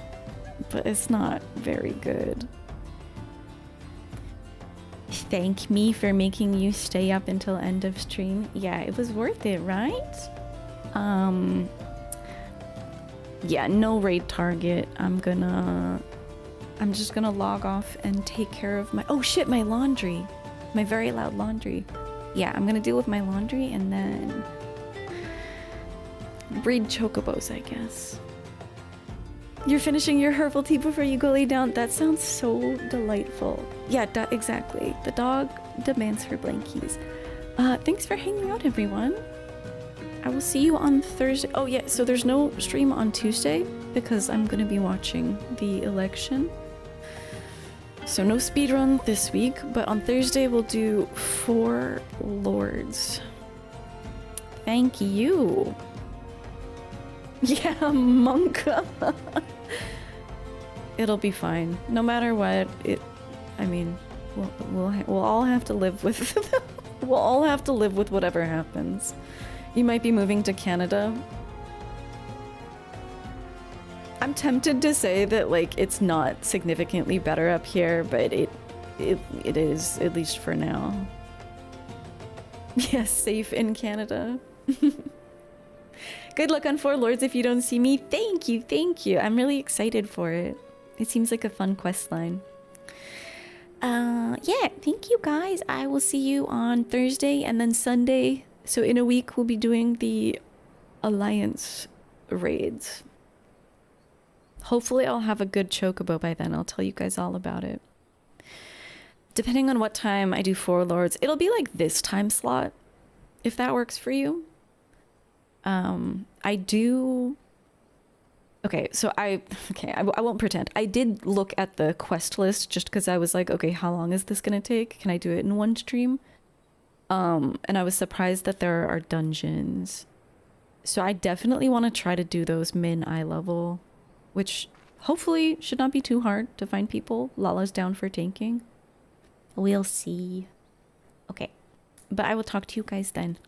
but it's not very good. Thank me for making you stay up until end of stream. Yeah, it was worth it, right? Yeah, no raid target. I'm just gonna log off and take care of my— oh shit, my laundry. My very loud laundry. Yeah, I'm gonna deal with my laundry and then breed chocobos, I guess. You're finishing your herbal tea before you go lay down. That sounds so delightful. Yeah, exactly. The dog demands her blankies. Thanks for hanging out, everyone. I will see you on Thursday. Oh yeah, so there's no stream on Tuesday because I'm gonna be watching the election. So no speedrun this week, but on Thursday we'll do 4 lords. Thank you. Yeah, Monka. It'll be fine. No matter what, I mean, we'll all have to live with we'll all have to live with whatever happens. You might be moving to Canada. I'm tempted to say that, like, it's not significantly better up here, but it is, at least for now. Yes, safe in Canada. Good luck on 4 lords if you don't see me. Thank you, thank you. I'm really excited for it. It seems like a fun quest line. Yeah, thank you guys. I will see you on Thursday and then Sunday. So in a week, we'll be doing the Alliance raids. Hopefully I'll have a good chocobo by then. I'll tell you guys all about it. Depending on what time I do 4 lords, it'll be like this time slot, if that works for you. I do... Okay, so I won't pretend. I did look at the quest list just because I was like, okay, how long is this gonna take? Can I do it in one stream? And I was surprised that there are dungeons. So I definitely want to try to do those min eye level, which hopefully should not be too hard to find people. Lala's down for tanking. We'll see. Okay, but I will talk to you guys then.